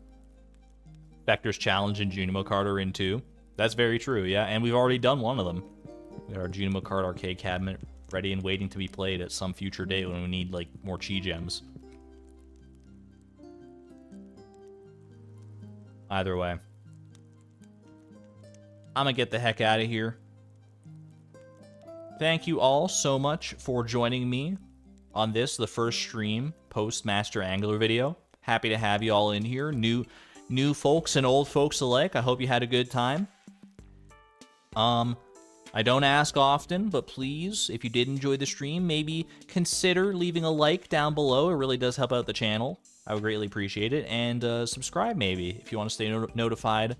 Vector's Challenge and Junimo Card are in too. That's very true, yeah, and we've already done one of them. We got our Junimo Card arcade cabinet ready and waiting to be played at some future date when we need, like, more chi gems. Either way. I'm gonna get the heck out of here. Thank you all so much for joining me on this, the first stream post Master Angler video. Happy to have you all in here. New folks and old folks alike. I hope you had a good time. I don't ask often, but please, if you did enjoy the stream, maybe consider leaving a like down below. It really does help out the channel. I would greatly appreciate it. And subscribe maybe if you want to stay notified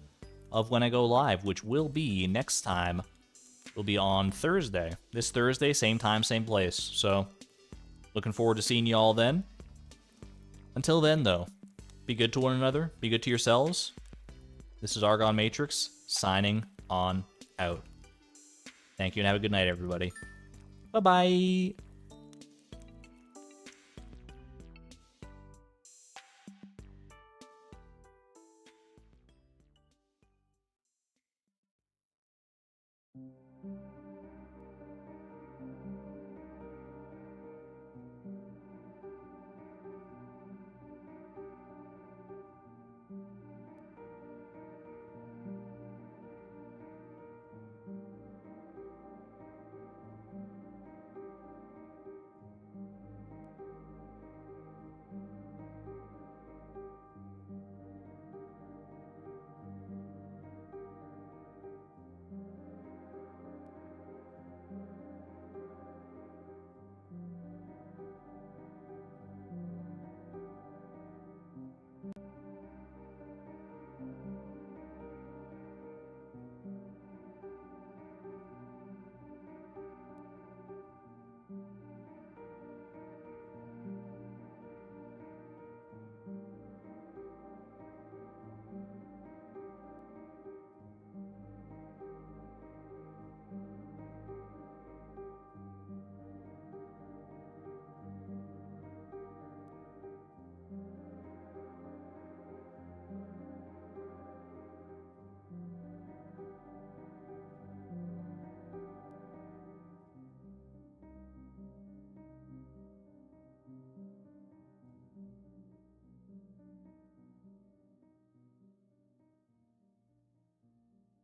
of when I go live, which will be next time. It'll be on Thursday. This Thursday, same time, same place. So, looking forward to seeing you all then. Until then, though, be good to one another. Be good to yourselves. This is Argon Matrix, signing on out. Thank you, and have a good night, everybody. Bye-bye.